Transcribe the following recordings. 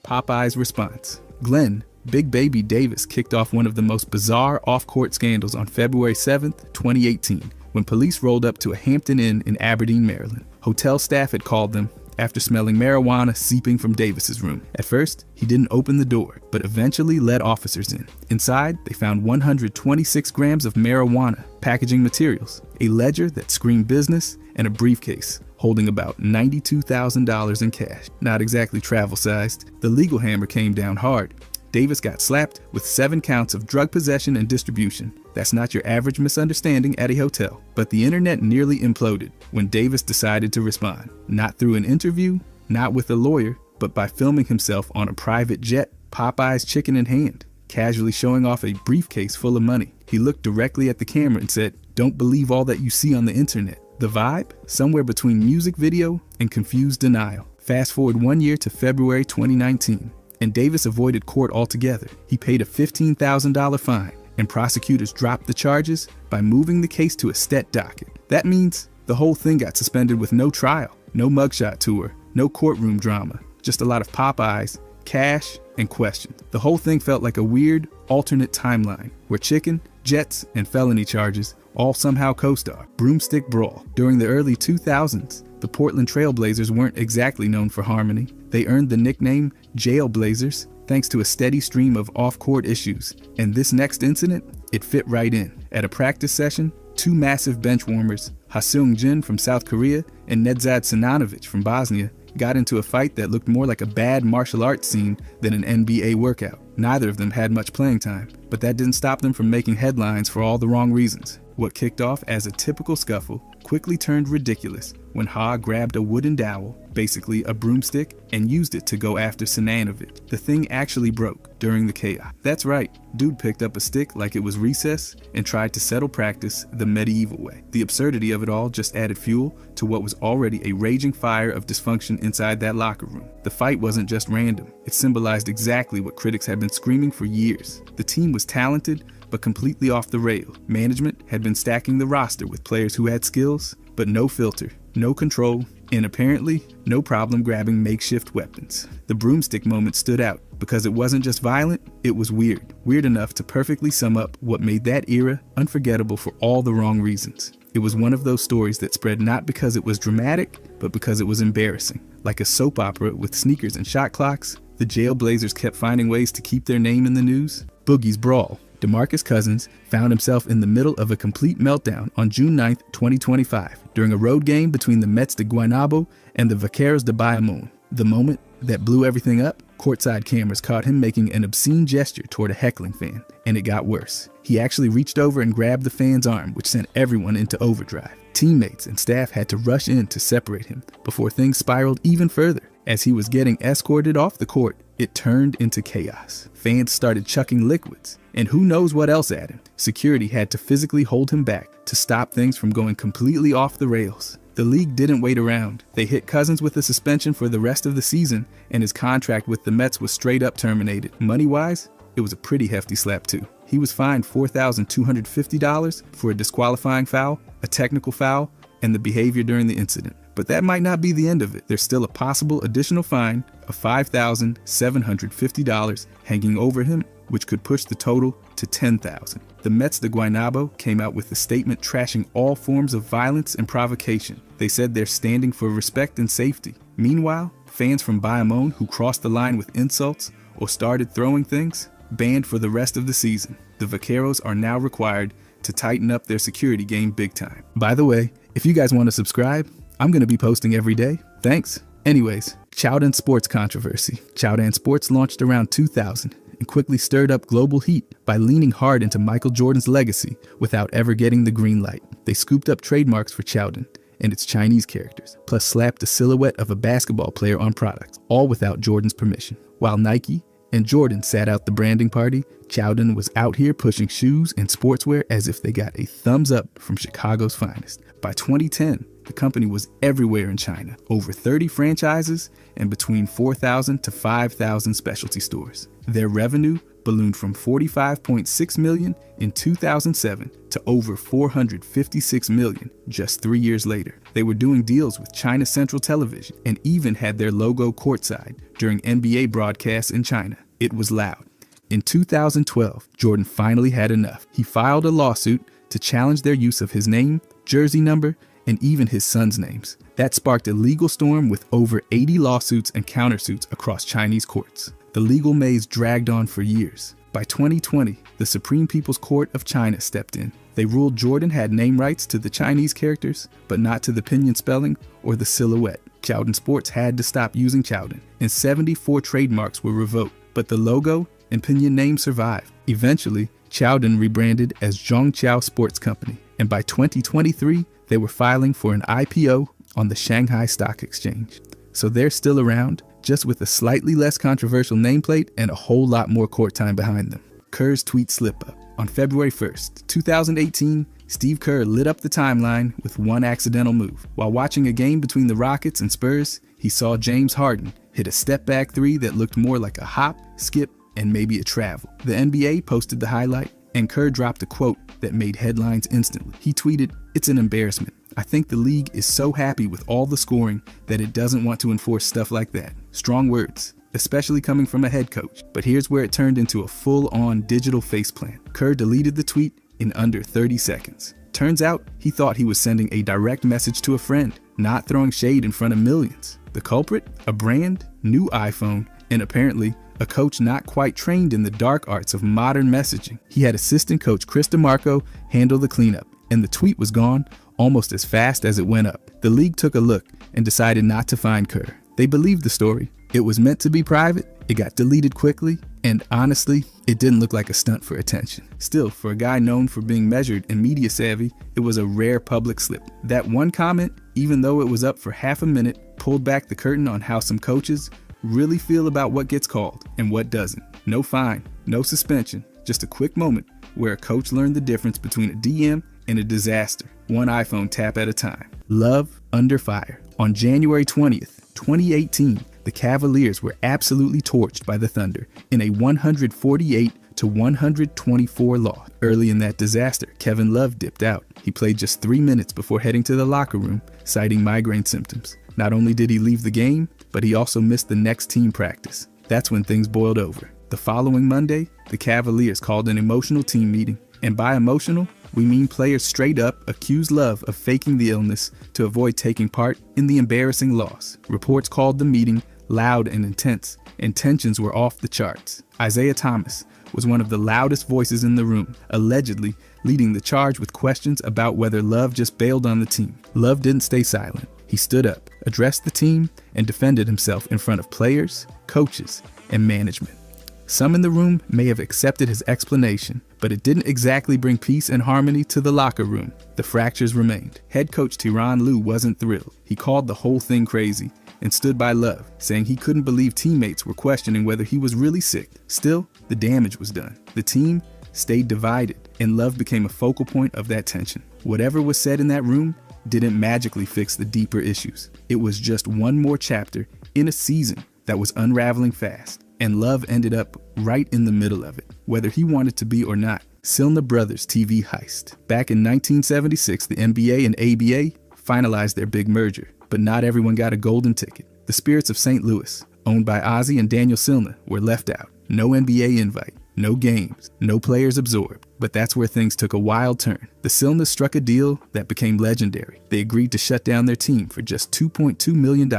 Popeye's response. Glenn, Big Baby Davis kicked off one of the most bizarre off-court scandals on February 7th, 2018, when police rolled up to a Hampton Inn in Aberdeen, Maryland. Hotel staff had called them after smelling marijuana seeping from Davis's room. At first, he didn't open the door, but eventually led officers in. Inside, they found 126 grams of marijuana packaging materials, a ledger that screamed business, and a briefcase holding about $92,000 in cash. Not exactly travel-sized. The legal hammer came down hard. Davis got slapped with 7 counts of drug possession and distribution. That's not your average misunderstanding at a hotel. But the internet nearly imploded when Davis decided to respond. Not through an interview, not with a lawyer, but by filming himself on a private jet, Popeye's chicken in hand, casually showing off a briefcase full of money. He looked directly at the camera and said, "Don't believe all that you see on the internet." The vibe? Somewhere between music video and confused denial. Fast forward 1 year to February 2019. And Davis avoided court altogether. He paid a $15,000 fine, and prosecutors dropped the charges by moving the case to a stet docket. That means the whole thing got suspended with no trial, no mugshot tour, no courtroom drama, just a lot of Popeyes, cash, and questions. The whole thing felt like a weird, alternate timeline, where chicken, jets, and felony charges all somehow co-star. Broomstick brawl. During the early 2000s, the Portland Trail Blazers weren't exactly known for harmony. They earned the nickname Jail Blazers thanks to a steady stream of off-court issues. And this next incident, it fit right in. At a practice session, 2 massive bench warmers, Ha-Seung Jin from South Korea and Nedzad Sinanovic from Bosnia, got into a fight that looked more like a bad martial arts scene than an NBA workout. Neither of them had much playing time, but that didn't stop them from making headlines for all the wrong reasons. What kicked off as a typical scuffle quickly turned ridiculous when Ha grabbed a wooden dowel, basically a broomstick, and used it to go after Sinanovic. The thing actually broke during the chaos. That's right, dude picked up a stick like it was recess and tried to settle practice the medieval way. The absurdity of it all just added fuel to what was already a raging fire of dysfunction inside that locker room. The fight wasn't just random. It symbolized exactly what critics had been screaming for years. The team was talented, but completely off the rail. Management had been stacking the roster with players who had skills, but no filter, no control, and apparently no problem grabbing makeshift weapons. The broomstick moment stood out because it wasn't just violent, it was weird. Weird enough to perfectly sum up what made that era unforgettable for all the wrong reasons. It was one of those stories that spread not because it was dramatic, but because it was embarrassing. Like a soap opera with sneakers and shot clocks, the Jail Blazers kept finding ways to keep their name in the news. Boogie's brawl. DeMarcus Cousins found himself in the middle of a complete meltdown on June 9, 2025, during a road game between the Mets de Guaynabo and the Vaqueros de Bayamon. The moment that blew everything up, courtside cameras caught him making an obscene gesture toward a heckling fan, and it got worse. He actually reached over and grabbed the fan's arm, which sent everyone into overdrive. Teammates and staff had to rush in to separate him before things spiraled even further. As he was getting escorted off the court, it turned into chaos. Fans started chucking liquids, and who knows what else at him. Security had to physically hold him back to stop things from going completely off the rails. The league didn't wait around. They hit Cousins with a suspension for the rest of the season, and his contract with the Mets was straight up terminated. Money-wise, it was a pretty hefty slap too. He was fined $4,250 for a disqualifying foul, a technical foul, and the behavior during the incident. But that might not be the end of it. There's still a possible additional fine of $5,750 hanging over him, which could push the total to $10,000. The Mets de Guaynabo came out with a statement trashing all forms of violence and provocation. They said they're standing for respect and safety. Meanwhile, fans from Bayamon who crossed the line with insults or started throwing things, banned for the rest of the season. The Vaqueros are now required to tighten up their security game big time. By the way, if you guys want to subscribe, I'm going to be posting every day. Thanks. Anyways, Chowdan Sports controversy. Chowdan Sports launched around 2000 and quickly stirred up global heat by leaning hard into Michael Jordan's legacy without ever getting the green light. They scooped up trademarks for Chowdan and its Chinese characters, plus slapped a silhouette of a basketball player on products, all without Jordan's permission. While Nike and Jordan sat out the branding party, Chowdan was out here pushing shoes and sportswear as if they got a thumbs up from Chicago's finest. By 2010, the company was everywhere in China, over 30 franchises and between 4,000 to 5,000 specialty stores. Their revenue ballooned from $45.6 million in 2007 to over $456 million just 3 years later. They were doing deals with China Central Television and even had their logo courtside during NBA broadcasts in China. It was loud. In 2012, Jordan finally had enough. He filed a lawsuit to challenge their use of his name, jersey number, and even his son's names. That sparked a legal storm with over 80 lawsuits and countersuits across Chinese courts. The legal maze dragged on for years. By 2020, the Supreme People's Court of China stepped in. They ruled Jordan had name rights to the Chinese characters, but not to the pinyin spelling or the silhouette. Chowden Sports had to stop using Chowden, and 74 trademarks were revoked. But the logo and pinyin name survived. Eventually, Chowden rebranded as Zhongqiao Sports Company, and by 2023, they were filing for an IPO on the Shanghai Stock Exchange. So they're still around, just with a slightly less controversial nameplate and a whole lot more court time behind them. Kerr's tweet slip-up. On February 1st, 2018, Steve Kerr lit up the timeline with one accidental move. While watching a game between the Rockets and Spurs, he saw James Harden hit a step-back three that looked more like a hop, skip, and maybe a travel. The NBA posted the highlight, and Kerr dropped a quote that made headlines instantly. He tweeted, "It's an embarrassment. I think the league is so happy with all the scoring that it doesn't want to enforce stuff like that." Strong words, especially coming from a head coach. But here's where it turned into a full-on digital faceplant. Kerr deleted the tweet in under 30 seconds. Turns out he thought he was sending a direct message to a friend, not throwing shade in front of millions. The culprit? A brand new iPhone, and apparently a coach not quite trained in the dark arts of modern messaging. He had assistant coach Chris DeMarco handle the cleanup, and the tweet was gone almost as fast as it went up. The league took a look and decided not to fine Kerr. They believed the story. It was meant to be private, it got deleted quickly, and honestly, it didn't look like a stunt for attention. Still, for a guy known for being measured and media savvy, it was a rare public slip. That one comment, even though it was up for half a minute, pulled back the curtain on how some coaches really feel about what gets called and what doesn't. No fine, no suspension, just a quick moment where a coach learned the difference between a DM and a disaster, one iPhone tap at a time. Love under fire. On January 20th, 2018, the Cavaliers were absolutely torched by the Thunder in a 148-124 loss. Early in that disaster, Kevin Love dipped out. He played just 3 minutes before heading to the locker room, citing migraine symptoms. Not only did he leave the game, but he also missed the next team practice. That's when things boiled over. The following Monday, the Cavaliers called an emotional team meeting. And by emotional, we mean players straight up accused Love of faking the illness to avoid taking part in the embarrassing loss. Reports called the meeting loud and intense, and tensions were off the charts. Isaiah Thomas was one of the loudest voices in the room, allegedly leading the charge with questions about whether Love just bailed on the team. Love didn't stay silent. He stood up, addressed the team, and defended himself in front of players, coaches, and management. Some in the room may have accepted his explanation, but it didn't exactly bring peace and harmony to the locker room. The fractures remained. Head coach Tyronn Lue wasn't thrilled. He called the whole thing crazy and stood by Love, saying he couldn't believe teammates were questioning whether he was really sick. Still, the damage was done. The team stayed divided, and Love became a focal point of that tension. Whatever was said in that room didn't magically fix the deeper issues. It was just one more chapter in a season that was unraveling fast, and Love ended up right in the middle of it, whether he wanted to be or not. Silna Brothers TV heist. Back in 1976, the NBA and ABA finalized their big merger, but not everyone got a golden ticket. The Spirits of St. Louis, owned by Ozzie and Daniel Silna, were left out. No NBA invite, no games, no players absorbed. But that's where things took a wild turn. The Silnas struck a deal that became legendary. They agreed to shut down their team for just $2.2 million,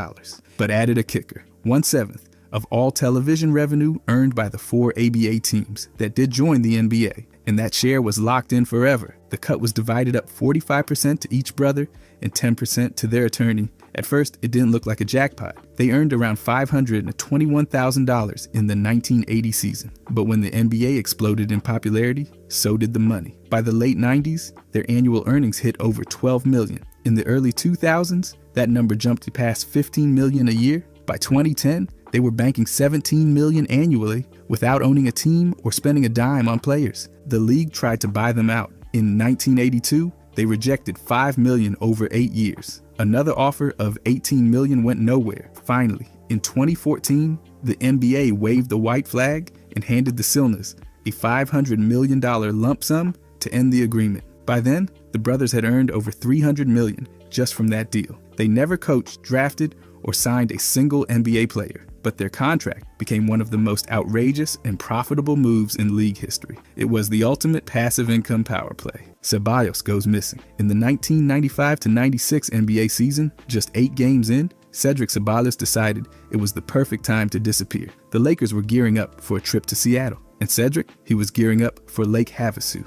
but added a kicker: 1/7 of all television revenue earned by the 4 ABA teams that did join the NBA, and that share was locked in forever. The cut was divided up 45% to each brother and 10% to their attorney. At first, it didn't look like a jackpot. They earned around $521,000 in the 1980 season. But when the NBA exploded in popularity, so did the money. By the late 90s, their annual earnings hit over $12 million. In the early 2000s, that number jumped to past $15 million a year. By 2010, they were banking $17 million annually without owning a team or spending a dime on players. The league tried to buy them out. In 1982, they rejected $5 million over 8 years. Another offer of $18 million went nowhere. Finally, in 2014, the NBA waved the white flag and handed the Silnas a $500 million lump sum to end the agreement. By then, the brothers had earned over $300 million just from that deal. They never coached, drafted, or signed a single NBA player, but their contract became one of the most outrageous and profitable moves in league history. It was the ultimate passive income power play. Ceballos goes missing. In the 1995-96 NBA season, just 8 games in, Cedric Ceballos decided it was the perfect time to disappear. The Lakers were gearing up for a trip to Seattle, and Cedric, he was gearing up for Lake Havasu.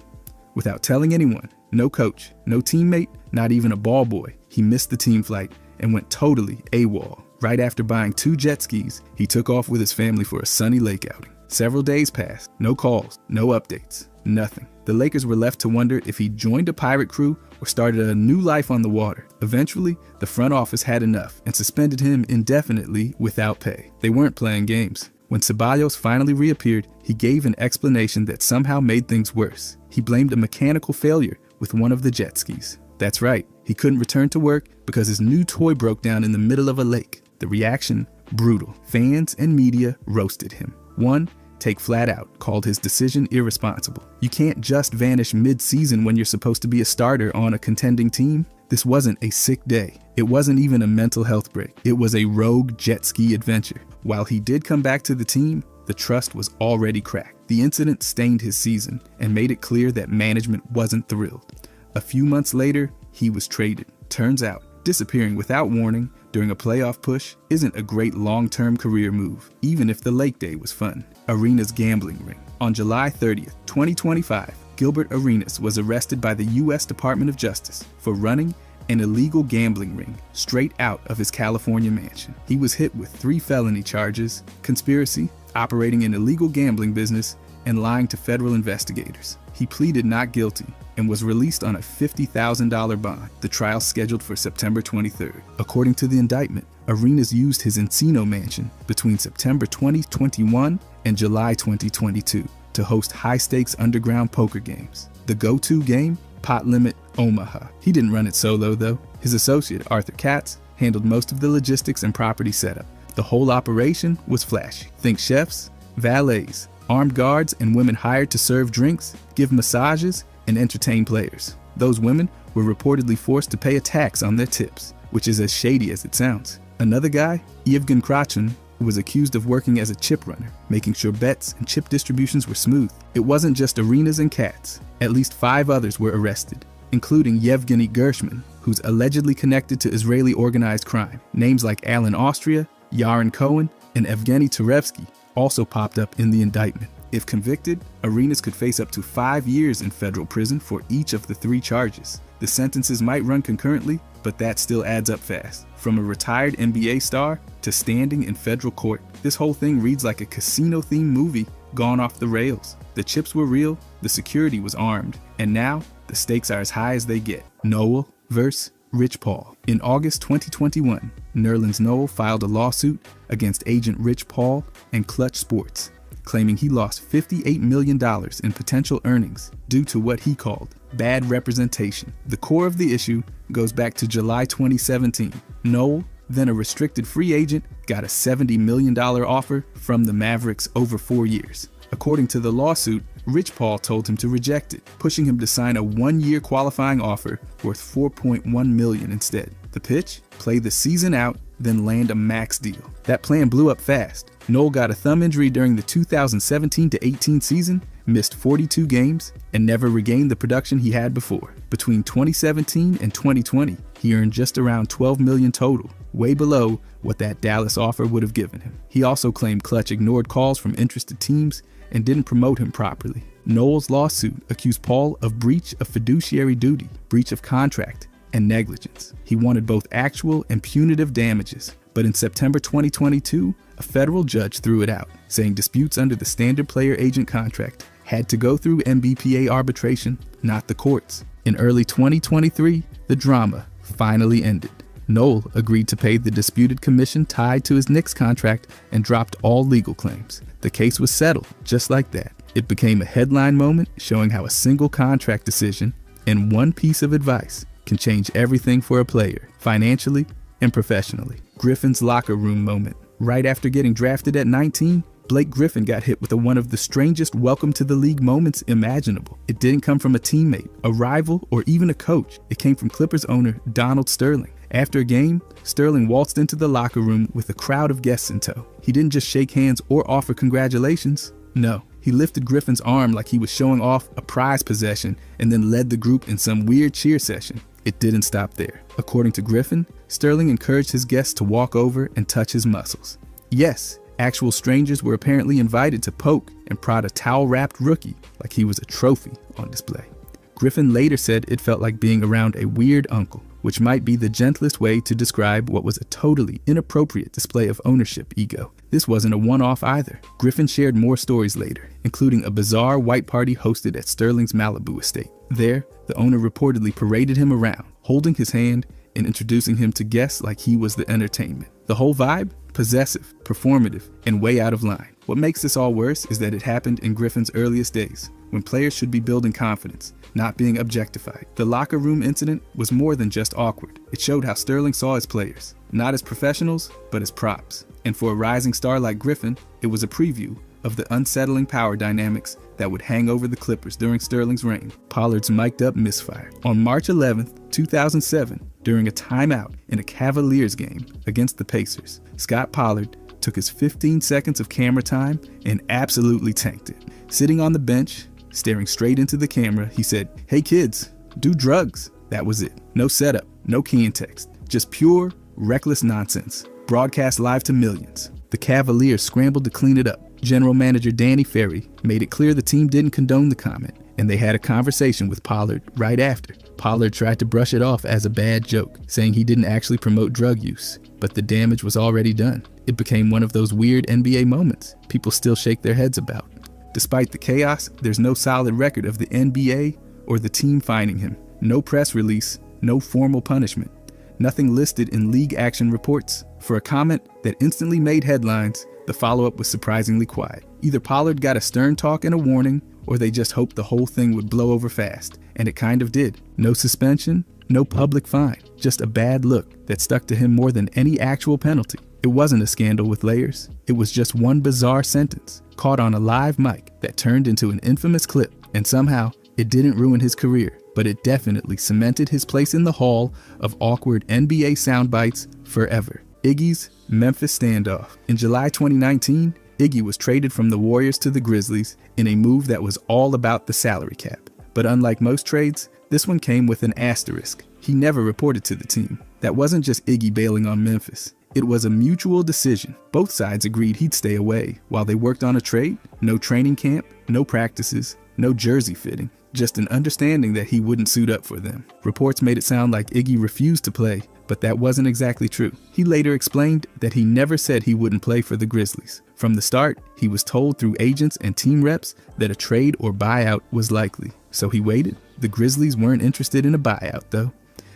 Without telling anyone, no coach, no teammate, not even a ball boy, he missed the team flight and went totally AWOL. Right after buying 2 jet skis, he took off with his family for a sunny lake outing. Several days passed, no calls, no updates, nothing. The Lakers were left to wonder if he joined a pirate crew or started a new life on the water. Eventually, the front office had enough and suspended him indefinitely without pay. They weren't playing games. When Ceballos finally reappeared, he gave an explanation that somehow made things worse. He blamed a mechanical failure with one of the jet skis. That's right, he couldn't return to work because his new toy broke down in the middle of a lake. The reaction? Brutal. Fans and media roasted him. One, Take flat out, called his decision irresponsible. You can't just vanish mid-season when you're supposed to be a starter on a contending team. This wasn't a sick day. It wasn't even a mental health break. It was a rogue jet ski adventure. While he did come back to the team, the trust was already cracked. The incident stained his season and made it clear that management wasn't thrilled. A few months later, he was traded. Turns out, disappearing without warning during a playoff push isn't a great long-term career move, even if the Lake Day was fun. Arenas gambling ring. On July 30th, 2025, Gilbert Arenas was arrested by the U.S. Department of Justice for running an illegal gambling ring straight out of his California mansion. He was hit with 3 felony charges: conspiracy, operating an illegal gambling business, and lying to federal investigators. He pleaded not guilty and was released on a $50,000 bond. The trial scheduled for September 23rd. According to the indictment, Arenas used his Encino mansion between September 2021 and July 2022 to host high-stakes underground poker games. The go-to game? Pot Limit Omaha. He didn't run it solo though. His associate, Arthur Katz, handled most of the logistics and property setup. The whole operation was flashy. Think chefs, valets, armed guards, and women hired to serve drinks, give massages, and entertain players. Those women were reportedly forced to pay a tax on their tips, which is as shady as it sounds. Another guy, Yevgen Krachin, was accused of working as a chip runner, making sure bets and chip distributions were smooth. It wasn't just Arenas and Katz. At least 5 others were arrested, including Yevgeny Gershman, who's allegedly connected to Israeli organized crime. Names like Alan Austria, Yaron Cohen, and Evgeny Terevsky also popped up in the indictment. If convicted, Arenas could face up to 5 years in federal prison for each of the 3 charges. The sentences might run concurrently, but that still adds up fast. From a retired NBA star to standing in federal court, this whole thing reads like a casino-themed movie gone off the rails. The chips were real, the security was armed, and now the stakes are as high as they get. Noel versus Rich Paul. In August 2021, Nerlens Noel filed a lawsuit against agent Rich Paul and Clutch Sports, claiming he lost $58 million in potential earnings due to what he called bad representation. The core of the issue goes back to July 2017. Noel, then a restricted free agent, got a $70 million offer from the Mavericks over 4 years. According to the lawsuit, Rich Paul told him to reject it, pushing him to sign a 1-year qualifying offer worth $4.1 million instead. The pitch? Play the season out, then land a max deal. That plan blew up fast. Noel got a thumb injury during the 2017-18 season, missed 42 games, and never regained the production he had before. Between 2017 and 2020, he earned just around $12 million total, way below what that Dallas offer would have given him. He also claimed Clutch ignored calls from interested teams and didn't promote him properly. Noel's lawsuit accused Paul of breach of fiduciary duty, breach of contract, and negligence. He wanted both actual and punitive damages, but in September 2022, a federal judge threw it out, saying disputes under the standard player-agent contract had to go through MBPA arbitration, not the courts. In early 2023, the drama finally ended. Noel agreed to pay the disputed commission tied to his Knicks contract and dropped all legal claims. The case was settled just like that. It became a headline moment showing how a single contract decision and one piece of advice can change everything for a player, financially and professionally. Griffin's locker room moment. Right after getting drafted at 19, Blake Griffin got hit with one of the strangest welcome to the league moments imaginable. It didn't come from a teammate, a rival, or even a coach. It came from Clippers owner Donald Sterling. After a game, Sterling waltzed into the locker room with a crowd of guests in tow. He didn't just shake hands or offer congratulations. No, he lifted Griffin's arm like he was showing off a prize possession and then led the group in some weird cheer session. It didn't stop there. According to Griffin, Sterling encouraged his guests to walk over and touch his muscles. Yes, actual strangers were apparently invited to poke and prod a towel-wrapped rookie like he was a trophy on display. Griffin later said it felt like being around a weird uncle, which might be the gentlest way to describe what was a totally inappropriate display of ownership ego. This wasn't a one-off either. Griffin shared more stories later, including a bizarre white party hosted at Sterling's Malibu estate. There, the owner reportedly paraded him around, holding his hand and introducing him to guests like he was the entertainment. The whole vibe? Possessive, performative, and way out of line. What makes this all worse is that it happened in Griffin's earliest days, when players should be building confidence, not being objectified. The locker room incident was more than just awkward. It showed how Sterling saw his players, not as professionals, but as props. And for a rising star like Griffin, it was a preview of the unsettling power dynamics that would hang over the Clippers during Sterling's reign. Pollard's mic'd up misfire. On March 11th, 2007, during a timeout in a Cavaliers game against the Pacers, Scott Pollard took his 15 seconds of camera time and absolutely tanked it. Sitting on the bench, staring straight into the camera, he said, "Hey kids, do drugs." That was it. No setup, no key in text, just pure, reckless nonsense, broadcast live to millions. The Cavaliers scrambled to clean it up. General Manager Danny Ferry made it clear the team didn't condone the comment, and they had a conversation with Pollard right after. Pollard tried to brush it off as a bad joke, saying he didn't actually promote drug use, but the damage was already done. It became one of those weird NBA moments people still shake their heads about. Despite the chaos, there's no solid record of the NBA or the team fining him. No press release, no formal punishment. Nothing listed in league action reports. For a comment that instantly made headlines, the follow-up was surprisingly quiet. Either Pollard got a stern talk and a warning, or they just hoped the whole thing would blow over fast. And it kind of did. No suspension, no public fine. Just a bad look that stuck to him more than any actual penalty. It wasn't a scandal with layers. It was just one bizarre sentence, caught on a live mic, that turned into an infamous clip. And somehow, it didn't ruin his career, but it definitely cemented his place in the hall of awkward NBA soundbites forever. Iggy's Memphis standoff. In July 2019, Iggy was traded from the Warriors to the Grizzlies in a move that was all about the salary cap. But unlike most trades, this one came with an asterisk. He never reported to the team. That wasn't just Iggy bailing on Memphis. It was a mutual decision. Both sides agreed he'd stay away while they worked on a trade. No training camp, no practices, no jersey fitting. Just an understanding that he wouldn't suit up for them. Reports made it sound like Iggy refused to play, but that wasn't exactly true. He later explained that he never said he wouldn't play for the Grizzlies. From the start, he was told through agents and team reps that a trade or buyout was likely. So he waited. The Grizzlies weren't interested in a buyout, though.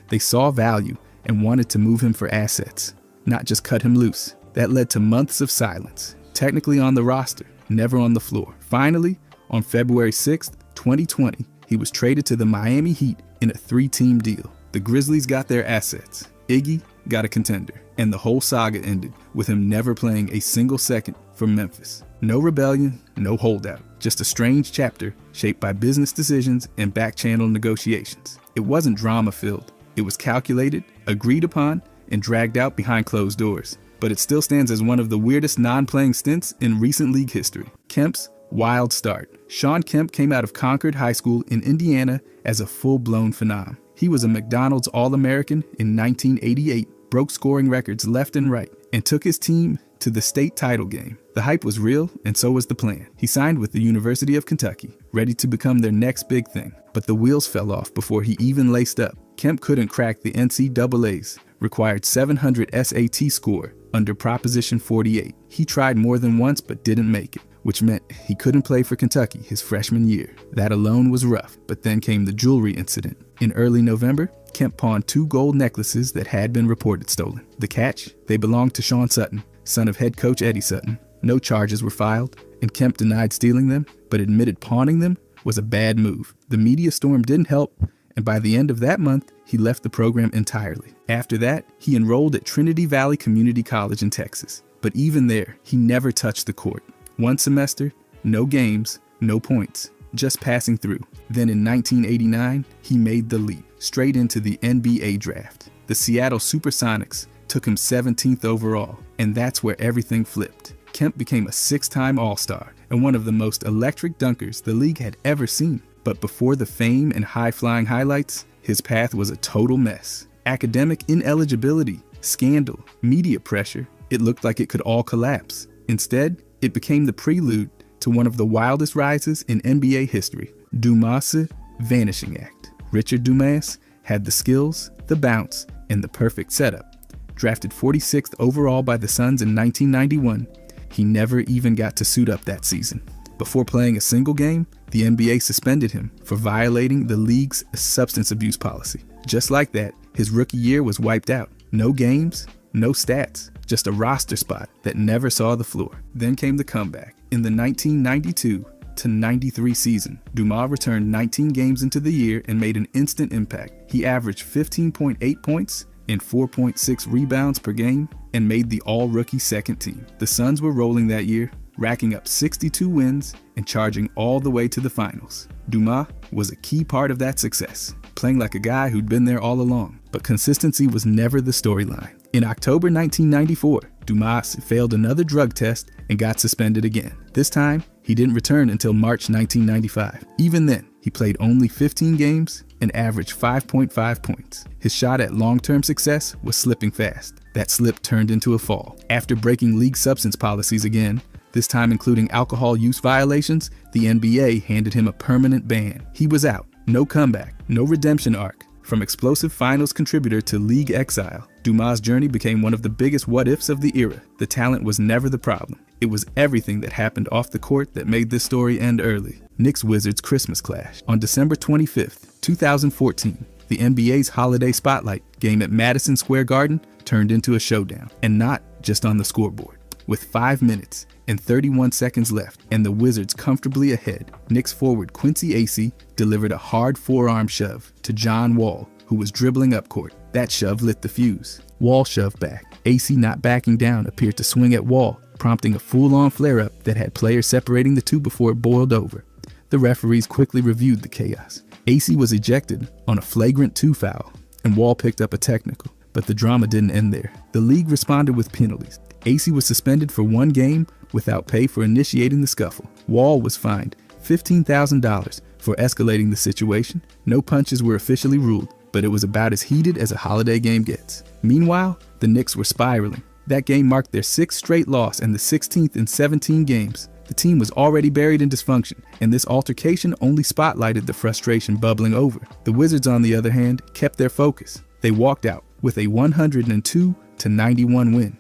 They saw value and wanted to move him for assets, not just cut him loose. That led to months of silence, technically on the roster, never on the floor. Finally, on February 6th, 2020, he was traded to the Miami Heat in a 3-team deal. The Grizzlies got their assets. Iggy got a contender. And the whole saga ended with him never playing a single second for Memphis. No rebellion, no holdout. Just a strange chapter shaped by business decisions and back-channel negotiations. It wasn't drama-filled. It was calculated, agreed upon, and dragged out behind closed doors. But it still stands as one of the weirdest non-playing stints in recent league history. Kemp's wild start. Shawn Kemp came out of Concord High School in Indiana as a full-blown phenom. He was a McDonald's All-American in 1988, broke scoring records left and right, and took his team to the state title game. The hype was real, and so was the plan. He signed with the University of Kentucky, ready to become their next big thing. But the wheels fell off before he even laced up. Kemp couldn't crack the NCAA's required 700 SAT score under Proposition 48. He tried more than once but didn't make it, which meant he couldn't play for Kentucky his freshman year. That alone was rough, but then came the jewelry incident. In early November, Kemp pawned 2 gold necklaces that had been reported stolen. The catch? They belonged to Sean Sutton, son of head coach Eddie Sutton. No charges were filed, and Kemp denied stealing them, but admitted pawning them was a bad move. The media storm didn't help, and by the end of that month, he left the program entirely. After that, he enrolled at Trinity Valley Community College in Texas. But even there, he never touched the court. One semester, no games, no points, just passing through. Then in 1989, he made the leap, straight into the NBA draft. The Seattle Supersonics took him 17th overall, and that's where everything flipped. Kemp became a 6-time All-Star and one of the most electric dunkers the league had ever seen. But before the fame and high-flying highlights, his path was a total mess. Academic ineligibility, scandal, media pressure, it looked like it could all collapse. Instead, it became the prelude to one of the wildest rises in NBA history, Dumas' Vanishing Act. Richard Dumas had the skills, the bounce, and the perfect setup. Drafted 46th overall by the Suns in 1991, he never even got to suit up that season. Before playing a single game, the NBA suspended him for violating the league's substance abuse policy. Just like that, his rookie year was wiped out. No games, no stats, just a roster spot that never saw the floor. Then came the comeback. In the 1992-93 season, Dumas returned 19 games into the year and made an instant impact. He averaged 15.8 points and 4.6 rebounds per game and made the all-rookie second team. The Suns were rolling that year, racking up 62 wins and charging all the way to the finals. Dumas was a key part of that success, playing like a guy who'd been there all along. But consistency was never the storyline. In October 1994, Dumas failed another drug test and got suspended again. This time, he didn't return until March 1995. Even then, he played only 15 games and averaged 5.5 points. His shot at long-term success was slipping fast. That slip turned into a fall. After breaking league substance policies again, this time including alcohol use violations, the NBA handed him a permanent ban. He was out. No comeback, no redemption arc. From explosive finals contributor to league exile, Dumas' journey became one of the biggest what-ifs of the era. The talent was never the problem. It was everything that happened off the court that made this story end early. Knicks-Wizards Christmas clash. On December 25th, 2014, the NBA's Holiday Spotlight game at Madison Square Garden turned into a showdown, and not just on the scoreboard. With 5 minutes and 31 seconds left and the Wizards comfortably ahead, Knicks forward Quincy Acey delivered a hard forearm shove to John Wall, who was dribbling up court. That shove lit the fuse. Wall shoved back. Acey, not backing down, appeared to swing at Wall, prompting a full-on flare-up that had players separating the two before it boiled over. The referees quickly reviewed the chaos. Acey was ejected on a flagrant 2 foul, and Wall picked up a technical. But the drama didn't end there. The league responded with penalties. Acey was suspended for 1 game without pay for initiating the scuffle. Wall was fined $15,000 for escalating the situation. No punches were officially ruled, but it was about as heated as a holiday game gets. Meanwhile, the Knicks were spiraling. That game marked their 6th straight loss and the 16th in 17 games. The team was already buried in dysfunction, and this altercation only spotlighted the frustration bubbling over. The Wizards, on the other hand, kept their focus. They walked out with a 102-91 win.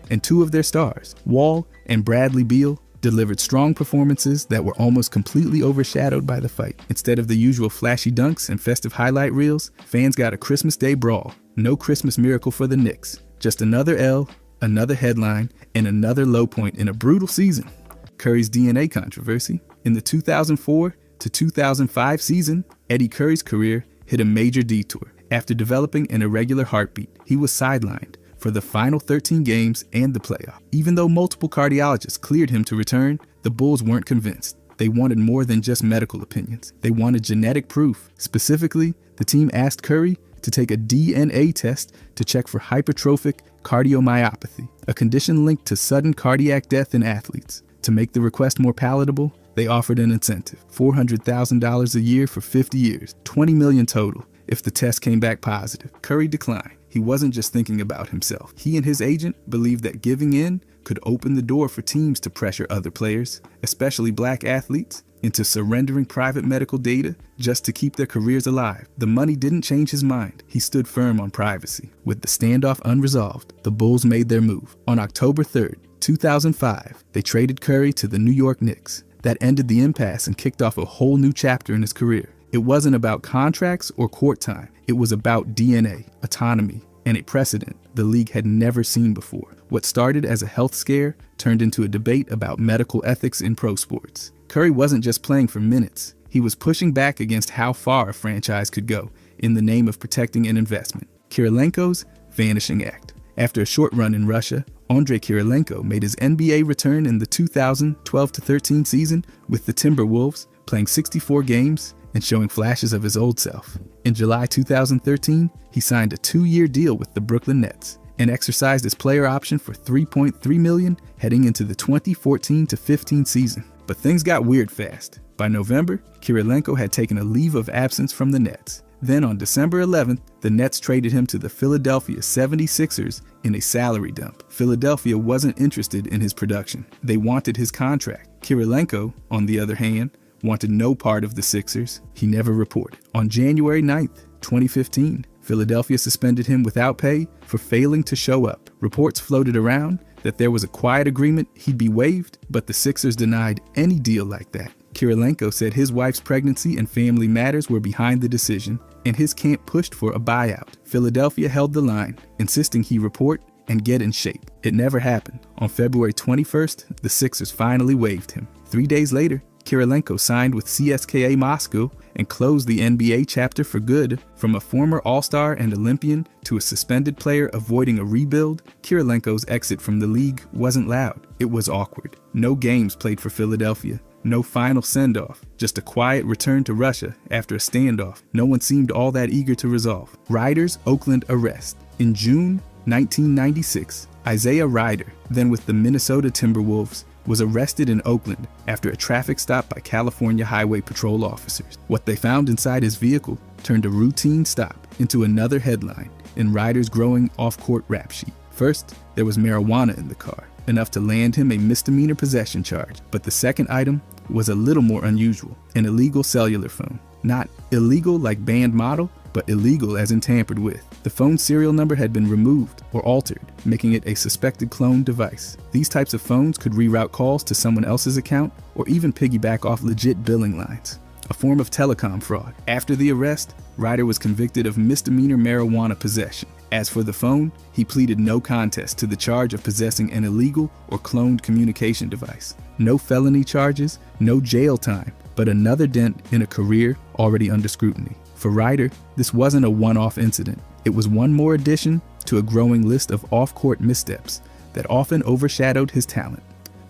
And 2 of their stars, Wall and Bradley Beal, delivered strong performances that were almost completely overshadowed by the fight. Instead of the usual flashy dunks and festive highlight reels, fans got a Christmas Day brawl. No Christmas miracle for the Knicks. Just another L, another headline, and another low point in a brutal season. Curry's DNA controversy. In the 2004 to 2005 season, Eddie Curry's career hit a major detour. After developing an irregular heartbeat, he was sidelined for the final 13 games and the playoff. Even though multiple cardiologists cleared him to return, the Bulls weren't convinced. They wanted more than just medical opinions. They wanted genetic proof. Specifically, the team asked Curry to take a DNA test to check for hypertrophic cardiomyopathy, a condition linked to sudden cardiac death in athletes. To make the request more palatable, they offered an incentive, $400,000 a year for 50 years, $20 million total, if the test came back positive. Curry declined. He wasn't just thinking about himself. He and his agent believed that giving in could open the door for teams to pressure other players, especially black athletes, into surrendering private medical data just to keep their careers alive. The money didn't change his mind. He stood firm on privacy. With the standoff unresolved, the Bulls made their move. On October 3rd, 2005, they traded Curry to the New York Knicks. That ended the impasse and kicked off a whole new chapter in his career. It wasn't about contracts or court time. It was about DNA, autonomy, and a precedent the league had never seen before. What started as a health scare turned into a debate about medical ethics in pro sports. Curry wasn't just playing for minutes. He was pushing back against how far a franchise could go in the name of protecting an investment. Kirilenko's Vanishing Act. After a short run in Russia, Andrei Kirilenko made his NBA return in the 2012-13 season with the Timberwolves, playing 64 games and showing flashes of his old self. In July 2013, he signed a 2-year deal with the Brooklyn Nets and exercised his player option for $3.3 million heading into the 2014-15 season. But things got weird fast. By November, Kirilenko had taken a leave of absence from the Nets. Then on December 11th, the Nets traded him to the Philadelphia 76ers in a salary dump. Philadelphia wasn't interested in his production. They wanted his contract. Kirilenko, on the other hand, wanted no part of the Sixers. He never reported. On January 9th, 2015, Philadelphia suspended him without pay for failing to show up. Reports floated around that there was a quiet agreement he'd be waived, but the Sixers denied any deal like that. Kirilenko said his wife's pregnancy and family matters were behind the decision, and his camp pushed for a buyout. Philadelphia held the line, insisting he report and get in shape. It never happened. On February 21st, the Sixers finally waived him. 3 days later, Kirilenko signed with CSKA Moscow and closed the NBA chapter for good. From a former All-Star and Olympian to a suspended player avoiding a rebuild, Kirilenko's exit from the league wasn't loud. It was awkward. No games played for Philadelphia. No final send-off, just a quiet return to Russia after a standoff no one seemed all that eager to resolve. Ryder's Oakland arrest. In June 1996, Isaiah Ryder, then with the Minnesota Timberwolves, was arrested in Oakland after a traffic stop by California Highway Patrol officers. What they found inside his vehicle turned a routine stop into another headline in Ryder's growing off-court rap sheet. First, there was marijuana in the car, enough to land him a misdemeanor possession charge. But the second item was a little more unusual, an illegal cellular phone. Not illegal like banned model, but illegal as in tampered with. The phone's serial number had been removed or altered, making it a suspected cloned device. These types of phones could reroute calls to someone else's account or even piggyback off legit billing lines, a form of telecom fraud. After the arrest, Ryder was convicted of misdemeanor marijuana possession. As for the phone, he pleaded no contest to the charge of possessing an illegal or cloned communication device. No felony charges, no jail time, but another dent in a career already under scrutiny. For Ryder, this wasn't a one-off incident. It was one more addition to a growing list of off-court missteps that often overshadowed his talent.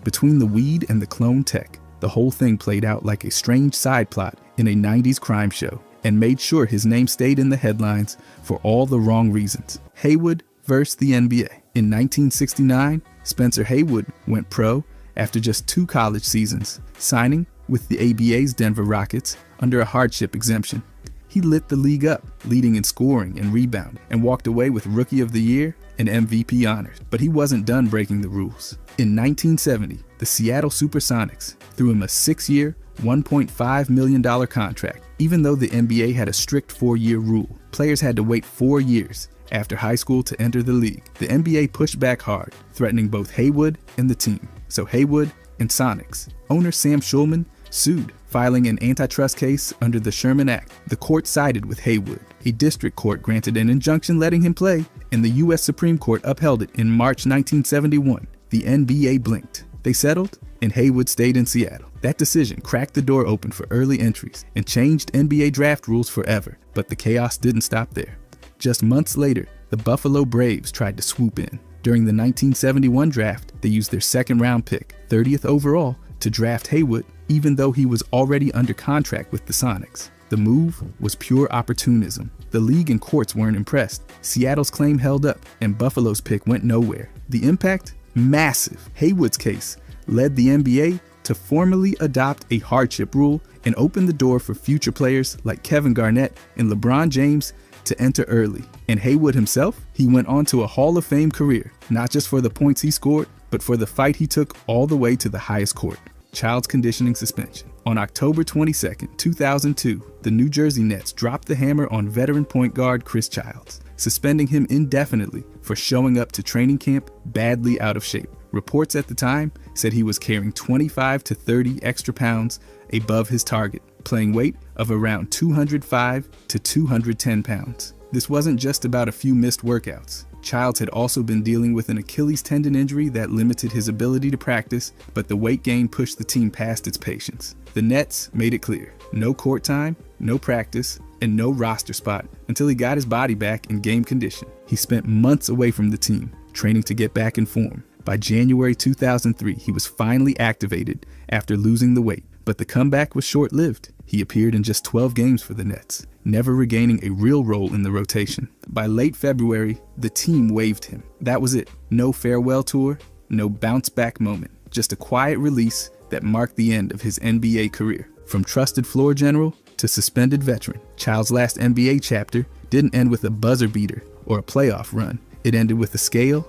Between the weed and the clone tech, the whole thing played out like a strange side plot in a 90s crime show and made sure his name stayed in the headlines for all the wrong reasons. Haywood versus the NBA. In 1969, Spencer Haywood went pro after just 2 college seasons, signing with the ABA's Denver Rockets under a hardship exemption. He lit the league up, leading in scoring and rebounding, and walked away with Rookie of the Year and MVP honors. But he wasn't done breaking the rules. In 1970, the Seattle Supersonics threw him a 6-year, $1.5 million contract. Even though the NBA had a strict 4-year rule, players had to wait 4 years after high school to enter the league. The NBA pushed back hard, threatening both Haywood and the team. So Haywood and Sonics. Owner Sam Schulman sued, filing an antitrust case under the Sherman Act. The court sided with Haywood. A district court granted an injunction letting him play, and the U.S. Supreme Court upheld it in March 1971. The NBA blinked. They settled, and Haywood stayed in Seattle. That decision cracked the door open for early entries and changed NBA draft rules forever. But the chaos didn't stop there. Just months later, the Buffalo Braves tried to swoop in. During the 1971 draft, they used their second-round pick, 30th overall, to draft Haywood, even though he was already under contract with the Sonics. The move was pure opportunism. The league and courts weren't impressed. Seattle's claim held up, and Buffalo's pick went nowhere. The impact? Massive. Haywood's case led the NBA to formally adopt a hardship rule and open the door for future players like Kevin Garnett and LeBron James to enter early. And Haywood himself, he went on to a Hall of Fame career, not just for the points he scored, but for the fight he took all the way to the highest court, child's conditioning suspension. On October 22, 2002, the New Jersey Nets dropped the hammer on veteran point guard Chris Childs, suspending him indefinitely for showing up to training camp badly out of shape. Reports at the time said he was carrying 25 to 30 extra pounds above his target, playing weight of around 205 to 210 pounds. This wasn't just about a few missed workouts. Childs had also been dealing with an Achilles tendon injury that limited his ability to practice, but the weight gain pushed the team past its patience. The Nets made it clear: no court time, no practice, and no roster spot until he got his body back in game condition. He spent months away from the team, training to get back in form. By January 2003, he was finally activated after losing the weight, but the comeback was short-lived. He appeared in just 12 games for the Nets, never regaining a real role in the rotation. By late February, the team waived him. That was it. No farewell tour, no bounce-back moment, just a quiet release that marked the end of his NBA career. From trusted floor general to suspended veteran, Child's last NBA chapter didn't end with a buzzer beater or a playoff run. It ended with a scale,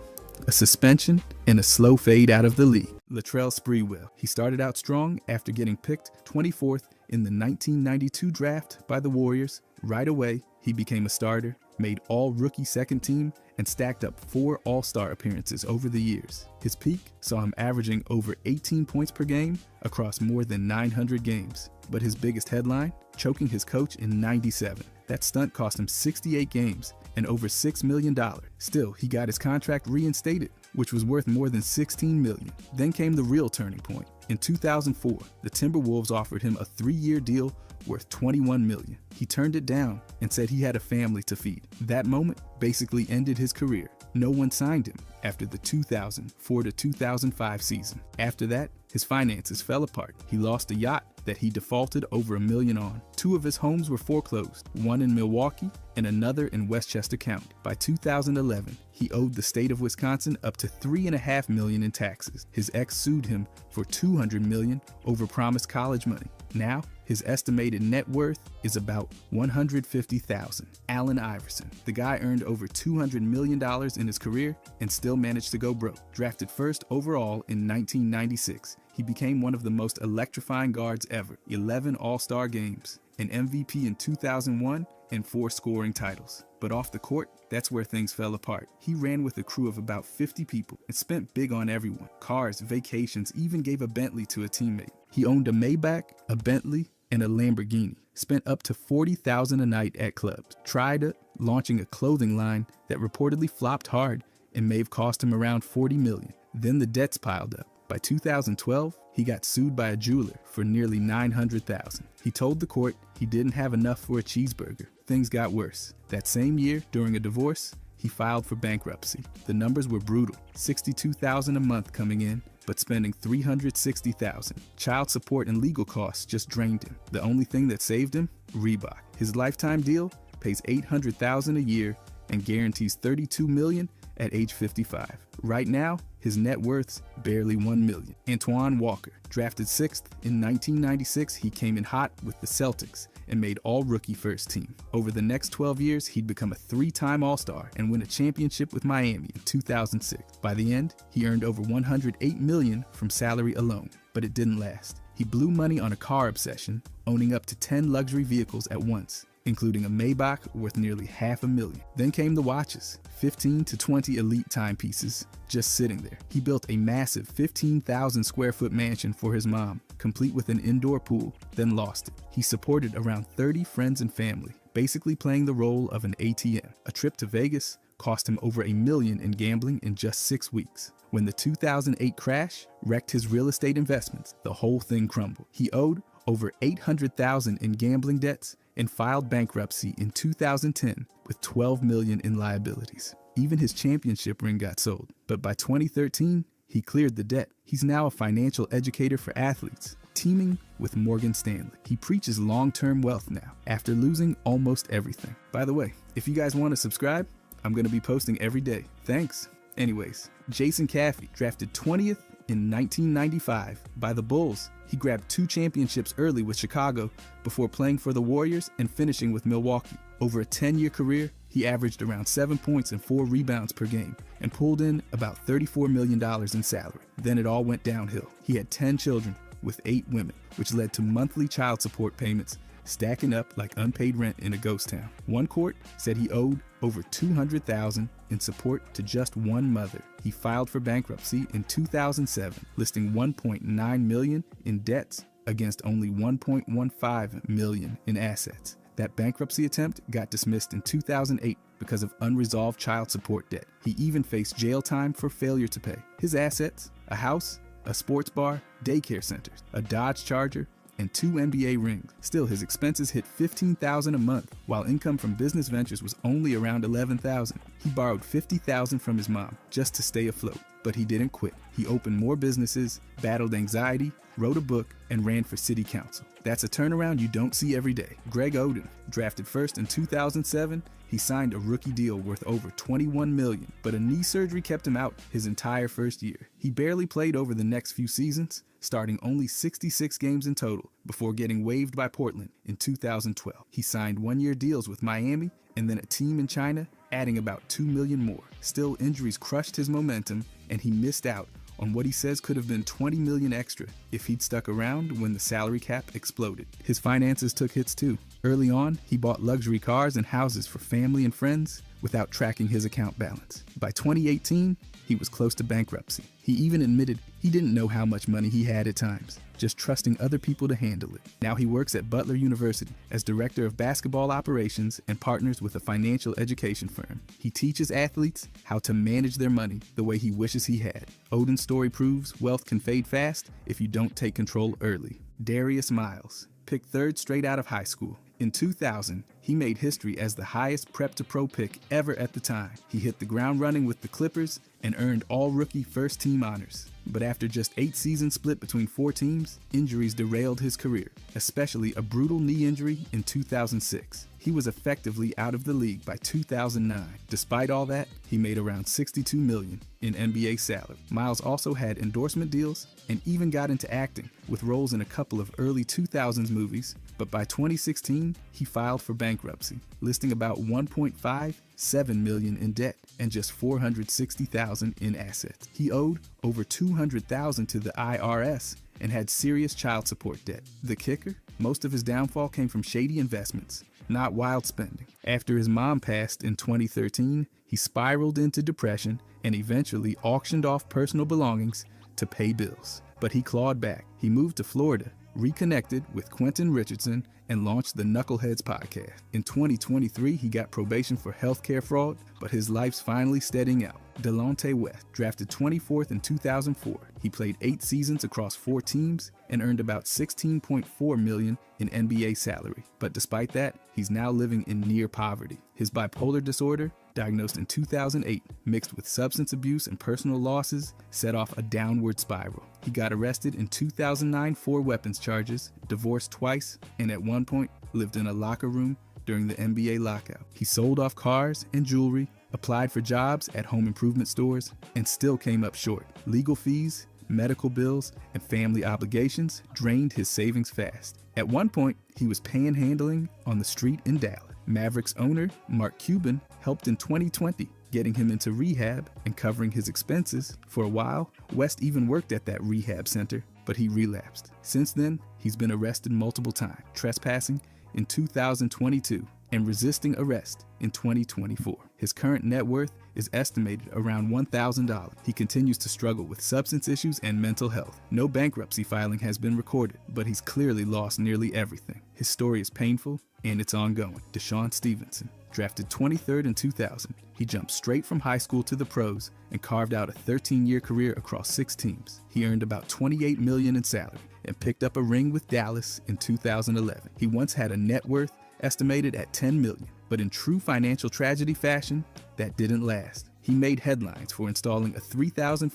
a suspension, and a slow fade out of the league. Latrell Sprewell. He started out strong after getting picked 24th in the 1992 draft by the Warriors. Right away, he became a starter, made all-rookie second team, and stacked up 4 All-Star appearances over the years. His peak saw him averaging over 18 points per game across more than 900 games. But his biggest headline? Choking his coach in '97. That stunt cost him 68 games and over $6 million. Still, he got his contract reinstated, which was worth more than $16 million. Then came the real turning point. In 2004, the Timberwolves offered him a 3-year deal worth $21 million. He turned it down and said he had a family to feed. That moment basically ended his career. No one signed him after the 2004 to 2005 season. After that, his finances fell apart. He lost a yacht that he defaulted over $1 million on. 2 of his homes were foreclosed, one in Milwaukee and another in Westchester County. By 2011, he owed the state of Wisconsin up to $3.5 million in taxes. His ex sued him for $200 million over promised college money. Now, his estimated net worth is about $150,000. Allen Iverson. The guy earned over $200 million in his career and still managed to go broke. Drafted first overall in 1996, he became one of the most electrifying guards ever. 11 All-Star games, an MVP in 2001, and 4 scoring titles. But off the court, that's where things fell apart. He ran with a crew of about 50 people and spent big on everyone. Cars, vacations, even gave a Bentley to a teammate. He owned a Maybach, a Bentley, and a Lamborghini. Spent up to $40,000 a night at clubs. Tried launching a clothing line that reportedly flopped hard and may have cost him around $40 million. Then the debts piled up. By 2012, he got sued by a jeweler for nearly $900,000. He told the court he didn't have enough for a cheeseburger. Things got worse. That same year, during a divorce, he filed for bankruptcy. The numbers were brutal. $62,000 a month coming in, but spending $360,000. Child support and legal costs just drained him. The only thing that saved him? Reebok. His lifetime deal pays $800,000 a year and guarantees $32 million at age 55. Right now, his net worth's barely $1 million. Antoine Walker. Drafted 6th in 1996, he came in hot with the Celtics and made all-rookie first team. Over the next 12 years, he'd become a 3-time All-Star and win a championship with Miami in 2006. By the end, he earned over $108 million from salary alone, but it didn't last. He blew money on a car obsession, owning up to 10 luxury vehicles at once, including a Maybach worth nearly $500,000. Then came the watches, 15 to 20 elite timepieces just sitting there. He built a massive 15,000 square foot mansion for his mom, complete with an indoor pool, then lost it. He supported around 30 friends and family, basically playing the role of an ATM. A trip to Vegas cost him over $1 million in gambling in just 6 weeks. When the 2008 crash wrecked his real estate investments, the whole thing crumbled. He owed over $800,000 in gambling debts and filed bankruptcy in 2010 with $12 million in liabilities. Even his championship ring got sold. But by 2013, he cleared the debt. He's now a financial educator for athletes, teaming with Morgan Stanley. He preaches long-term wealth now, after losing almost everything. By the way, if you guys want to subscribe, I'm going to be posting every day. Thanks. Anyways, Jason Caffey, drafted 20th in 1995 by the Bulls. He grabbed 2 championships early with Chicago before playing for the Warriors and finishing with Milwaukee. Over a 10-year career, he averaged around 7 points and 4 rebounds per game and pulled in about $34 million in salary. Then it all went downhill. He had 10 children with 8 women, which led to monthly child support payments stacking up like unpaid rent in a ghost town. One court said he owed over $200,000 in support to just one mother. He filed for bankruptcy in 2007, listing $1.9 million in debts against only $1.15 million in assets. That bankruptcy attempt got dismissed in 2008 because of unresolved child support debt. He even faced jail time for failure to pay. His assets: a house, a sports bar, daycare centers, a Dodge Charger, and 2 NBA rings. Still, his expenses hit $15,000 a month, while income from business ventures was only around $11,000. He borrowed $50,000 from his mom just to stay afloat. But he didn't quit. He opened more businesses, battled anxiety, wrote a book, and ran for city council. That's a turnaround you don't see every day. Greg Oden, drafted first in 2007, he signed a rookie deal worth over $21 million, but a knee surgery kept him out his entire first year. He barely played over the next few seasons, starting only 66 games in total before getting waived by Portland in 2012. He signed one-year deals with Miami and then a team in China, adding about $2 million more. Still, injuries crushed his momentum, and he missed out on what he says could have been $20 million extra if he'd stuck around when the salary cap exploded. His finances took hits too. Early on, he bought luxury cars and houses for family and friends without tracking his account balance. By 2018, he was close to bankruptcy. He even admitted he didn't know how much money he had at times, just trusting other people to handle it. Now he works at Butler University as director of basketball operations and partners with a financial education firm. He teaches athletes how to manage their money the way he wishes he had. Oden's story proves wealth can fade fast if you don't take control early. Darius Miles, picked third straight out of high school. In 2000, he made history as the highest prep-to-pro pick ever at the time. He hit the ground running with the Clippers and earned all-rookie first-team honors. But after just 8 seasons split between 4 teams, injuries derailed his career, especially a brutal knee injury in 2006. He was effectively out of the league by 2009. Despite all that, he made around $62 million in NBA salary. Miles also had endorsement deals and even got into acting, with roles in a couple of early 2000s movies, but by 2016, he filed for bankruptcy, listing about $1.57 million in debt and just $460,000 in assets. He owed over $200,000 to the IRS and had serious child support debt. The kicker? Most of his downfall came from shady investments, not wild spending. After his mom passed in 2013, he spiraled into depression and eventually auctioned off personal belongings to pay bills. But he clawed back. He moved to Florida, reconnected with Quentin Richardson, and launched the Knuckleheads podcast. In 2023, he got probation for healthcare fraud, but his life's finally steadying out. Delonte West, drafted 24th in 2004. He played 8 seasons across 4 teams and earned about $16.4 million in NBA salary. But despite that, he's now living in near poverty. His bipolar disorder, diagnosed in 2008, mixed with substance abuse and personal losses, set off a downward spiral. He got arrested in 2009 for weapons charges, divorced twice, and at one point lived in a locker room during the NBA lockout. He sold off cars and jewelry, applied for jobs at home improvement stores, and still came up short. Legal fees, medical bills, and family obligations drained his savings fast. At one point, he was panhandling on the street in Dallas. Mavericks owner Mark Cuban helped in 2020, getting him into rehab and covering his expenses. For a while, West even worked at that rehab center, but he relapsed. Since then, he's been arrested multiple times, trespassing in 2022 and resisting arrest in 2024. His current net worth is estimated around $1,000. He continues to struggle with substance issues and mental health. No bankruptcy filing has been recorded, but he's clearly lost nearly everything. His story is painful and it's ongoing. Deshaun Stevenson, drafted 23rd in 2000, he jumped straight from high school to the pros and carved out a 13-year career across 6 teams. He earned about $28 million in salary and picked up a ring with Dallas in 2011. He once had a net worth estimated at $10 million, but in true financial tragedy fashion, that didn't last. He made headlines for installing a $3,500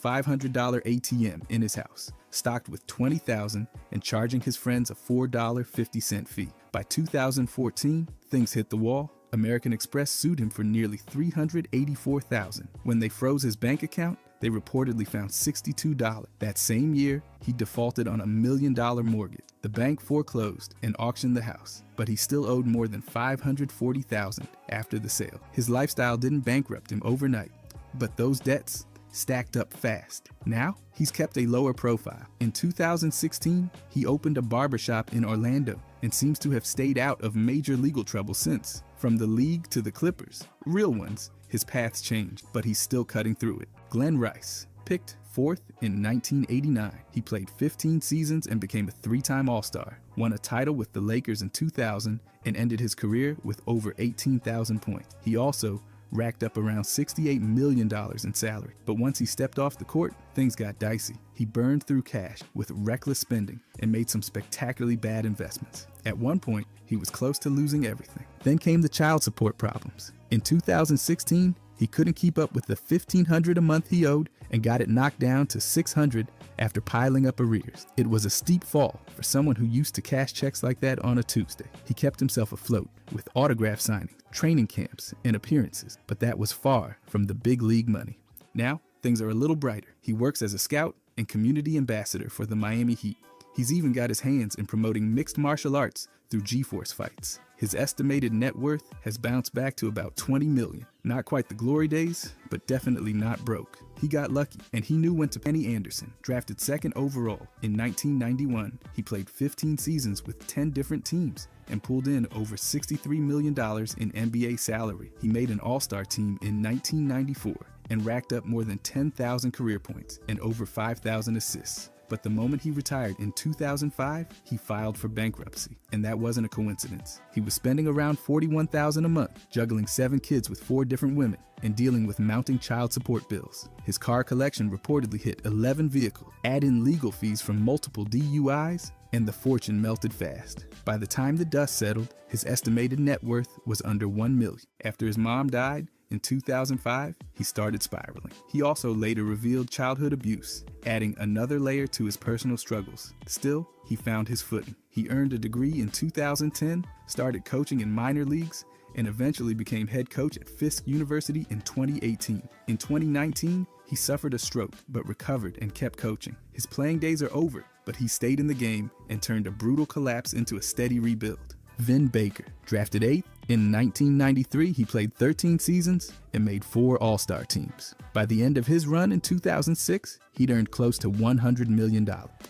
ATM in his house, stocked with $20,000 and charging his friends a $4.50 fee. By 2014, things hit the wall. American Express sued him for nearly $384,000. When they froze his bank account, they reportedly found $62. That same year, he defaulted on a $1 million mortgage. The bank foreclosed and auctioned the house, but he still owed more than $540,000 after the sale. His lifestyle didn't bankrupt him overnight, but those debts stacked up fast. Now, he's kept a lower profile. In 2016, he opened a barbershop in Orlando and seems to have stayed out of major legal trouble since. From the league to the Clippers, real ones, his path's changed, but he's still cutting through it. Glenn Rice, picked 4th in 1989. He played 15 seasons and became a 3-time All-Star, won a title with the Lakers in 2000, and ended his career with over 18,000 points. He also racked up around $68 million in salary. But once he stepped off the court, things got dicey. He burned through cash with reckless spending and made some spectacularly bad investments. At one point, he was close to losing everything. Then came the child support problems. In 2016, He couldn't keep up with the $1,500 a month he owed and got it knocked down to $600 after piling up arrears. It was a steep fall for someone who used to cash checks like that on a Tuesday. He kept himself afloat with autograph signings, training camps, and appearances, but that was far from the big league money. Now, things are a little brighter. He works as a scout and community ambassador for the Miami Heat. He's even got his hands in promoting mixed martial arts through G-Force fights. His estimated net worth has bounced back to about $20 million. Not quite the glory days, but definitely not broke. He got lucky, and he knew when to. Penny Anderson, drafted second overall in 1991, he played 15 seasons with 10 different teams and pulled in over $63 million in NBA salary. He made an All-Star team in 1994 and racked up more than 10,000 career points and over 5,000 assists. But the moment he retired in 2005, he filed for bankruptcy, and that wasn't a coincidence. He was spending around $41,000 a month, juggling 7 kids with 4 different women, and dealing with mounting child support bills. His car collection reportedly hit 11 vehicles. Add in legal fees from multiple DUIs, and the fortune melted fast. By the time the dust settled, his estimated net worth was under $1 million. After his mom died in 2005, he started spiraling. He also later revealed childhood abuse, adding another layer to his personal struggles. Still, he found his footing. He earned a degree in 2010, started coaching in minor leagues, and eventually became head coach at Fisk University in 2018. In 2019, he suffered a stroke, but recovered and kept coaching. His playing days are over, but he stayed in the game and turned a brutal collapse into a steady rebuild. Vin Baker, drafted 8th. In 1993, he played 13 seasons and made 4 All-Star teams. By the end of his run in 2006, he'd earned close to $100 million.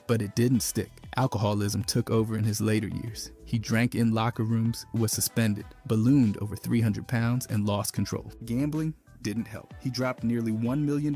But it didn't stick. Alcoholism took over in his later years. He drank in locker rooms, was suspended, ballooned over 300 pounds, and lost control. Gambling didn't help. He dropped nearly $1 million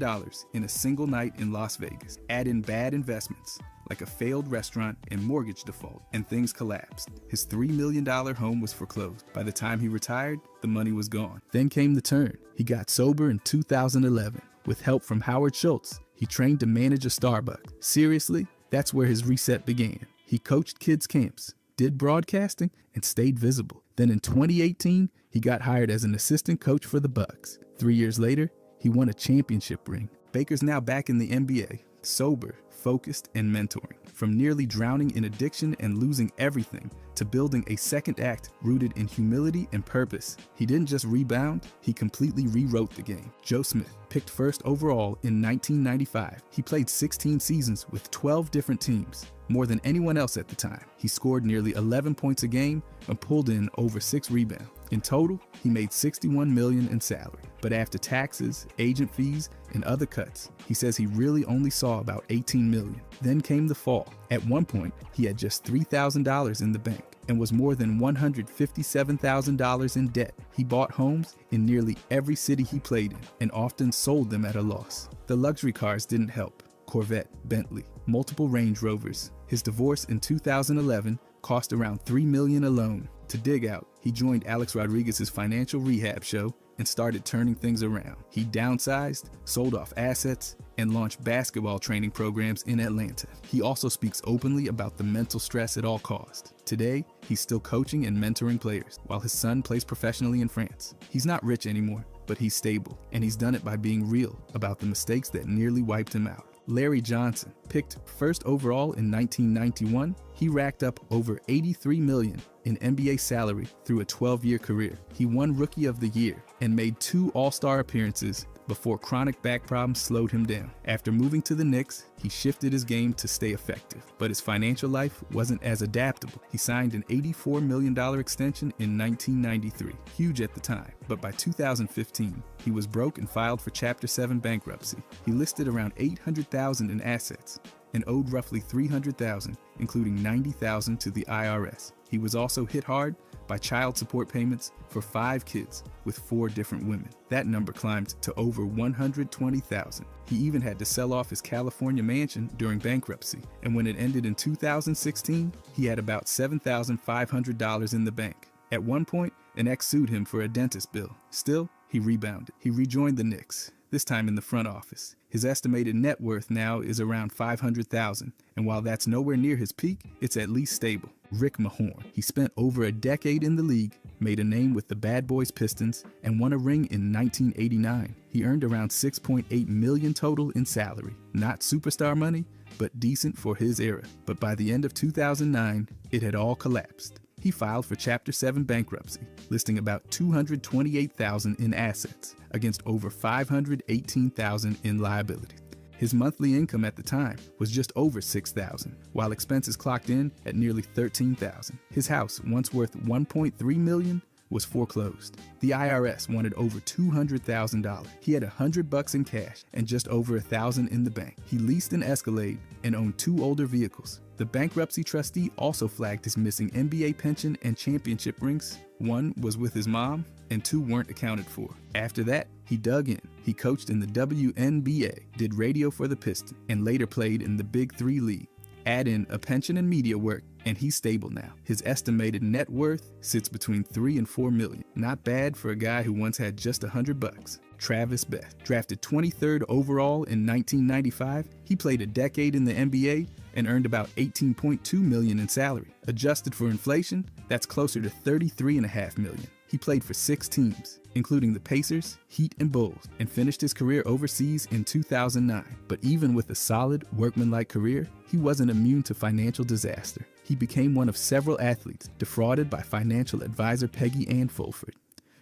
in a single night in Las Vegas. Add in bad investments, like a failed restaurant and mortgage default, and things collapsed. His $3 million home was foreclosed. By the time he retired, the money was gone. Then came the turn. He got sober in 2011. With help from Howard Schultz, he trained to manage a Starbucks. Seriously, that's where his reset began. He coached kids' camps, did broadcasting, and stayed visible. Then in 2018, he got hired as an assistant coach for the Bucks. 3 years later, he won a championship ring. Baker's now back in the NBA, sober, focused, and mentoring. From nearly drowning in addiction and losing everything to building a second act rooted in humility and purpose. He didn't just rebound, he completely rewrote the game. Joe Smith, picked first overall in 1995. He played 16 seasons with 12 different teams, more than anyone else at the time. He scored nearly 11 points a game and pulled in over 6 rebounds. In total, he made $61 million in salary. But after taxes, agent fees, and other cuts, he says he really only saw about $18 million. Then came the fall. At one point, he had just $3,000 in the bank and was more than $157,000 in debt. He bought homes in nearly every city he played in and often sold them at a loss. The luxury cars didn't help. Corvette, Bentley, multiple Range Rovers. His divorce in 2011 cost around $3 million alone. To dig out, he joined Alex Rodriguez's financial rehab show and started turning things around. He downsized, sold off assets, and launched basketball training programs in Atlanta. He also speaks openly about the mental stress at all costs. Today, he's still coaching and mentoring players, while his son plays professionally in France. He's not rich anymore, but he's stable, and he's done it by being real about the mistakes that nearly wiped him out. Larry Johnson, picked first overall in 1991, he racked up over $83 million in NBA salary through a 12-year career. He won Rookie of the Year and made 2 All-Star appearances before chronic back problems slowed him down. After moving to the Knicks, he shifted his game to stay effective, but his financial life wasn't as adaptable. He signed an $84 million extension in 1993, huge at the time, but by 2015, he was broke and filed for Chapter 7 bankruptcy. He listed around $800,000 in assets and owed roughly $300,000, including $90,000 to the IRS. He was also hit hard by child support payments for 5 kids with 4 different women. That number climbed to over $120,000. He even had to sell off his California mansion during bankruptcy, and when it ended in 2016, he had about $7,500 in the bank. At one point, an ex sued him for a dentist bill. Still, he rebounded. He rejoined the Knicks, this time in the front office. His estimated net worth now is around $500,000, and while that's nowhere near his peak, it's at least stable. Rick Mahorn. He spent over a decade in the league, made a name with the Bad Boys Pistons, and won a ring in 1989. He earned around $6.8 million total in salary. Not superstar money, but decent for his era. But by the end of 2009, it had all collapsed. He filed for Chapter 7 bankruptcy, listing about $228,000 in assets against over $518,000 in liabilities. His monthly income at the time was just over $6,000, while expenses clocked in at nearly $13,000. His house, once worth $1.3 million, was foreclosed. The IRS wanted over $200,000. He had $100 in cash and just over $1,000 in the bank. He leased an Escalade and owned 2 older vehicles. The bankruptcy trustee also flagged his missing NBA pension and championship rings. 1 was with his mom, and 2 weren't accounted for. After that, he dug in. He coached in the WNBA, did radio for the Pistons, and later played in the Big 3 league. Add in a pension and media work, and he's stable now. His estimated net worth sits between $3 and $4 million. Not bad for a guy who once had just $100. Travis Best, drafted 23rd overall in 1995, he played a decade in the NBA and earned about $18.2 million in salary. Adjusted for inflation, that's closer to $33.5 million. He played for 6 teams, including the Pacers, Heat, and Bulls, and finished his career overseas in 2009. But even with a solid, workmanlike career, he wasn't immune to financial disaster. He became one of several athletes defrauded by financial advisor Peggy Ann Fulford.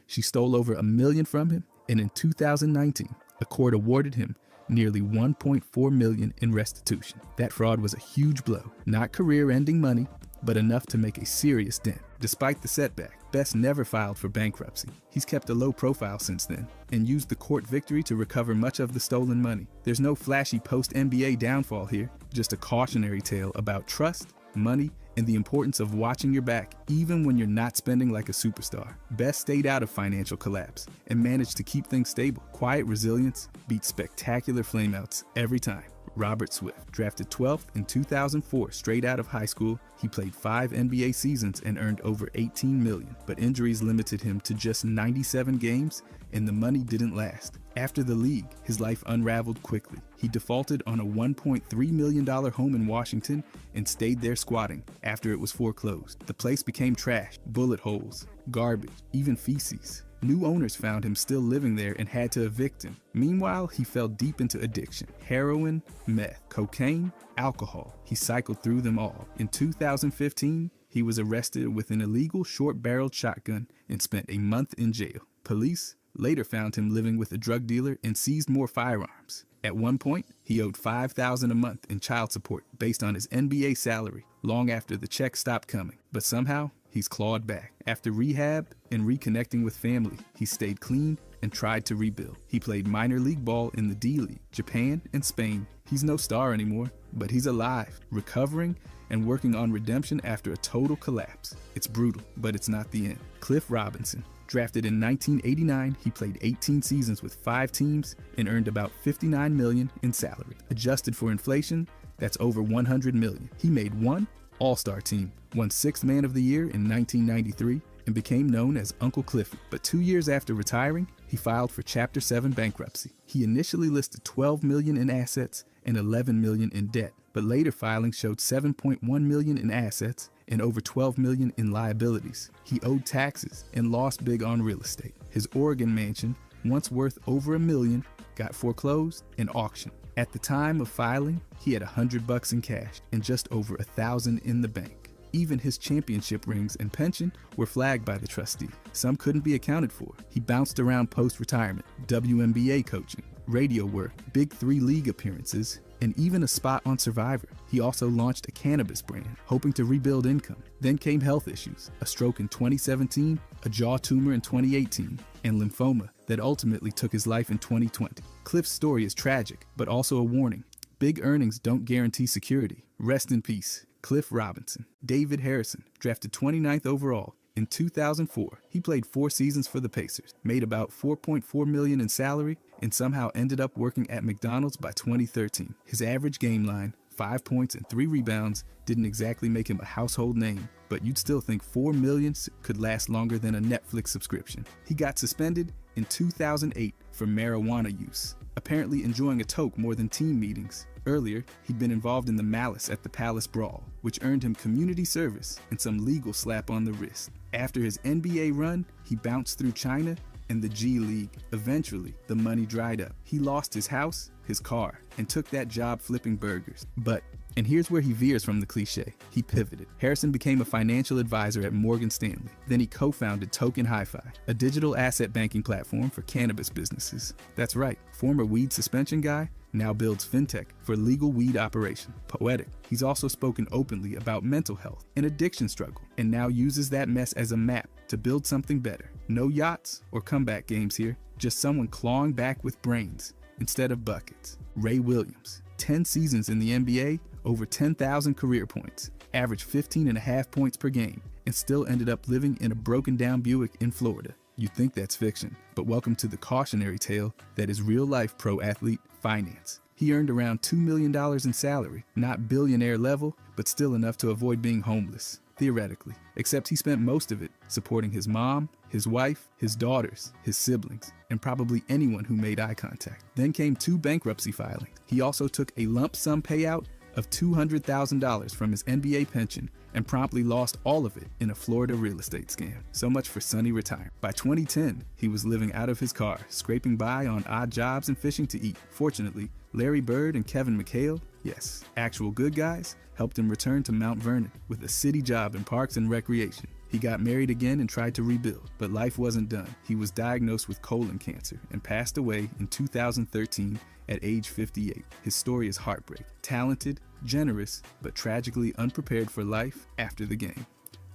She stole over $1 million from him, and in 2019, a court awarded him nearly $1.4 million in restitution. That fraud was a huge blow, not career-ending money, but enough to make a serious dent. Despite the setback, Best never filed for bankruptcy. He's kept a low profile since then and used the court victory to recover much of the stolen money. There's no flashy post-NBA downfall here, just a cautionary tale about trust, money, and the importance of watching your back even when you're not spending like a superstar. Best stayed out of financial collapse and managed to keep things stable. Quiet resilience beats spectacular flameouts every time. Robert Swift, drafted 12th in 2004 straight out of high school, he played 5 NBA seasons and earned over $18 million, but injuries limited him to just 97 games and the money didn't last. After the league, his life unraveled quickly. He defaulted on a $1.3 million home in Washington and stayed there squatting after it was foreclosed. The place became trash, bullet holes, garbage, even feces. New owners found him still living there and had to evict him. Meanwhile, he fell deep into addiction. Heroin, meth, cocaine, alcohol. He cycled through them all. In 2015, he was arrested with an illegal short-barreled shotgun and spent a month in jail. Police later found him living with a drug dealer and seized more firearms. At one point, he owed $5,000 a month in child support based on his NBA salary, long after the check stopped coming. But somehow, he's clawed back. After rehab and reconnecting with family, he stayed clean and tried to rebuild. He played minor league ball in the D-League, Japan, and Spain. He's no star anymore, but he's alive, recovering, and working on redemption after a total collapse. It's brutal, but it's not the end. Cliff Robinson, drafted in 1989, he played 18 seasons with 5 teams and earned about $59 million in salary. Adjusted for inflation, that's over $100 million. He made 1 All-Star team, won 6th Man of the Year in 1993, and became known as Uncle Cliffy. But 2 years after retiring, he filed for Chapter 7 bankruptcy. He initially listed $12 million in assets and $11 million in debt, but later filings showed $7.1 million in assets and over $12 million in liabilities. He owed taxes and lost big on real estate. His Oregon mansion, once worth over $1 million, got foreclosed and auctioned. At the time of filing, he had $100 in cash and just over $1,000 in the bank. Even his championship rings and pension were flagged by the trustee. Some couldn't be accounted for. He bounced around post-retirement, WNBA coaching, radio work, Big 3 league appearances, and even a spot on Survivor. He also launched a cannabis brand, hoping to rebuild income. Then came health issues, a stroke in 2017, a jaw tumor in 2018, and lymphoma that ultimately took his life in 2020. Cliff's story is tragic, but also a warning. Big earnings don't guarantee security. Rest in peace, Cliff Robinson. David Harrison, drafted 29th overall. In 2004, he played 4 seasons for the Pacers, made about $4.4 million in salary, and somehow ended up working at McDonald's by 2013. His average game line, 5 points and 3 rebounds, didn't exactly make him a household name, but you'd still think $4 million could last longer than a Netflix subscription. He got suspended in 2008 for marijuana use, apparently enjoying a toke more than team meetings. Earlier, he'd been involved in the malice at the Palace Brawl, which earned him community service and some legal slap on the wrist. After his NBA run, he bounced through China and the G League. Eventually, the money dried up. He lost his house, his car, and took that job flipping burgers. But, and here's where he veers from the cliche, he pivoted. Harrison became a financial advisor at Morgan Stanley. Then he co-founded Token Hi-Fi, a digital asset banking platform for cannabis businesses. That's right, former weed suspension guy now builds fintech for legal weed operation. Poetic. He's also spoken openly about mental health and addiction struggle, and now uses that mess as a map to build something better. No yachts or comeback games here, just someone clawing back with brains instead of buckets. Ray Williams, 10 seasons in the NBA, over 10,000 career points, averaged 15.5 points per game, and still ended up living in a broken down Buick in Florida. You think that's fiction, but welcome to the cautionary tale that is real-life pro athlete finance. He earned around $2 million in salary, not billionaire level, but still enough to avoid being homeless, theoretically, except he spent most of it supporting his mom, his wife, his daughters, his siblings, and probably anyone who made eye contact. Then came 2 bankruptcy filings. He also took a lump sum payout of $200,000 from his NBA pension and promptly lost all of it in a Florida real estate scam. So much for sunny retirement. By 2010, he was living out of his car, scraping by on odd jobs and fishing to eat. Fortunately, Larry Bird and Kevin McHale, yes, actual good guys, helped him return to Mount Vernon with a city job in parks and recreation. He got married again and tried to rebuild, but life wasn't done. He was diagnosed with colon cancer and passed away in 2013 at age 58. His story is heartbreak. Talented, generous, but tragically unprepared for life after the game.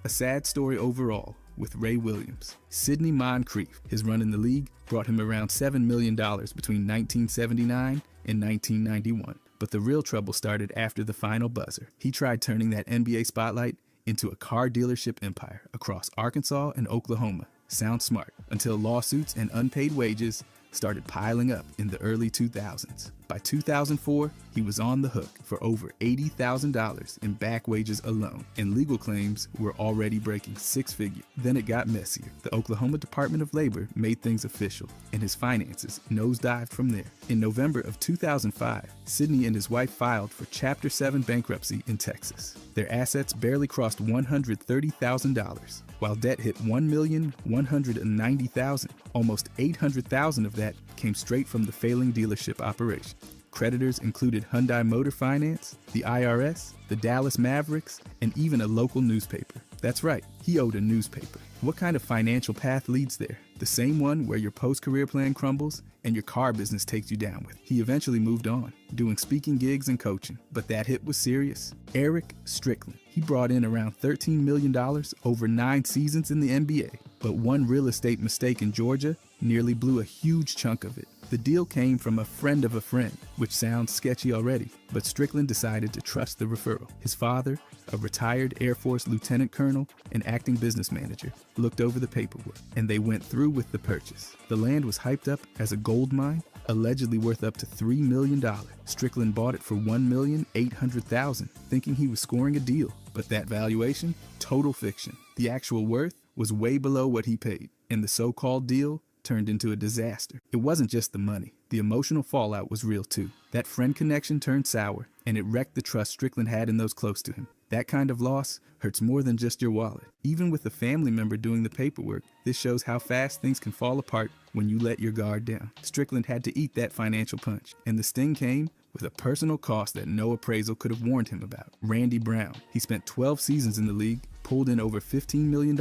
A sad story overall with Ray Williams. Sidney Moncrief, his run in the league, brought him around $7 million between 1979 and 1991. But the real trouble started after the final buzzer. He tried turning that NBA spotlight into a car dealership empire across Arkansas and Oklahoma. Sounds smart, until lawsuits and unpaid wages started piling up in the early 2000s. By 2004, he was on the hook for over $80,000 in back wages alone, and legal claims were already breaking 6 figures. Then it got messier. The Oklahoma Department of Labor made things official, and his finances nosedived from there. In November of 2005, Sidney and his wife filed for Chapter 7 bankruptcy in Texas. Their assets barely crossed $130,000, while debt hit $1,190,000. Almost $800,000 of that came straight from the failing dealership operation. Creditors included Hyundai Motor Finance, the IRS, the Dallas Mavericks, and even a local newspaper. That's right, he owed a newspaper. What kind of financial path leads there? The same one where your post-career plan crumbles and your car business takes you down with. He eventually moved on, doing speaking gigs and coaching, but that hit was serious. Eric Strickland. He brought in around $13 million over 9 seasons in the NBA, but one real estate mistake in Georgia nearly blew a huge chunk of it. The deal came from a friend of a friend, which sounds sketchy already, but Strickland decided to trust the referral. His father, a retired Air Force lieutenant colonel and acting business manager, looked over the paperwork, and they went through with the purchase. The land was hyped up as a gold mine, allegedly worth up to $3 million. Strickland bought it for $1,800,000, thinking he was scoring a deal. But that valuation? Total fiction. The actual worth was way below what he paid, and the so-called deal turned into a disaster. It wasn't just the money. The emotional fallout was real too. That friend connection turned sour, and it wrecked the trust Strickland had in those close to him. That kind of loss hurts more than just your wallet. Even with a family member doing the paperwork, this shows how fast things can fall apart when you let your guard down. Strickland had to eat that financial punch, and the sting came with a personal cost that no appraisal could have warned him about. Randy Brown. He spent 12 seasons in the league, pulled in over $15 million,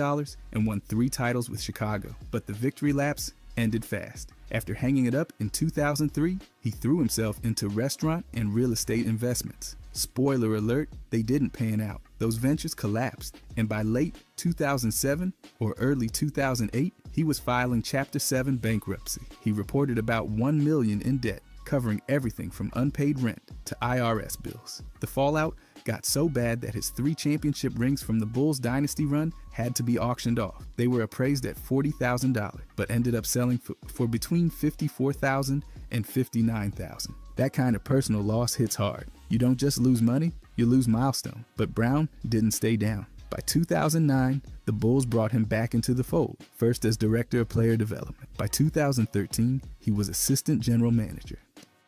and won 3 titles with Chicago. But the victory laps ended fast. After hanging it up in 2003, he threw himself into restaurant and real estate investments. Spoiler alert, they didn't pan out. Those ventures collapsed, and by late 2007 or early 2008, he was filing Chapter 7 bankruptcy. He reported about $1 million in debt, covering everything from unpaid rent to IRS bills. The fallout got so bad that his 3 championship rings from the Bulls dynasty run had to be auctioned off. They were appraised at $40,000, but ended up selling for between $54,000 and $59,000. That kind of personal loss hits hard. You don't just lose money, you lose milestone. But Brown didn't stay down. By 2009, the Bulls brought him back into the fold, first as director of player development. By 2013, he was assistant general manager.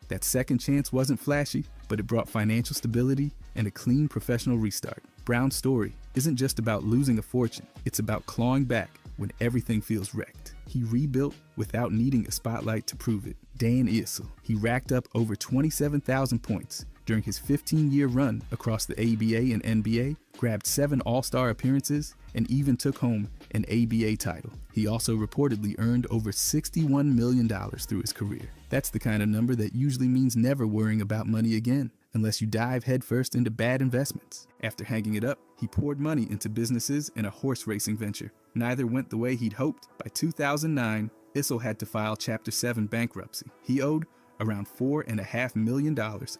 That second chance wasn't flashy, but it brought financial stability and a clean professional restart. Brown's story isn't just about losing a fortune, it's about clawing back when everything feels wrecked. He rebuilt without needing a spotlight to prove it. Dan Issel, he racked up over 27,000 points during his 15-year run across the ABA and NBA, grabbed 7 All-Star appearances, and even took home an ABA title. He also reportedly earned over $61 million through his career. That's the kind of number that usually means never worrying about money again, unless you dive headfirst into bad investments. After hanging it up, he poured money into businesses and a horse racing venture. Neither went the way he'd hoped. By 2009, Issel had to file Chapter 7 bankruptcy. He owed around $4.5 million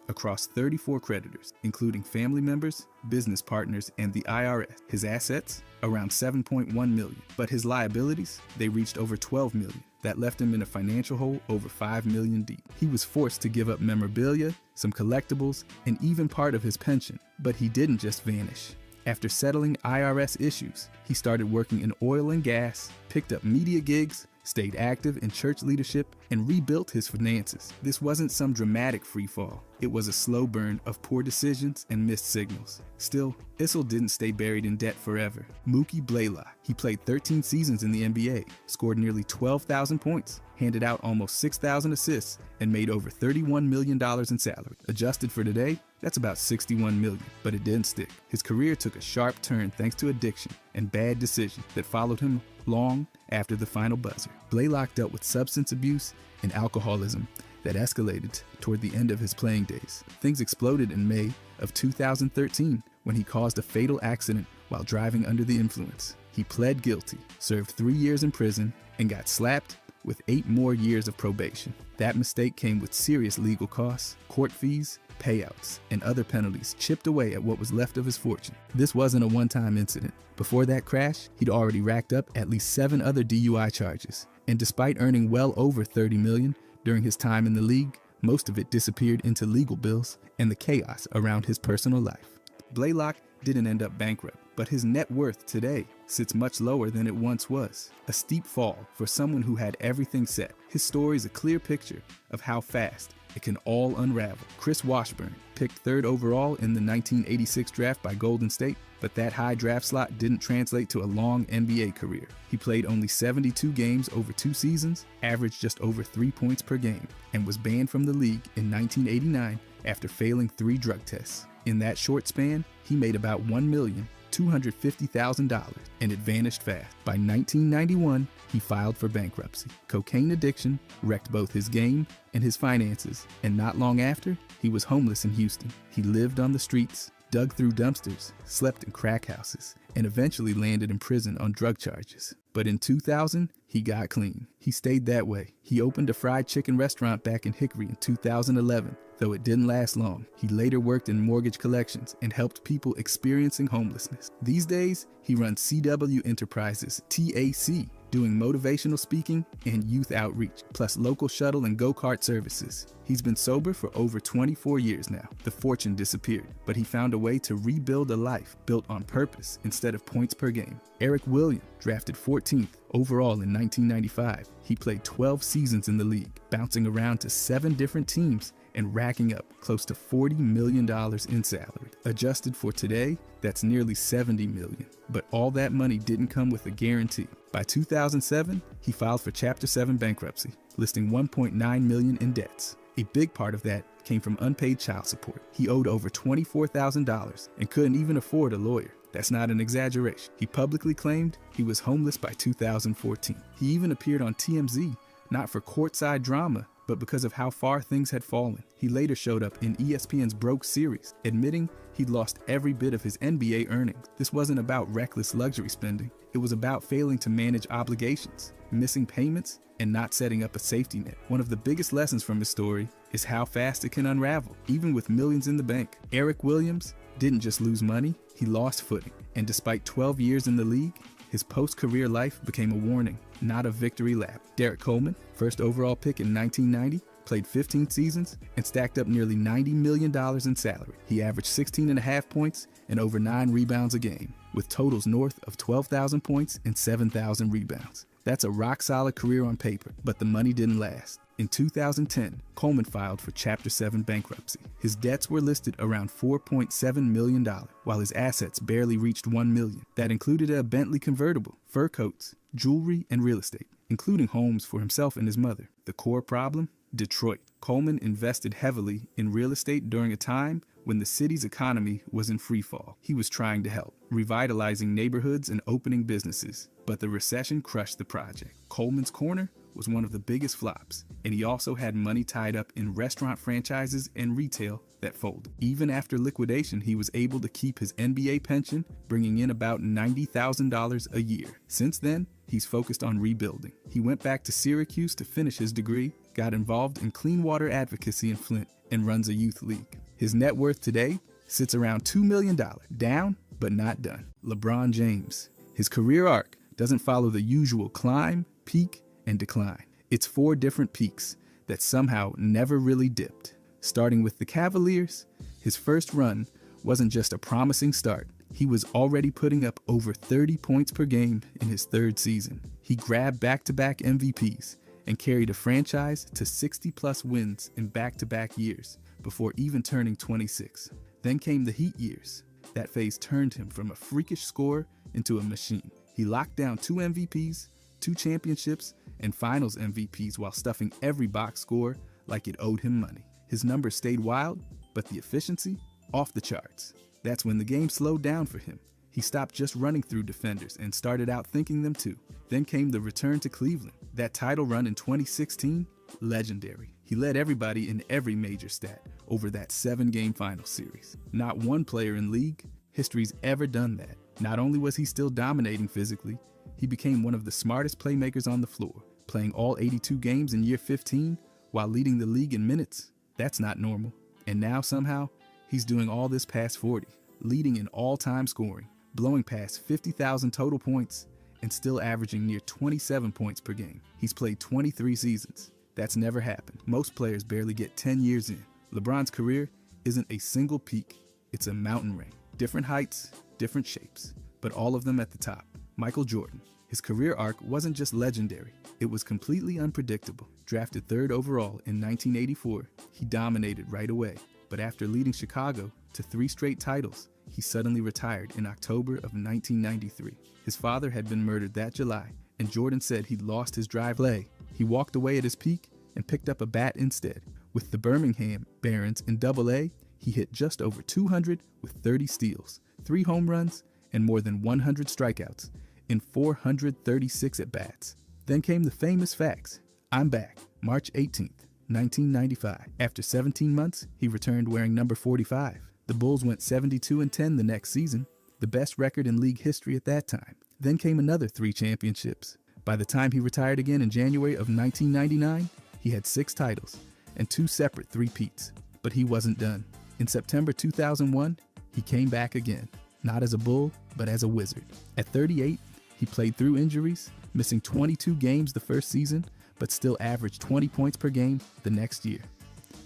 across 34 creditors, including family members, business partners, and the IRS. His assets, around $7.1 million, but his liabilities, they reached over $12 million. That left him in a financial hole over $5 million deep. He was forced to give up memorabilia, some collectibles, and even part of his pension. But he didn't just vanish. After settling IRS issues, he started working in oil and gas, picked up media gigs, stayed active in church leadership, and rebuilt his finances. This wasn't some dramatic freefall. It was a slow burn of poor decisions and missed signals. Still, Issel didn't stay buried in debt forever. Mookie Blaylock, he played 13 seasons in the NBA, scored nearly 12,000 points, handed out almost 6,000 assists, and made over $31 million in salary. Adjusted for today, that's about $61 million, but it didn't stick. His career took a sharp turn thanks to addiction and bad decisions that followed him long after the final buzzer. Blaylock dealt with substance abuse and alcoholism that escalated toward the end of his playing days. Things exploded in May of 2013 when he caused a fatal accident while driving under the influence. He pled guilty, served 3 years in prison, and got slapped with 8 more years of probation. That mistake came with serious legal costs, court fees, payouts, and other penalties chipped away at what was left of his fortune. This wasn't a one-time incident. Before that crash, he'd already racked up at least 7 other DUI charges. And despite earning well over $30 million during his time in the league, most of it disappeared into legal bills and the chaos around his personal life. Blaylock didn't end up bankrupt, but his net worth today sits much lower than it once was. A steep fall for someone who had everything set. His story is a clear picture of how fast it can all unravel. Chris Washburn, picked 3rd overall in the 1986 draft by Golden State, but that high draft slot didn't translate to a long NBA career. He played only 72 games over 2 seasons, averaged just over 3 points per game, and was banned from the league in 1989 after failing 3 drug tests. In that short span, he made about $1,250,000, and it vanished fast. By 1991, he filed for bankruptcy. Cocaine addiction wrecked both his game and his finances, and not long after, he was homeless in Houston. He lived on the streets, dug through dumpsters, slept in crack houses, and eventually landed in prison on drug charges. But in 2000, he got clean. He stayed that way. He opened a fried chicken restaurant back in Hickory in 2011, though it didn't last long. He later worked in mortgage collections and helped people experiencing homelessness. These days, he runs CW Enterprises, TAC, doing motivational speaking and youth outreach, plus local shuttle and go-kart services. He's been sober for over 24 years now. The fortune disappeared, but he found a way to rebuild a life built on purpose instead of points per game. Eric Williams, drafted 14th overall in 1995. He played 12 seasons in the league, bouncing around to 7 different teams and racking up close to $40 million in salary. Adjusted for today, that's nearly $70 million. But all that money didn't come with a guarantee. By 2007, he filed for Chapter 7 bankruptcy, listing $1.9 million in debts. A big part of that came from unpaid child support. He owed over $24,000 and couldn't even afford a lawyer. That's not an exaggeration. He publicly claimed he was homeless by 2014. He even appeared on TMZ, not for courtside drama, but because of how far things had fallen. He later showed up in ESPN's Broke series, admitting he'd lost every bit of his NBA earnings. This wasn't about reckless luxury spending. It was about failing to manage obligations, missing payments, and not setting up a safety net. One of the biggest lessons from his story is how fast it can unravel, even with millions in the bank. Eric Williams didn't just lose money, he lost footing. And despite 12 years in the league, his post-career life became a warning, not a victory lap. Derek Coleman, 1st overall pick in 1990, played 15 seasons and stacked up nearly $90 million in salary. He averaged 16.5 points and over 9 rebounds a game, with totals north of 12,000 points and 7,000 rebounds. That's a rock-solid career on paper, but the money didn't last. In 2010, Coleman filed for Chapter 7 bankruptcy. His debts were listed around $4.7 million, while his assets barely reached $1 million. That included a Bentley convertible, fur coats, jewelry, and real estate, including homes for himself and his mother. The core problem? Detroit. Coleman invested heavily in real estate during a time when the city's economy was in free fall. He was trying to help, revitalizing neighborhoods and opening businesses, but the recession crushed the project. Coleman's corner was one of the biggest flops, and he also had money tied up in restaurant franchises and retail that folded. Even after liquidation, he was able to keep his NBA pension, bringing in about $90,000 a year. Since then, he's focused on rebuilding. He went back to Syracuse to finish his degree, got involved in clean water advocacy in Flint, and runs a youth league. His net worth today sits around $2 million, down but not done. LeBron James. His career arc doesn't follow the usual climb, peak, and decline. It's 4 different peaks that somehow never really dipped. Starting with the Cavaliers, his first run wasn't just a promising start. He was already putting up over 30 points per game in his 3rd season. He grabbed back-to-back MVPs and carried a franchise to 60-plus wins in back-to-back years before even turning 26. Then came the Heat years. That phase turned him from a freakish scorer into a machine. He locked down 2 MVPs, 2 championships, and finals MVPs while stuffing every box score like it owed him money. His numbers stayed wild, but the efficiency, off the charts. That's when the game slowed down for him. He stopped just running through defenders and started outthinking them too. Then came the return to Cleveland. That title run in 2016, legendary. He led everybody in every major stat over that 7-game final series. Not one player in league history's ever done that. Not only was he still dominating physically, he became one of the smartest playmakers on the floor, playing all 82 games in year 15 while leading the league in minutes. That's not normal. And now somehow, he's doing all this past 40, leading in all-time scoring, blowing past 50,000 total points, and still averaging near 27 points per game. He's played 23 seasons. That's never happened. Most players barely get 10 years in. LeBron's career isn't a single peak, it's a mountain range. Different heights, different shapes, but all of them at the top. Michael Jordan. His career arc wasn't just legendary, it was completely unpredictable. Drafted 3rd overall in 1984, he dominated right away. But after leading Chicago to 3 straight titles, he suddenly retired in October of 1993. His father had been murdered that July, and Jordan said he'd lost his drive to play. He walked away at his peak and picked up a bat instead. With the Birmingham Barons in Double-A, he hit just over 200 with 30 steals, 3 home runs, and more than 100 strikeouts in 436 at-bats. Then came the famous facts. I'm back, March 18th, 1995. After 17 months, he returned wearing number 45. The Bulls went 72-10 the next season, the best record in league history at that time. Then came another 3 championships. By the time he retired again in January of 1999, he had 6 titles and 2 separate three-peats. But he wasn't done. In September 2001, he came back again, not as a Bull, but as a Wizard. At 38, he played through injuries, missing 22 games the first season, but still averaged 20 points per game the next year.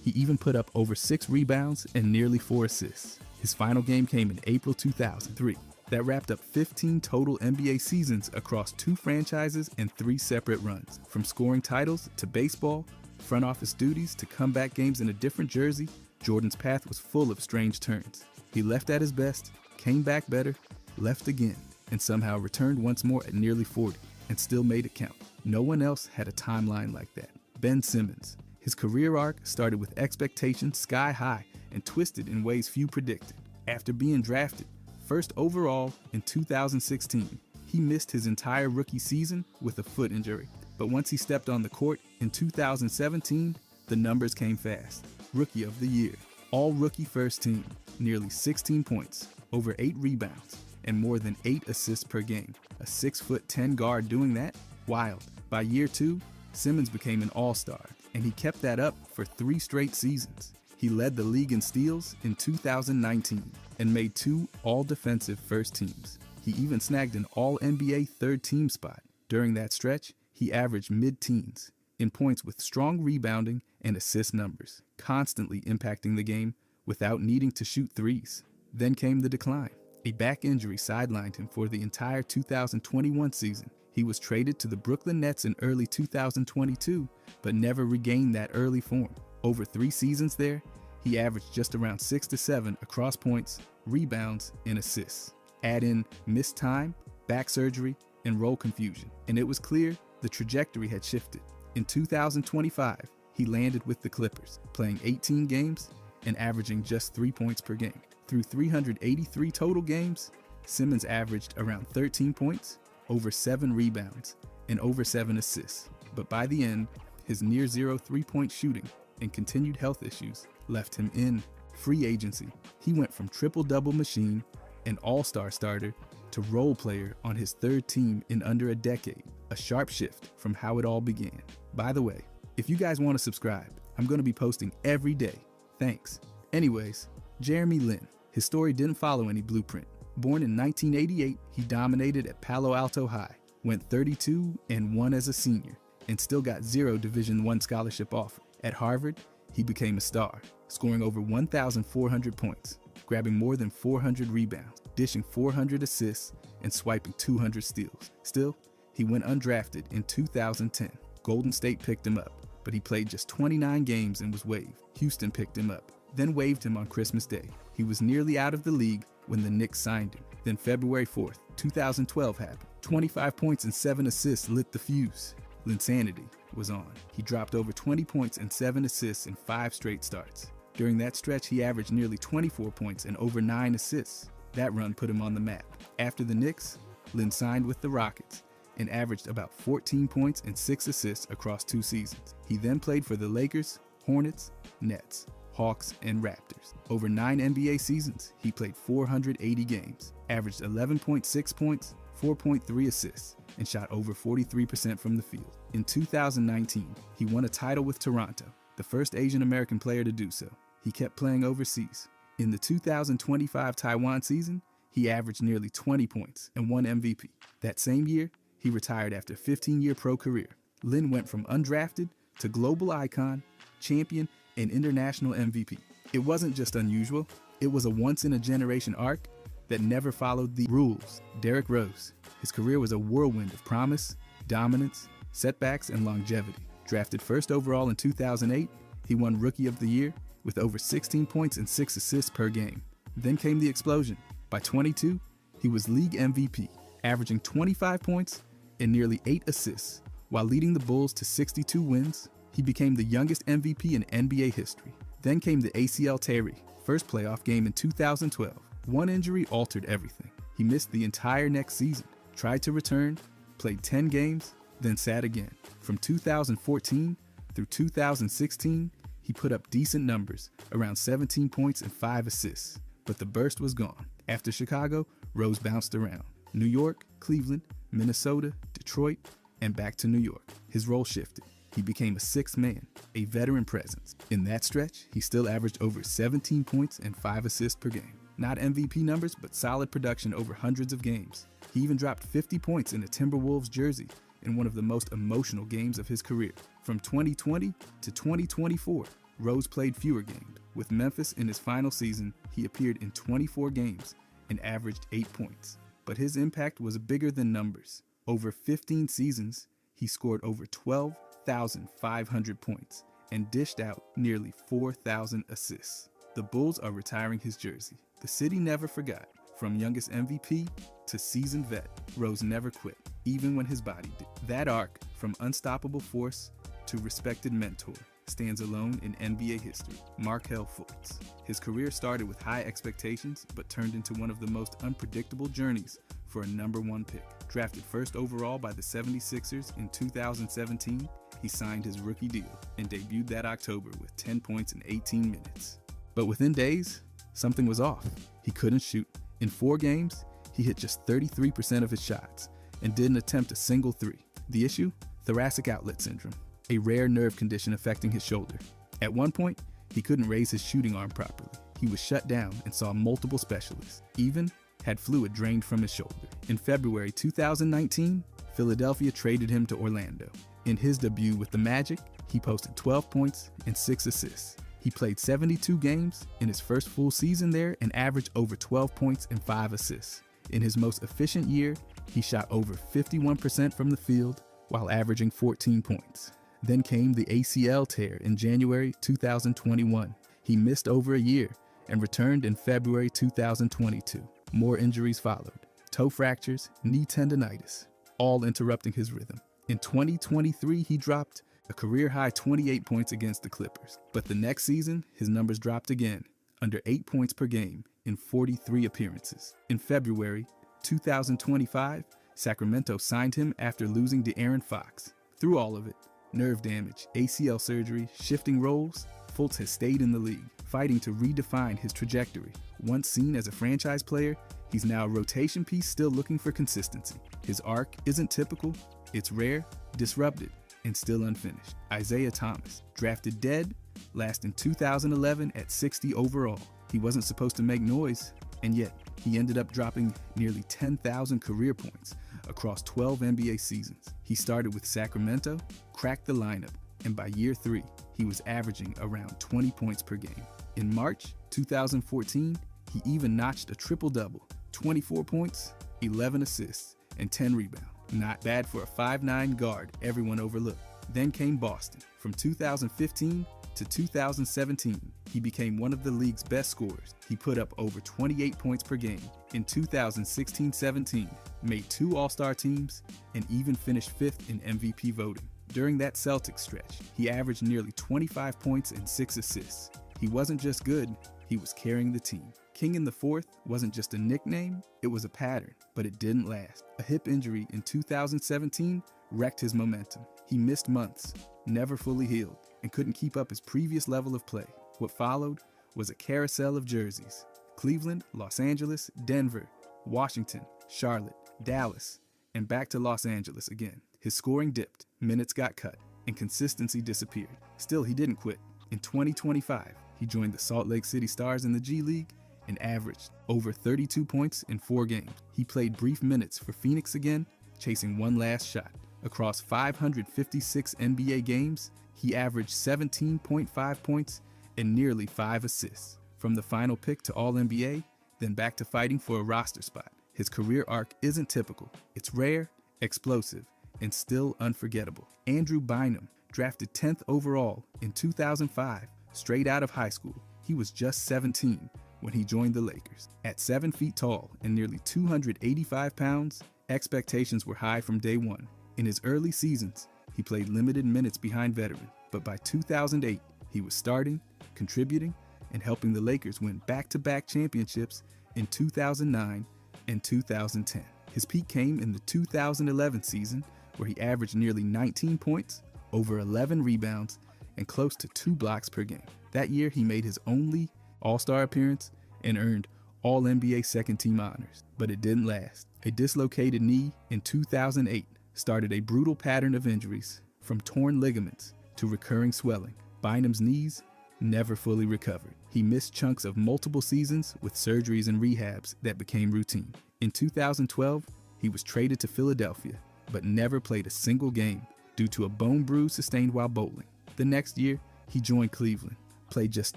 He even put up over 6 rebounds and nearly 4 assists. His final game came in April 2003. That wrapped up 15 total NBA seasons across 2 franchises and 3 separate runs. From scoring titles to baseball, front office duties to comeback games in a different jersey, Jordan's path was full of strange turns. He left at his best, came back better, left again, and somehow returned once more at nearly 40, and still made it count. No one else had a timeline like that. Ben Simmons. His career arc started with expectations sky high and twisted in ways few predicted. After being drafted 1st overall in 2016, he missed his entire rookie season with a foot injury. But once he stepped on the court in 2017, the numbers came fast. Rookie of the Year, All-Rookie First Team, nearly 16 points, over 8 rebounds, and more than 8 assists per game. A 6'10" guard doing that? Wild. By year 2, Simmons became an all-star, and he kept that up for 3 straight seasons. He led the league in steals in 2019 and made 2 all-defensive first teams. He even snagged an All-NBA third team spot. During that stretch, he averaged mid-teens in points with strong rebounding and assist numbers, constantly impacting the game without needing to shoot threes. Then came the decline. A back injury sidelined him for the entire 2021 season. He was traded to the Brooklyn Nets in early 2022, but never regained that early form. Over 3 seasons there, he averaged just around 6 to 7 across points, rebounds, and assists. Add in missed time, back surgery, and role confusion, and it was clear the trajectory had shifted. In 2025, he landed with the Clippers, playing 18 games and averaging just 3 points per game. Through 383 total games, Simmons averaged around 13 points, over 7 rebounds, and over 7 assists. But by the end, his near-zero three-point shooting and continued health issues left him in free agency. He went from triple-double machine and all-star starter to role player on his 3rd team in under a decade, a sharp shift from how it all began. By the way, if you guys want to subscribe, I'm going to be posting every day. Thanks. Anyways, Jeremy Lin. His story didn't follow any blueprint. Born in 1988, he dominated at Palo Alto High, went 32-1 as a senior, and still got 0 Division I scholarship offer. At Harvard, he became a star, scoring over 1,400 points, grabbing more than 400 rebounds, dishing 400 assists, and swiping 200 steals. Still, he went undrafted in 2010. Golden State picked him up, but he played just 29 games and was waived. Houston picked him up, then waived him on Christmas Day. He was nearly out of the league when the Knicks signed him. Then February 4th, 2012 happened. 25 points and 7 assists lit the fuse. Linsanity was on. He dropped over 20 points and 7 assists in 5 straight starts. During that stretch, he averaged nearly 24 points and over 9 assists. That run put him on the map. After the Knicks, Lin signed with the Rockets and averaged about 14 points and 6 assists across 2 seasons. He then played for the Lakers, Hornets, Nets, Hawks, and Raptors. Over 9 NBA seasons, he played 480 games, averaged 11.6 points, 4.3 assists, and shot over 43% from the field. In 2019, he won a title with Toronto, the first Asian American player to do so. He kept playing overseas. In the 2025 Taiwan season, he averaged nearly 20 points and won MVP. That same year, he retired after a 15-year pro career. Lin went from undrafted to global icon, champion, and international MVP. It wasn't just unusual, it was a once-in-a-generation arc that never followed the rules. Derrick Rose. His career was a whirlwind of promise, dominance, setbacks, and longevity. Drafted first overall in 2008, he won Rookie of the Year with over 16 points and 6 assists per game. Then came the explosion. By 22, he was league MVP, averaging 25 points and nearly 8 assists. While leading the Bulls to 62 wins, he became the youngest MVP in NBA history. Then came the ACL tear, first playoff game in 2012. One injury altered everything. He missed the entire next season, tried to return, played 10 games, then sat again. From 2014 through 2016, he put up decent numbers, around 17 points and 5 assists. But the burst was gone. After Chicago, Rose bounced around. New York, Cleveland, Minnesota, Detroit, and back to New York. His role shifted. He became a sixth man, a veteran presence. In that stretch, he still averaged over 17 points and 5 assists per game. Not MVP numbers, but solid production over hundreds of games. He even dropped 50 points in a Timberwolves jersey in one of the most emotional games of his career. From 2020 to 2024, Rose played fewer games. With Memphis in his final season, he appeared in 24 games and averaged 8 points. But his impact was bigger than numbers. Over 15 seasons, he scored over 12,500 points and dished out nearly 4,000 assists. The Bulls are retiring his jersey. The city never forgot. From youngest MVP to seasoned vet, Rose never quit, even when his body did. That arc, from unstoppable force to respected mentor, stands alone in NBA history. Markelle Fultz. His career started with high expectations, but turned into one of the most unpredictable journeys for a #1 pick. Drafted first overall by the 76ers in 2017, he signed his rookie deal and debuted that October with 10 points in 18 minutes. But within days, something was off. He couldn't shoot. In 4 games, he hit just 33% of his shots and didn't attempt a single three. The issue? Thoracic outlet syndrome, a rare nerve condition affecting his shoulder. At one point, he couldn't raise his shooting arm properly. He was shut down and saw multiple specialists, even had fluid drained from his shoulder. In February 2019, Philadelphia traded him to Orlando. In his debut with the Magic, he posted 12 points and 6 assists. He played 72 games in his first full season there and averaged over 12 points and 5 assists. In his most efficient year, he shot over 51% from the field while averaging 14 points. Then came the ACL tear in January 2021. He missed over a year and returned in February 2022. More injuries followed: toe fractures, knee tendonitis, all interrupting his rhythm. In 2023, he dropped a career-high 28 points against the Clippers. But the next season, his numbers dropped again, under 8 points per game in 43 appearances. In February 2025, Sacramento signed him after losing De'Aaron Fox. Through all of it, nerve damage, ACL surgery, shifting roles, Fultz has stayed in the league, fighting to redefine his trajectory. Once seen as a franchise player, he's now a rotation piece still looking for consistency. His arc isn't typical, it's rare, disrupted, and still unfinished. Isaiah Thomas, drafted dead, last in 2011 at 60 overall. He wasn't supposed to make noise, and yet he ended up dropping nearly 10,000 career points across 12 NBA seasons. He started with Sacramento, cracked the lineup, and by year 3, he was averaging around 20 points per game. In March 2014, he even notched a triple-double, 24 points, 11 assists, and 10 rebounds. Not bad for a 5'9" guard everyone overlooked. Then came Boston. From 2015 to 2017, he became one of the league's best scorers. He put up over 28 points per game. In 2016-17, made 2 All-Star teams, and even finished 5th in MVP voting. During that Celtics stretch, he averaged nearly 25 points and 6 assists. He wasn't just good, he was carrying the team. King in the Fourth wasn't just a nickname, it was a pattern, but it didn't last. A hip injury in 2017 wrecked his momentum. He missed months, never fully healed, and couldn't keep up his previous level of play. What followed was a carousel of jerseys: Cleveland, Los Angeles, Denver, Washington, Charlotte, Dallas, and back to Los Angeles again. His scoring dipped, minutes got cut, and consistency disappeared. Still, he didn't quit. In 2025, he joined the Salt Lake City Stars in the G League and averaged over 32 points in 4 games. He played brief minutes for Phoenix again, chasing one last shot. Across 556 NBA games, he averaged 17.5 points and nearly 5 assists. From the final pick to All-NBA, then back to fighting for a roster spot. His career arc isn't typical. It's rare, explosive, and still unforgettable. Andrew Bynum, drafted 10th overall in 2005, straight out of high school. He was just 17 when he joined the Lakers. At 7 feet tall and nearly 285 pounds, expectations were high from day one. In his early seasons, he played limited minutes behind veterans, but by 2008, he was starting, contributing, and helping the Lakers win back-to-back championships in 2009 and 2010. His peak came in the 2011 season, where he averaged nearly 19 points, over 11 rebounds, and close to 2 blocks per game. That year, he made his only All-Star appearance and earned All-NBA second-team honors. But it didn't last. A dislocated knee in 2008 started a brutal pattern of injuries, from torn ligaments to recurring swelling. Bynum's knees never fully recovered. He missed chunks of multiple seasons with surgeries and rehabs that became routine. In 2012, he was traded to Philadelphia, but never played a single game due to a bone bruise sustained while bowling. The next year, he joined Cleveland, played just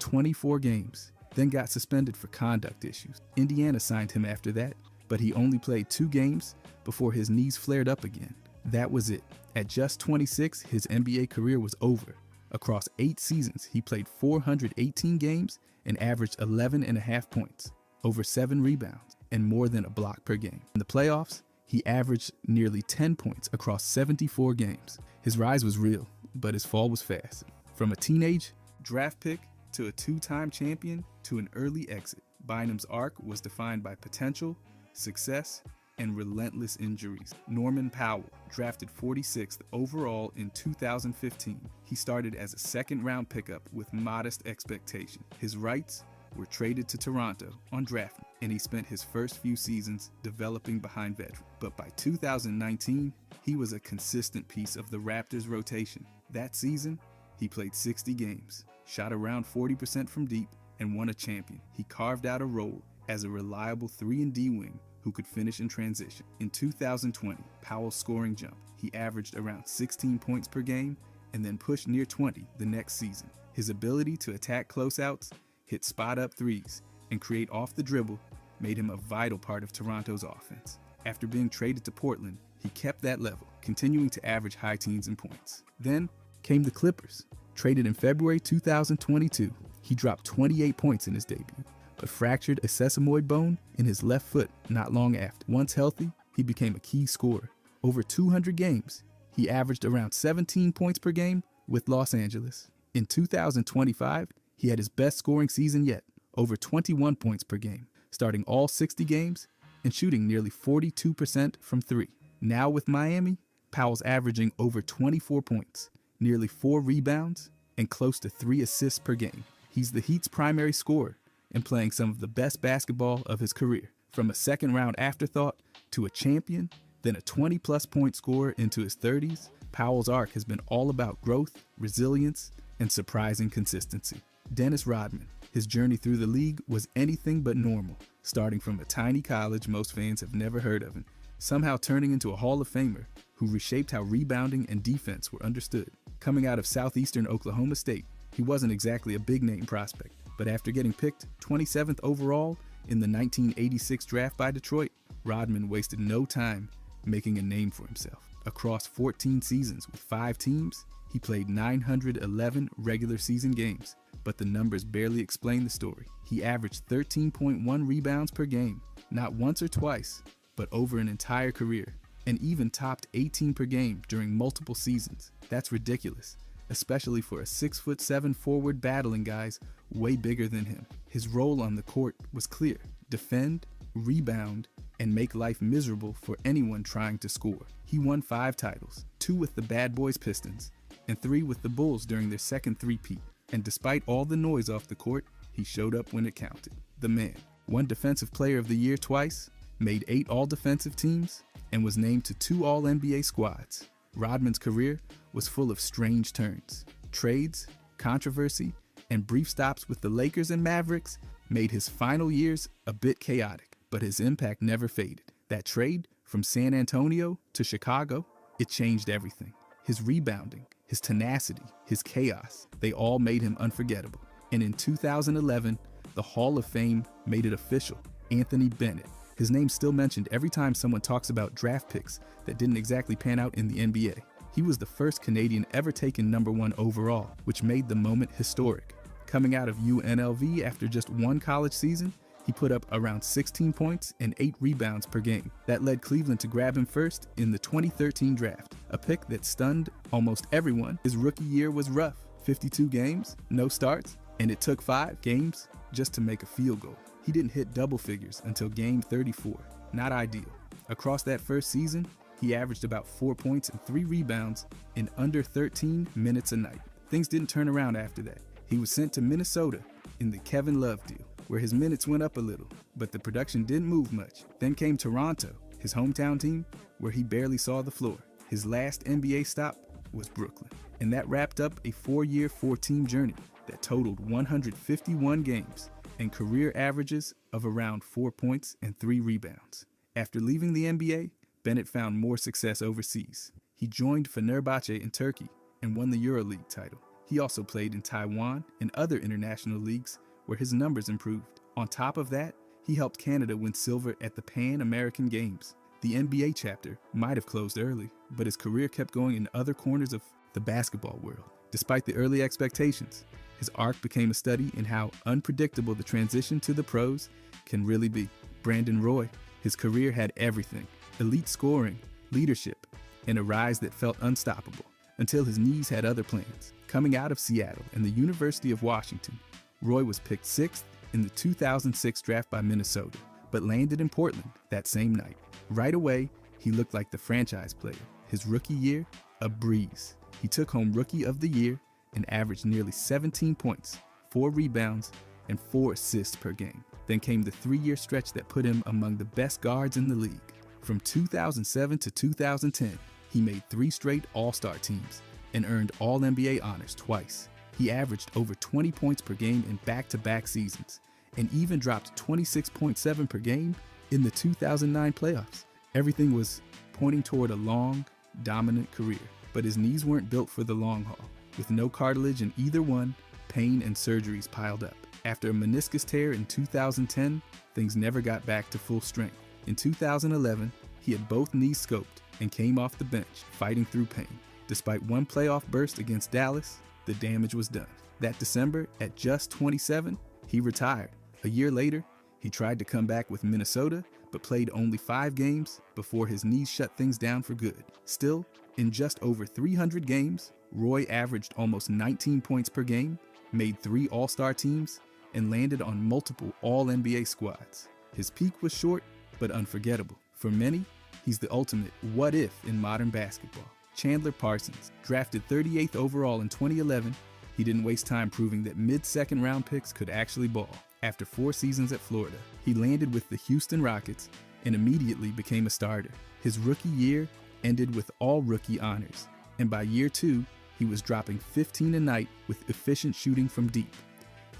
24 games, then got suspended for conduct issues. Indiana signed him after that, but he only played 2 games before his knees flared up again. That was it. At just 26, his NBA career was over. Across 8 seasons, he played 418 games and averaged 11.5 points, over 7 rebounds, and more than a block per game. In the playoffs, he averaged nearly 10 points across 74 games. His rise was real, but his fall was fast. From a teenage draft pick to a 2-time champion to an early exit, Bynum's arc was defined by potential, success, and relentless injuries. Norman Powell, drafted 46th overall in 2015. He started as a second-round pickup with modest expectation. His rights were traded to Toronto on draft, and he spent his first few seasons developing behind veterans. But by 2019, he was a consistent piece of the Raptors' rotation. That season, he played 60 games, shot around 40% from deep, and won a champion. He carved out a role as a reliable 3-and-D wing who could finish in transition. In 2020, Powell's scoring jumped. He averaged around 16 points per game and then pushed near 20 the next season. His ability to attack closeouts, hit spot-up threes, and create off the dribble made him a vital part of Toronto's offense. After being traded to Portland, he kept that level, continuing to average high teens in points. Then came the Clippers. Traded in February 2022, he dropped 28 points in his debut, but fractured a sesamoid bone in his left foot not long after. Once healthy, he became a key scorer. Over 200 games, he averaged around 17 points per game with Los Angeles. In 2025, he had his best scoring season yet, over 21 points per game, starting all 60 games and shooting nearly 42% from three. Now with Miami, Powell's averaging over 24 points, nearly 4 rebounds, and close to 3 assists per game. He's the Heat's primary scorer and playing some of the best basketball of his career. From a second-round afterthought to a champion, then a 20-plus point scorer into his 30s, Powell's arc has been all about growth, resilience, and surprising consistency. Dennis Rodman, his journey through the league was anything but normal, starting from a tiny college most fans have never heard of and somehow turning into a Hall of Famer who reshaped how rebounding and defense were understood. Coming out of southeastern Oklahoma State, he wasn't exactly a big-name prospect, but after getting picked 27th overall in the 1986 draft by Detroit, Rodman wasted no time making a name for himself. Across 14 seasons with 5 teams, he played 911 regular season games, but the numbers barely explain the story. He averaged 13.1 rebounds per game, not once or twice, but over an entire career, and even topped 18 per game during multiple seasons. That's ridiculous, especially for a 6'7" forward battling guys way bigger than him. His role on the court was clear: defend, rebound, and make life miserable for anyone trying to score. He won 5 titles, 2 with the Bad Boys Pistons, and 3 with the Bulls during their second three-peat. And despite all the noise off the court, he showed up when it counted. The man won Defensive Player of the Year twice, made 8 all-defensive teams, and was named to 2 all-NBA squads. Rodman's career was full of strange turns. Trades, controversy, and brief stops with the Lakers and Mavericks made his final years a bit chaotic, but his impact never faded. That trade from San Antonio to Chicago, it changed everything. His rebounding, his tenacity, his chaos, they all made him unforgettable. And in 2011, the Hall of Fame made it official: Anthony Bennett. His name's still mentioned every time someone talks about draft picks that didn't exactly pan out in the NBA. He was the first Canadian ever taken #1 overall, which made the moment historic. Coming out of UNLV after just 1 college season, he put up around 16 points and 8 rebounds per game. That led Cleveland to grab him first in the 2013 draft, a pick that stunned almost everyone. His rookie year was rough: 52 games, no starts, and it took 5 games just to make a field goal. He didn't hit double figures until game 34. Not ideal. Across that first season, he averaged about 4 points and 3 rebounds in under 13 minutes a night. Things didn't turn around after that. He was sent to Minnesota in the Kevin Love deal, where his minutes went up a little, but the production didn't move much. Then came Toronto, his hometown team, where he barely saw the floor. His last NBA stop was Brooklyn, and that wrapped up a 4-year, 4-team journey that totaled 151 games and career averages of around 4 points and 3 rebounds. After leaving the NBA, Bennett found more success overseas. He joined Fenerbahce in Turkey and won the EuroLeague title. He also played in Taiwan and other international leagues where his numbers improved. On top of that, he helped Canada win silver at the Pan American Games. The NBA chapter might have closed early, but his career kept going in other corners of the basketball world. Despite the early expectations, his arc became a study in how unpredictable the transition to the pros can really be. Brandon Roy, his career had everything: elite scoring, leadership, and a rise that felt unstoppable, until his knees had other plans. Coming out of Seattle and the University of Washington, Roy was picked 6th in the 2006 draft by Minnesota, but landed in Portland that same night. Right away, he looked like the franchise player. His rookie year, a breeze. He took home Rookie of the Year and averaged nearly 17 points, 4 rebounds, and 4 assists per game. Then came the 3-year stretch that put him among the best guards in the league. From 2007 to 2010, he made 3 straight All-Star teams and earned All-NBA honors twice. He averaged over 20 points per game in back-to-back seasons, and even dropped 26.7 per game in the 2009 playoffs. Everything was pointing toward a long, dominant career, but his knees weren't built for the long haul. With no cartilage in either one, pain and surgeries piled up. After a meniscus tear in 2010, things never got back to full strength. In 2011, he had both knees scoped and came off the bench, fighting through pain. Despite one playoff burst against Dallas, the damage was done. That December, at just 27, he retired. A year later, he tried to come back with Minnesota, but played only 5 games before his knees shut things down for good. Still, in just over 300 games, Roy averaged almost 19 points per game, made 3 All-Star teams, and landed on multiple All-NBA squads. His peak was short, but unforgettable. For many, he's the ultimate what-if in modern basketball. Chandler Parsons, drafted 38th overall in 2011, he didn't waste time proving that mid-second round picks could actually ball. After 4 seasons at Florida, he landed with the Houston Rockets and immediately became a starter. His rookie year ended with all rookie honors, and by year 2, he was dropping 15 a night with efficient shooting from deep.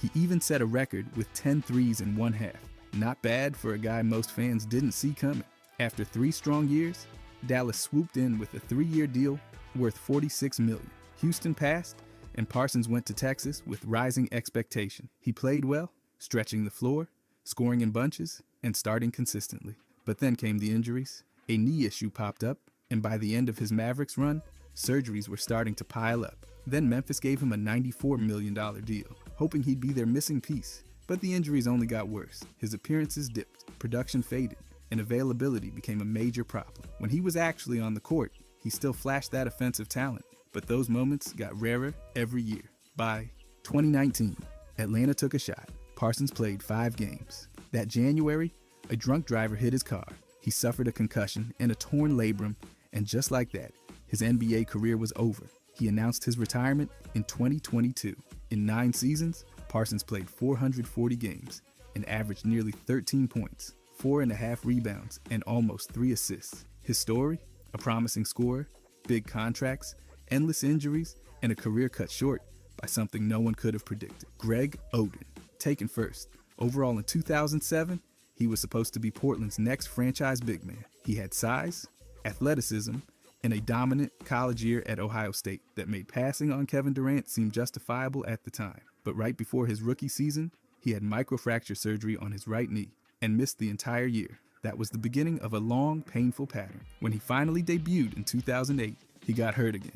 He even set a record with 10 threes in one half. Not bad for a guy most fans didn't see coming. After 3 strong years, Dallas swooped in with a 3-year deal worth $46 million. Houston passed, and Parsons went to Texas with rising expectation. He played well, stretching the floor, scoring in bunches, and starting consistently. But then came the injuries. A knee issue popped up, and by the end of his Mavericks run, surgeries were starting to pile up. Then Memphis gave him a $94 million deal, hoping he'd be their missing piece. But the injuries only got worse. His appearances dipped, production faded, and availability became a major problem. When he was actually on the court, he still flashed that offensive talent, but those moments got rarer every year. By 2019, Atlanta took a shot. Parsons played 5 games. That January, a drunk driver hit his car. He suffered a concussion and a torn labrum, and just like that, his NBA career was over. He announced his retirement in 2022. In 9 seasons, Parsons played 440 games and averaged nearly 13 points, 4.5 rebounds, and almost 3 assists. His story? A promising scorer, big contracts, endless injuries, and a career cut short by something no one could have predicted. Greg Oden, taken first. Overall in 2007, he was supposed to be Portland's next franchise big man. He had size, athleticism, and a dominant college year at Ohio State that made passing on Kevin Durant seem justifiable at the time. But right before his rookie season, he had microfracture surgery on his right knee and missed the entire year. That was the beginning of a long, painful pattern. When he finally debuted in 2008, he got hurt again.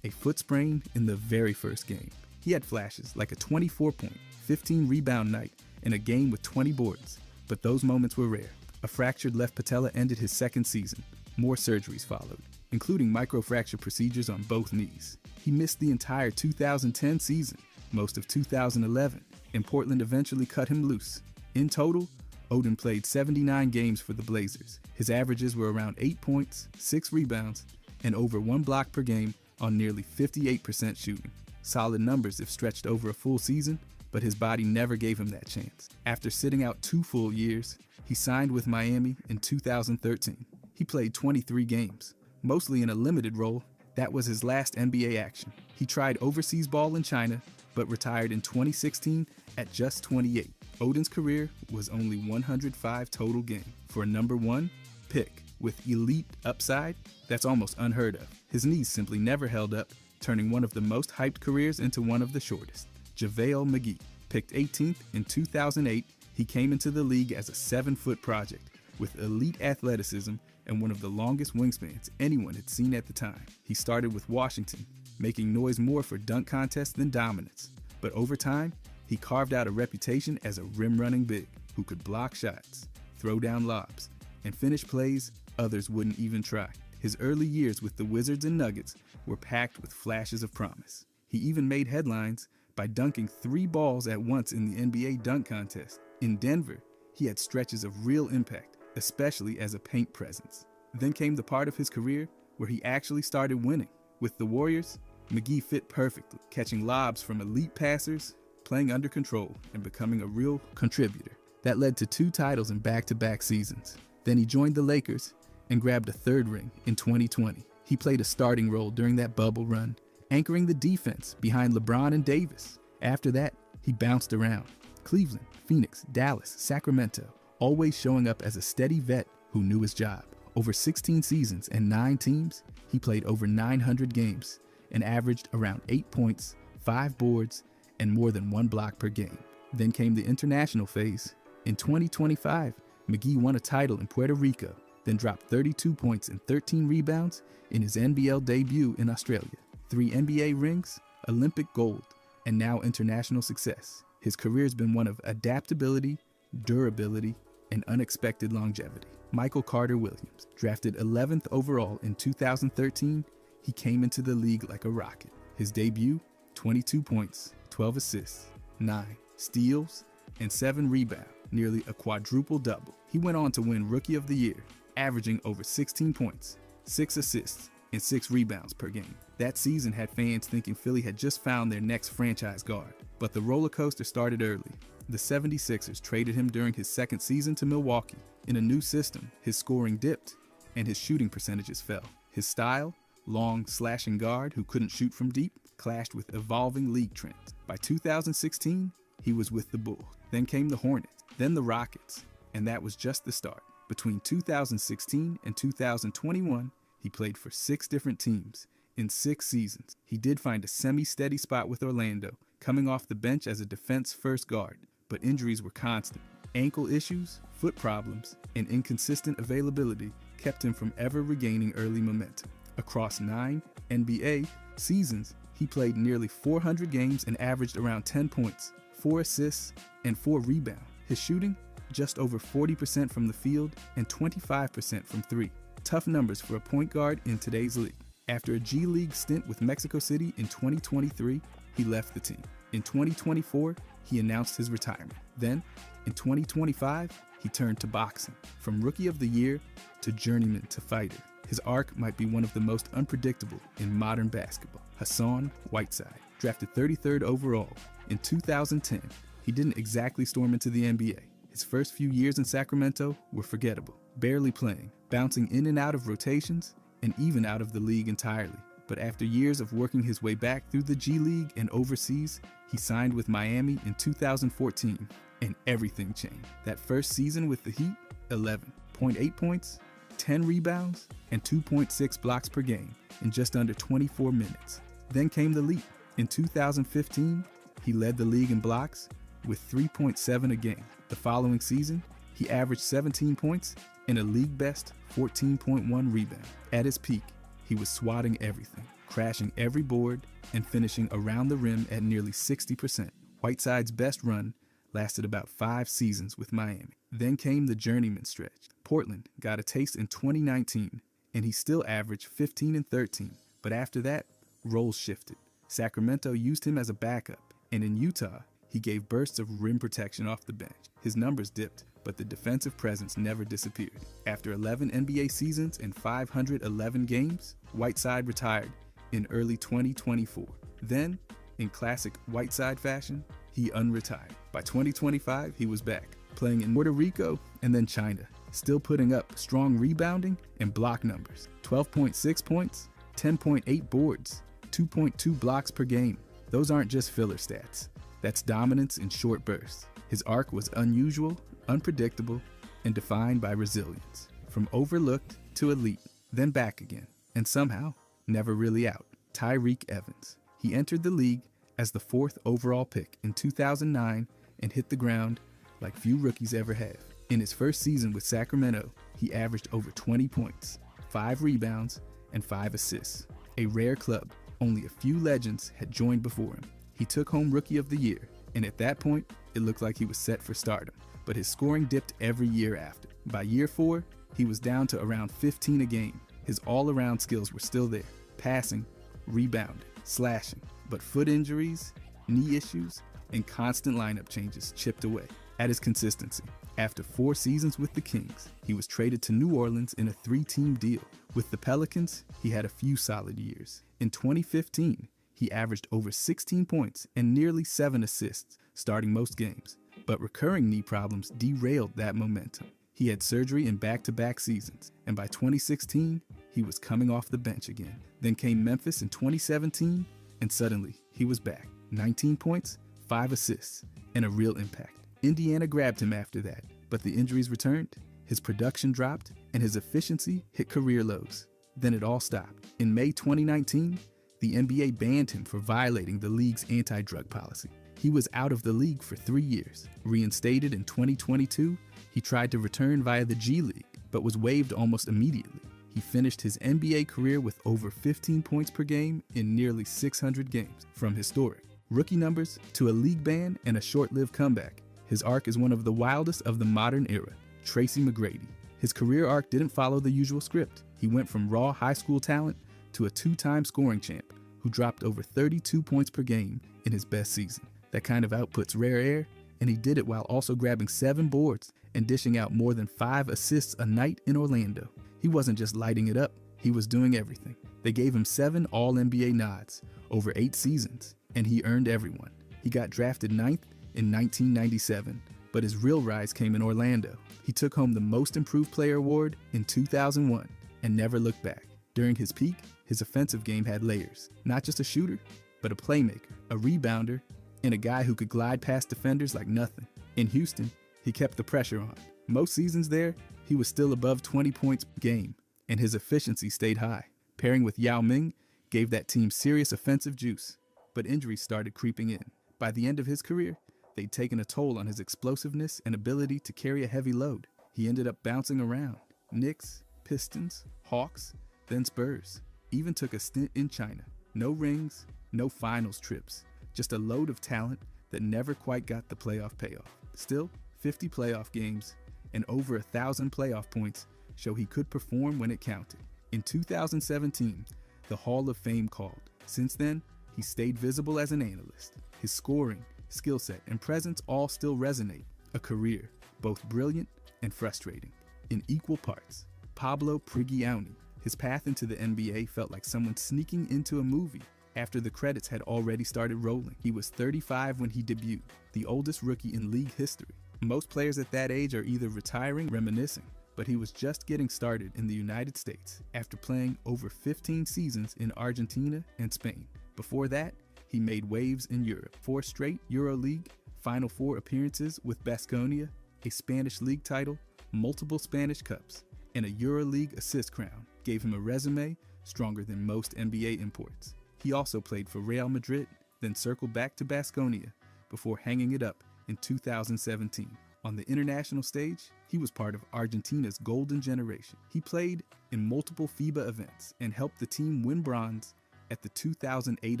A foot sprain in the very first game. He had flashes like a 24-point, 15-rebound night and a game with 20 boards, but those moments were rare. A fractured left patella ended his second season. More surgeries followed, including microfracture procedures on both knees. He missed the entire 2010 season, most of 2011, and Portland eventually cut him loose. In total, Oden played 79 games for the Blazers. His averages were around 8 points, 6 rebounds, and over 1 block per game on nearly 58% shooting. Solid numbers if stretched over a full season, but his body never gave him that chance. After sitting out 2 full years, he signed with Miami in 2013. He played 23 games, mostly in a limited role. That was his last NBA action. He tried overseas ball in China, but retired in 2016 at just 28. Oden's career was only 105 total games. For a number 1 pick with elite upside, that's almost unheard of. His knees simply never held up, turning one of the most hyped careers into one of the shortest. JaVale McGee, picked 18th in 2008, he came into the league as a 7-foot project with elite athleticism and one of the longest wingspans anyone had seen at the time. He started with Washington, making noise more for dunk contests than dominance. But over time, he carved out a reputation as a rim-running big who could block shots, throw down lobs, and finish plays others wouldn't even try. His early years with the Wizards and Nuggets were packed with flashes of promise. He even made headlines by dunking 3 balls at once in the NBA dunk contest. In Denver, he had stretches of real impact, especially as a paint presence. Then came the part of his career where he actually started winning. With the Warriors, McGee fit perfectly, catching lobs from elite passers, playing under control, and becoming a real contributor. That led to 2 titles in back-to-back seasons. Then he joined the Lakers and grabbed a 3rd ring in 2020. He played a starting role during that bubble run, anchoring the defense behind LeBron and Davis. After that, he bounced around. Cleveland, Phoenix, Dallas, Sacramento, always showing up as a steady vet who knew his job. Over 16 seasons and 9 teams, he played over 900 games and averaged around 8 points, 5 boards, and more than 1 block per game. Then came the international phase. In 2025, McGee won a title in Puerto Rico, then dropped 32 points and 13 rebounds in his NBL debut in Australia. 3 NBA rings, Olympic gold, and now international success. His career has been one of adaptability, durability, and unexpected longevity. Michael Carter Williams, drafted 11th overall in 2013, he came into the league like a rocket. His debut, 22 points, 12 assists, 9 steals, and 7 rebounds, nearly a quadruple double. He went on to win Rookie of the Year, averaging over 16 points, 6 assists, and 6 rebounds per game. That season had fans thinking Philly had just found their next franchise guard. But the roller coaster started early. The 76ers traded him during his second season to Milwaukee. In a new system, his scoring dipped and his shooting percentages fell. His style, long slashing guard who couldn't shoot from deep, clashed with evolving league trends. By 2016, he was with the Bulls. Then came the Hornets, then the Rockets, and that was just the start. Between 2016 and 2021, he played for 6 different teams in 6 seasons. He did find a semi-steady spot with Orlando, coming off the bench as a defense-first guard, but injuries were constant. Ankle issues, foot problems, and inconsistent availability kept him from ever regaining early momentum. Across 9 NBA seasons, he played nearly 400 games and averaged around 10 points, 4 assists, and 4 rebounds. His shooting, just over 40% from the field and 25% from 3. Tough numbers for a point guard in today's league. After a G League stint with Mexico City in 2023, he left the team. In 2024, he announced his retirement. Then, in 2025, he turned to boxing. From Rookie of the Year to journeyman to fighter, his arc might be one of the most unpredictable in modern basketball. Hassan Whiteside, drafted 33rd overall in 2010, he didn't exactly storm into the NBA. His first few years in Sacramento were forgettable, barely playing, bouncing in and out of rotations, and even out of the league entirely. But after years of working his way back through the G League and overseas, he signed with Miami in 2014, and everything changed. That first season with the Heat, 11.8 points, 10 rebounds, and 2.6 blocks per game in just under 24 minutes. Then came the leap. In 2015, he led the league in blocks with 3.7 a game. The following season, he averaged 17 points and a league-best 14.1 rebound. At his peak, he was swatting everything, crashing every board, and finishing around the rim at nearly 60%. Whiteside's best run lasted about 5 seasons with Miami. Then came the journeyman stretch. Portland got a taste in 2019, and he still averaged 15 and 13. But after that, roles shifted. Sacramento used him as a backup, and in Utah, he gave bursts of rim protection off the bench. His numbers dipped, but the defensive presence never disappeared. After 11 NBA seasons and 511 games, Whiteside retired in early 2024. Then, in classic Whiteside fashion, he unretired. By 2025, he was back, playing in Puerto Rico and then China, still putting up strong rebounding and block numbers. 12.6 points, 10.8 boards, 2.2 blocks per game. Those aren't just filler stats. That's dominance in short bursts. His arc was unusual, unpredictable, and defined by resilience. From overlooked to elite, then back again, and somehow never really out. Tyreke Evans. He entered the league as the 4th overall pick in 2009 and hit the ground like few rookies ever have. In his first season with Sacramento, he averaged over 20 points, 5 rebounds, and 5 assists. A rare club only a few legends had joined before him. He took home Rookie of the Year, and at that point, it looked like he was set for stardom. But his scoring dipped every year after. By year 4, he was down to around 15 a game. His all-around skills were still there, passing, rebounding, slashing. But foot injuries, knee issues, and constant lineup changes chipped away at his consistency. After 4 seasons with the Kings, he was traded to New Orleans in a 3-team deal. With the Pelicans, he had a few solid years. In 2015, he averaged over 16 points and nearly 7 assists, starting most games. But recurring knee problems derailed that momentum. He had surgery in back-to-back seasons, and by 2016, he was coming off the bench again. Then came Memphis in 2017, and suddenly he was back. 19 points, 5 assists, and a real impact. Indiana grabbed him after that, but the injuries returned, his production dropped, and his efficiency hit career lows. Then it all stopped. In May 2019, the NBA banned him for violating the league's anti-drug policy. He was out of the league for 3 years. Reinstated in 2022, he tried to return via the G League, but was waived almost immediately. He finished his NBA career with over 15 points per game in nearly 600 games. From historic rookie numbers to a league ban and a short-lived comeback, his arc is one of the wildest of the modern era. Tracy McGrady. His career arc didn't follow the usual script. He went from raw high school talent to a 2-time scoring champ who dropped over 32 points per game in his best season. That kind of output's rare air, and he did it while also grabbing 7 boards and dishing out more than 5 assists a night in Orlando. He wasn't just lighting it up, he was doing everything. They gave him 7 All-NBA nods over 8 seasons, and he earned every one. He got drafted 9th in 1997, but his real rise came in Orlando. He took home the Most Improved Player award in 2001 and never looked back. During his peak, his offensive game had layers. Not just a shooter, but a playmaker, a rebounder, and a guy who could glide past defenders like nothing. In Houston, he kept the pressure on. Most seasons there, he was still above 20 points per game, and his efficiency stayed high. Pairing with Yao Ming gave that team serious offensive juice, but injuries started creeping in. By the end of his career, they'd taken a toll on his explosiveness and ability to carry a heavy load. He ended up bouncing around. Knicks, Pistons, Hawks, then Spurs. Even took a stint in China. No rings, no finals trips. Just a load of talent that never quite got the playoff payoff. Still, 50 playoff games and over 1,000 playoff points show he could perform when it counted. In 2017, the Hall of Fame called. Since then, he stayed visible as an analyst. His scoring, skill set, and presence all still resonate. A career, both brilliant and frustrating, in equal parts. Pablo Prigioni. His path into the NBA felt like someone sneaking into a movie after the credits had already started rolling. He was 35 when he debuted, the oldest rookie in league history. Most players at that age are either retiring or reminiscing, but he was just getting started in the United States after playing over 15 seasons in Argentina and Spain. Before that, he made waves in Europe. 4 straight EuroLeague Final Four appearances with Baskonia, a Spanish league title, multiple Spanish Cups, and a EuroLeague assist crown gave him a resume stronger than most NBA imports. He also played for Real Madrid, then circled back to Baskonia before hanging it up in 2017. On the international stage, he was part of Argentina's golden generation. He played in multiple FIBA events and helped the team win bronze at the 2008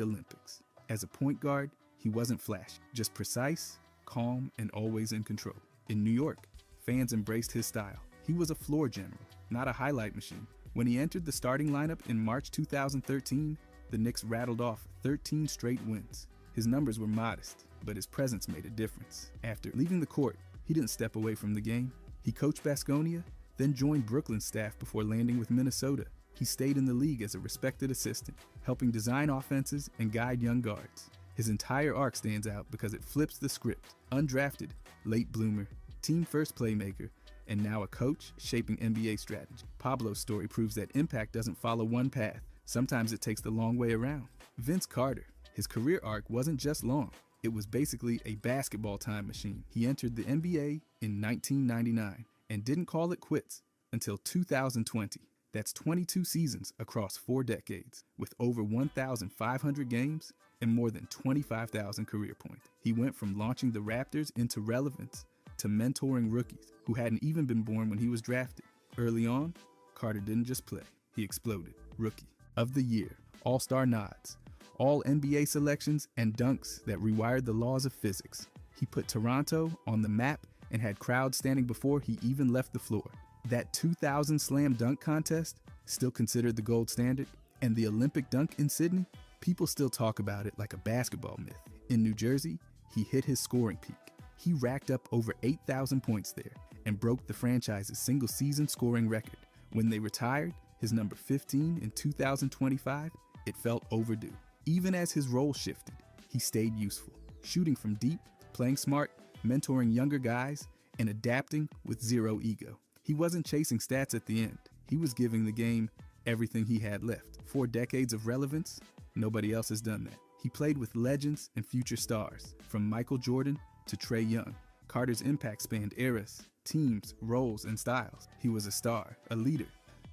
Olympics. As a point guard, he wasn't flashy, just precise, calm, and always in control. In New York, fans embraced his style. He was a floor general, not a highlight machine. When he entered the starting lineup in March 2013, the Knicks rattled off 13 straight wins. His numbers were modest, but his presence made a difference. After leaving the court, he didn't step away from the game. He coached Baskonia, then joined Brooklyn's staff before landing with Minnesota. He stayed in the league as a respected assistant, helping design offenses and guide young guards. His entire arc stands out because it flips the script. Undrafted, late bloomer, team first playmaker, and now a coach shaping NBA strategy. Pablo's story proves that impact doesn't follow one path. Sometimes it takes the long way around. Vince Carter. His career arc wasn't just long. It was basically a basketball time machine. He entered the NBA in 1999 and didn't call it quits until 2020. That's 22 seasons across 4 decades, with over 1,500 games and more than 25,000 career points. He went from launching the Raptors into relevance to mentoring rookies who hadn't even been born when he was drafted. Early on, Carter didn't just play, he exploded. Rookie of the Year, All-Star nods, All NBA selections, and dunks that rewired the laws of physics. He put Toronto on the map and had crowds standing before he even left the floor. That 2000 slam dunk contest, still considered the gold standard, and the Olympic dunk in Sydney, people still talk about it like a basketball myth. In New Jersey, he hit his scoring peak. He racked up over 8,000 points there and broke the franchise's single-season scoring record. When they retired, his number 15 in 2025, it felt overdue. Even as his role shifted, he stayed useful, shooting from deep, playing smart, mentoring younger guys, and adapting with zero ego. He wasn't chasing stats at the end. He was giving the game everything he had left. 4 decades of relevance, nobody else has done that. He played with legends and future stars, from Michael Jordan to Trae Young. Carter's impact spanned eras, teams, roles, and styles. He was a star, a leader,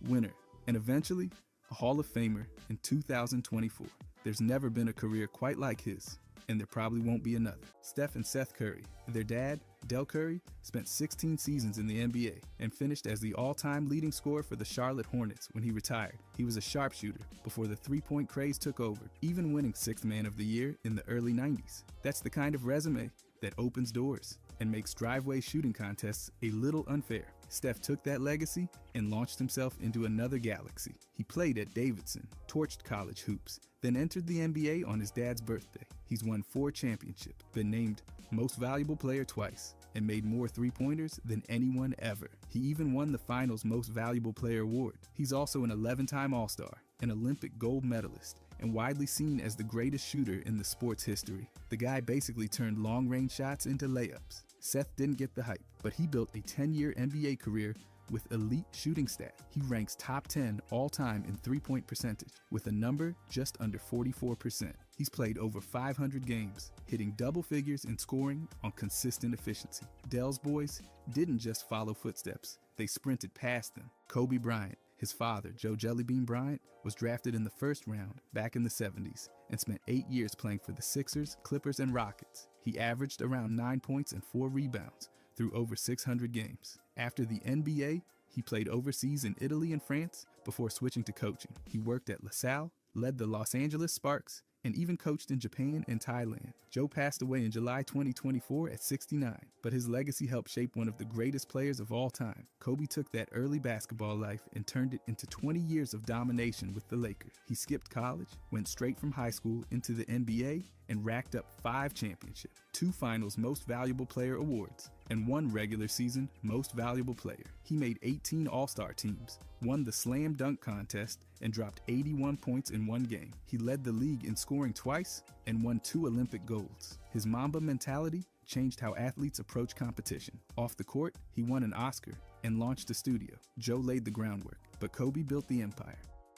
winner, and eventually a Hall of Famer in 2024. There's never been a career quite like his. and there probably won't be another. Steph and Seth Curry, their dad, Del Curry, spent 16 seasons in the NBA and finished as the all-time leading scorer for the Charlotte Hornets when he retired. He was a sharpshooter before the three-point craze took over, even winning 6th Man of the Year in the early 90s. That's the kind of resume that opens doors and makes driveway shooting contests a little unfair. Steph took that legacy and launched himself into another galaxy. He played at Davidson, torched college hoops, then entered the NBA on his dad's birthday. He's won 4 championships, been named Most Valuable Player twice, and made more three-pointers than anyone ever. He even won the Finals Most Valuable Player award. He's also an 11-time All-Star, an Olympic gold medalist, and widely seen as the greatest shooter in the sport's history. The guy basically turned long-range shots into layups. Seth didn't get the hype, but he built a 10-year NBA career with elite shooting stat. He ranks top 10 all-time in three-point percentage, with a number just under 44%. He's played over 500 games, hitting double figures in scoring on consistent efficiency. Del's boys didn't just follow footsteps, they sprinted past them. Kobe Bryant, his father, Joe Jellybean Bryant, was drafted in the first round back in the 70s and spent 8 years playing for the Sixers, Clippers, and Rockets. He averaged around 9 points and 4 rebounds through over 600 games. After the NBA, he played overseas in Italy and France before switching to coaching. He worked at LaSalle, led the Los Angeles Sparks, and even coached in Japan and Thailand. Joe passed away in July 2024 at 69, but his legacy helped shape one of the greatest players of all time. Kobe took that early basketball life and turned it into 20 years of domination with the Lakers. He skipped college, went straight from high school into the NBA, and racked up 5 championships, 2 Finals Most Valuable Player awards, and 1 regular season Most Valuable Player. He made 18 All-Star teams, won the Slam Dunk Contest, and dropped 81 points in 1 game. He led the league in scoring twice and won 2 Olympic golds. His Mamba mentality changed how athletes approach competition. Off the court, he won an Oscar and launched a studio. Joe laid the groundwork, but Kobe built the empire.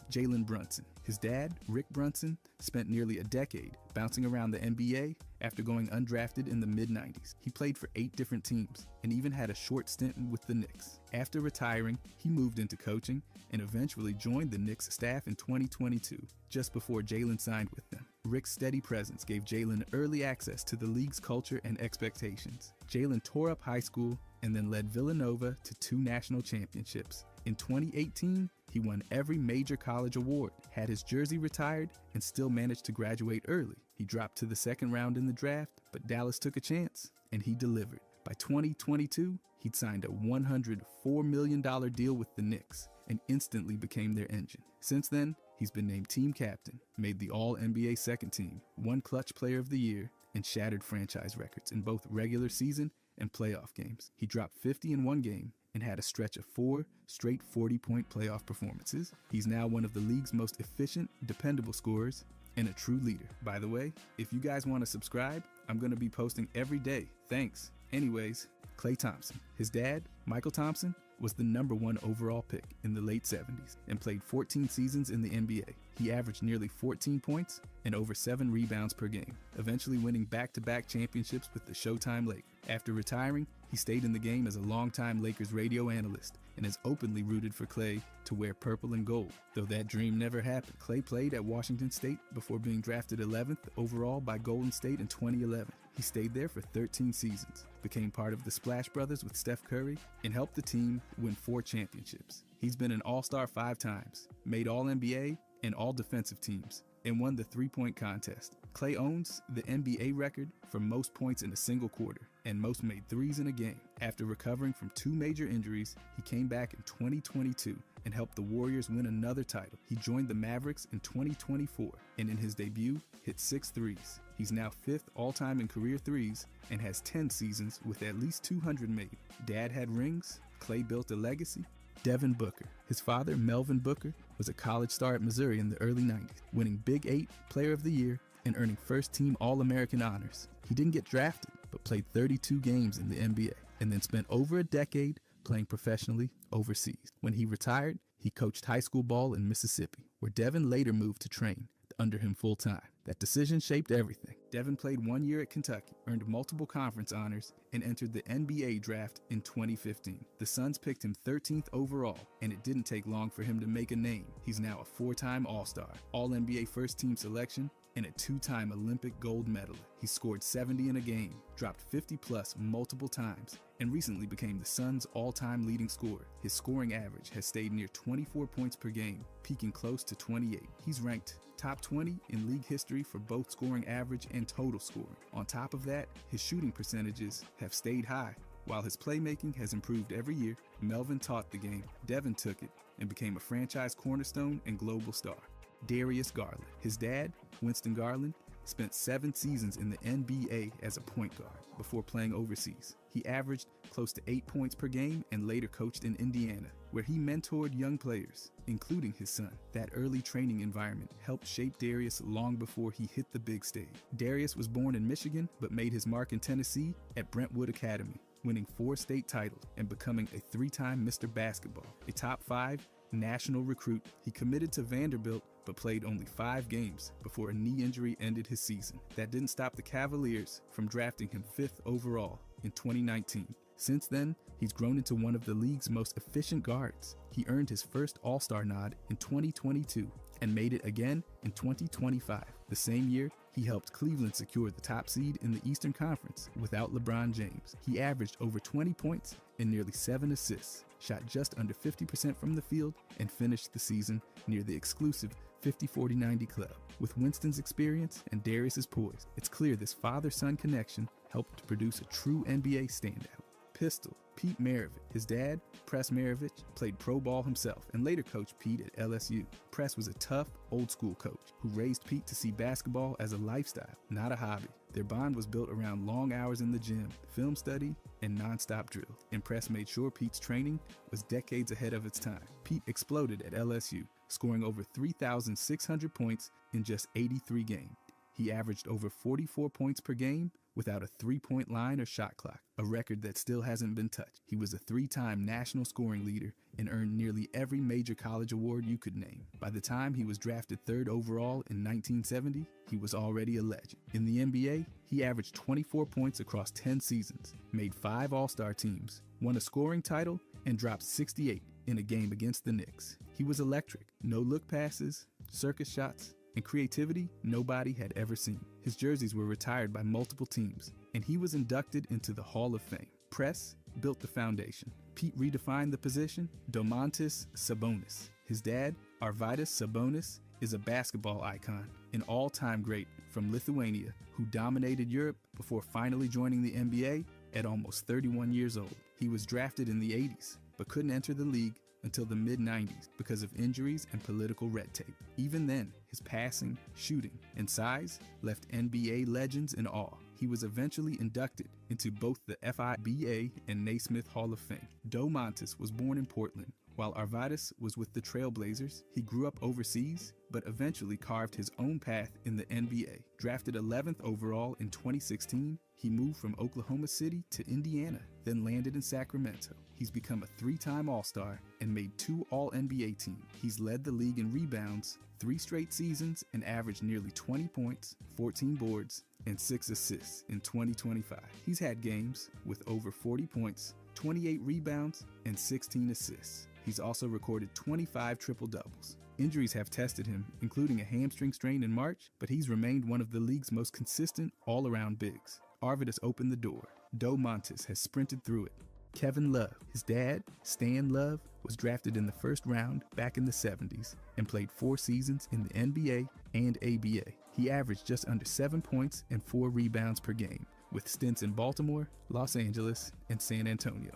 Jalen Brunson. His dad, Rick Brunson, spent nearly a decade bouncing around the NBA after going undrafted in the mid-90s. He played for 8 different teams and even had a short stint with the Knicks. After retiring, he moved into coaching and eventually joined the Knicks staff in 2022, just before Jalen signed with them. Rick's steady presence gave Jalen early access to the league's culture and expectations. Jalen tore up high school and then led Villanova to 2 national championships. In 2018, he won every major college award, had his jersey retired, and still managed to graduate early. He dropped to the 2nd round in the draft, but Dallas took a chance, and he delivered. By 2022, he'd signed a $104 million deal with the Knicks and instantly became their engine. Since then, he's been named team captain, made the All-NBA second team, won Clutch Player of the Year, and shattered franchise records in both regular season and playoff games. He dropped 50 in 1 game and had a stretch of 4 straight 40-point playoff performances. He's now one of the league's most efficient, dependable scorers and a true leader. By the way, if you guys want to subscribe, I'm going to be posting every day. Thanks. Anyways, Klay Thompson. His dad, Michael Thompson, was the #1 overall pick in the late 70s and played 14 seasons in the NBA. He averaged nearly 14 points and over 7 rebounds per game, eventually winning back-to-back championships with the Showtime Lakers. After retiring, he stayed in the game as a longtime Lakers radio analyst and has openly rooted for Klay to wear purple and gold, though that dream never happened. Klay played at Washington State before being drafted 11th overall by Golden State in 2011. He stayed there for 13 seasons, became part of the Splash Brothers with Steph Curry, and helped the team win 4 championships. He's been an All-Star 5 times, made All-NBA and All-Defensive teams, and won the 3-point contest. Klay owns the NBA record for most points in a single quarter and most made threes in a game. After recovering from 2 major injuries, he came back in 2022 and helped the Warriors win another title. He joined the Mavericks in 2024 and in his debut hit 6 threes. He's now 5th all-time in career threes and has 10 seasons with at least 200 made. Dad had rings, Klay built a legacy. Devin Booker. His father, Melvin Booker, was a college star at Missouri in the early 90s, winning Big 8 Player of the Year and earning first-team All-American honors. He didn't get drafted, but played 32 games in the NBA and then spent over a decade playing professionally overseas. When he retired, he coached high school ball in Mississippi, where Devin later moved to train under him full-time. That decision shaped everything. Devin played 1 year at Kentucky, earned multiple conference honors, and entered the NBA draft in 2015. The Suns picked him 13th overall, and it didn't take long for him to make a name. He's now a 4-time All-Star, All-NBA first-team selection, and a two-time Olympic gold medalist. He scored 70 in a game, dropped 50-plus multiple times, and recently became the Suns' all-time leading scorer. His scoring average has stayed near 24 points per game, peaking close to 28. He's ranked top 20 in league history for both scoring average and total scoring. On top of that, his shooting percentages have stayed high. While his playmaking has improved every year, Melvin taught the game, Devin took it, and became a franchise cornerstone and global star. Darius Garland. His dad, Winston Garland, spent 7 seasons in the NBA as a point guard before playing overseas. He averaged close to 8 points per game and later coached in Indiana, where he mentored young players, including his son. That early training environment helped shape Darius long before he hit the big stage. Darius was born in Michigan, but made his mark in Tennessee at Brentwood Academy, winning 4 state titles and becoming a 3-time Mr. Basketball, a top 5 national recruit. He committed to Vanderbilt but played only 5 games before a knee injury ended his season. That didn't stop the Cavaliers from drafting him 5th overall in 2019. Since then, he's grown into one of the league's most efficient guards. He earned his first All-Star nod in 2022 and made it again in 2025. The same year, he helped Cleveland secure the top seed in the Eastern Conference without LeBron James. He averaged over 20 points and nearly 7 assists, shot just under 50% from the field, and finished the season near the exclusive 50-40-90 club. With Winston's experience and Darius's poise, it's clear this father-son connection helped to produce a true NBA standout. Pistol, Pete Maravich. His dad, Press Maravich, played pro ball himself and later coached Pete at LSU. Press was a tough, old-school coach who raised Pete to see basketball as a lifestyle, not a hobby. Their bond was built around long hours in the gym, film study, and nonstop drill. And Press made sure Pete's training was decades ahead of its time. Pete exploded at LSU, scoring over 3,600 points in just 83 games. He averaged over 44 points per game without a 3-point line or shot clock, a record that still hasn't been touched. He was a 3-time national scoring leader and earned nearly every major college award you could name. By the time he was drafted 3rd overall in 1970, he was already a legend. In the NBA, he averaged 24 points across 10 seasons, made 5 All-Star teams, won a scoring title, and dropped 68 in a game against the Knicks. He was electric. No-look passes, circus shots, and creativity nobody had ever seen. His jerseys were retired by multiple teams, and he was inducted into the Hall of Fame. Press built the foundation. Pete redefined the position. Domantas Sabonis. His dad, Arvydas Sabonis, is a basketball icon, an all-time great from Lithuania who dominated Europe before finally joining the NBA at almost 31 years old. He was drafted in the 80s, but couldn't enter the league until the mid-90s because of injuries and political red tape. Even then, his passing, shooting, and size left NBA legends in awe. He was eventually inducted into both the FIBA and Naismith Hall of Fame. Domantas was born in Portland. While Arvydas was with the Trailblazers, he grew up overseas, but eventually carved his own path in the NBA. Drafted 11th overall in 2016, he moved from Oklahoma City to Indiana, then landed in Sacramento. He's become a 3-time All-Star and made 2 All-NBA teams. He's led the league in rebounds 3 straight seasons and averaged nearly 20 points, 14 boards, and 6 assists in 2025. He's had games with over 40 points, 28 rebounds, and 16 assists. He's also recorded 25 triple-doubles. Injuries have tested him, including a hamstring strain in March, but he's remained one of the league's most consistent all-around bigs. Arvydas opened the door. Domantas has sprinted through it. Kevin Love, his dad, Stan Love, was drafted in the 1st round back in the 70s and played 4 seasons in the NBA and ABA. He averaged just under 7 points and 4 rebounds per game, with stints in Baltimore, Los Angeles, and San Antonio.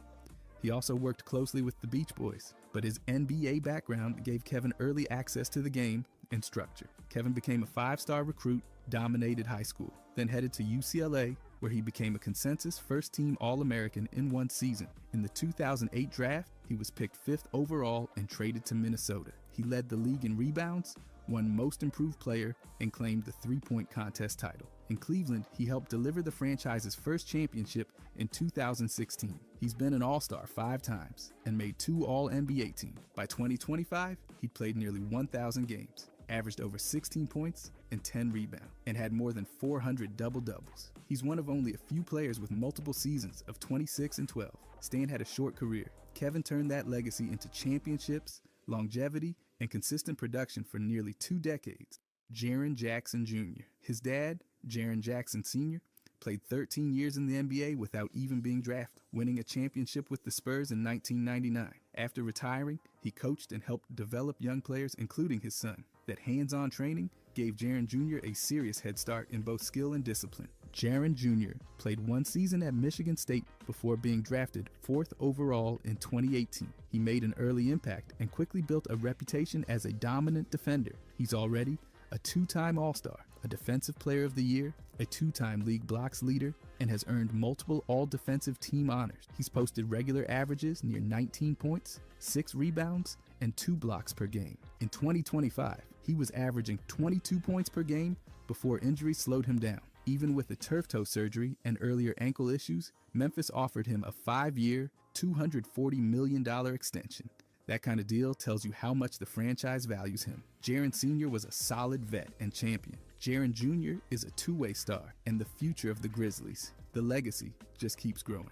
He also worked closely with the Beach Boys, but his NBA background gave Kevin early access to the game and structure. Kevin became a 5-star recruit, dominated high school, then headed to UCLA, where he became a consensus first-team All-American in 1 season. In the 2008 draft, he was picked 5th overall and traded to Minnesota. He led the league in rebounds, won Most Improved Player, and claimed the 3-point contest title. In Cleveland, he helped deliver the franchise's first championship in 2016. He's been an All-Star 5 times and made 2 All-NBA teams. By 2025, he'd played nearly 1,000 games, averaged over 16 points and 10 rebounds, and had more than 400 double-doubles. He's one of only a few players with multiple seasons of 26 and 12. Stan had a short career. Kevin turned that legacy into championships, longevity, and consistent production for nearly 2 decades. Jaren Jackson Jr. His dad, Jaren Jackson Sr., played 13 years in the NBA without even being drafted, winning a championship with the Spurs in 1999. After retiring, he coached and helped develop young players, including his son. That hands-on training gave Jaren Jr. a serious head start in both skill and discipline. Jaren Jr. played one season at Michigan State before being drafted 4th overall in 2018. He made an early impact and quickly built a reputation as a dominant defender. He's already a 2-time All-Star, a Defensive Player of the Year, a 2-time League Blocks leader, and has earned multiple All-Defensive Team honors. He's posted regular averages near 19 points, 6 rebounds, and 2 blocks per game. In 2025, he was averaging 22 points per game before injury slowed him down. Even with the turf toe surgery and earlier ankle issues, Memphis offered him a 5-year, $240 million extension. That kind of deal tells you how much the franchise values him. Jaren Sr. was a solid vet and champion. Jaren Jr. is a two-way star and the future of the Grizzlies. The legacy just keeps growing.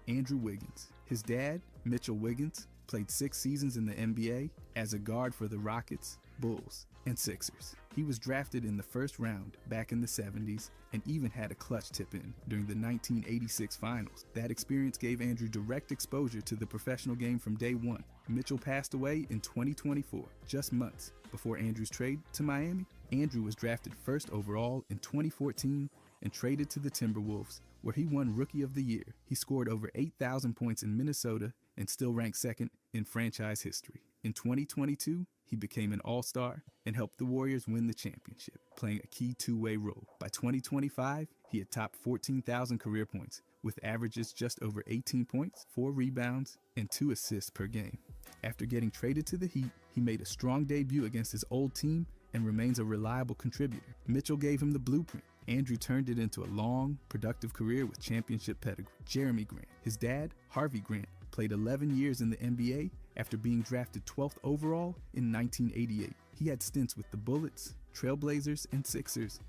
Andrew Wiggins. His dad, Mitchell Wiggins, played 6 seasons in the NBA as a guard for the Rockets, Bulls, and Sixers. He was drafted in the first round back in the 70s and even had a clutch tip-in during the 1986 finals. That experience gave Andrew direct exposure to the professional game from day one. Mitchell passed away in 2024, just months before Andrew's trade to Miami. Andrew was drafted 1st overall in 2014 and traded to the Timberwolves, where he won Rookie of the Year. He scored over 8,000 points in Minnesota and still ranked 2nd in franchise history. In 2022, he became an All-Star and helped the Warriors win the championship, playing a key two-way role. By 2025, he had topped 14,000 career points, with averages just over 18 points, 4 rebounds, and 2 assists per game. After getting traded to the Heat, he made a strong debut against his old team and remains a reliable contributor. Mitchell gave him the blueprint. Andrew turned it into a long, productive career with championship pedigree. Jeremy Grant. His dad, Harvey Grant, played 11 years in the NBA after being drafted 12th overall in 1988. He had stints with the Bullets, Trailblazers, and Sixers,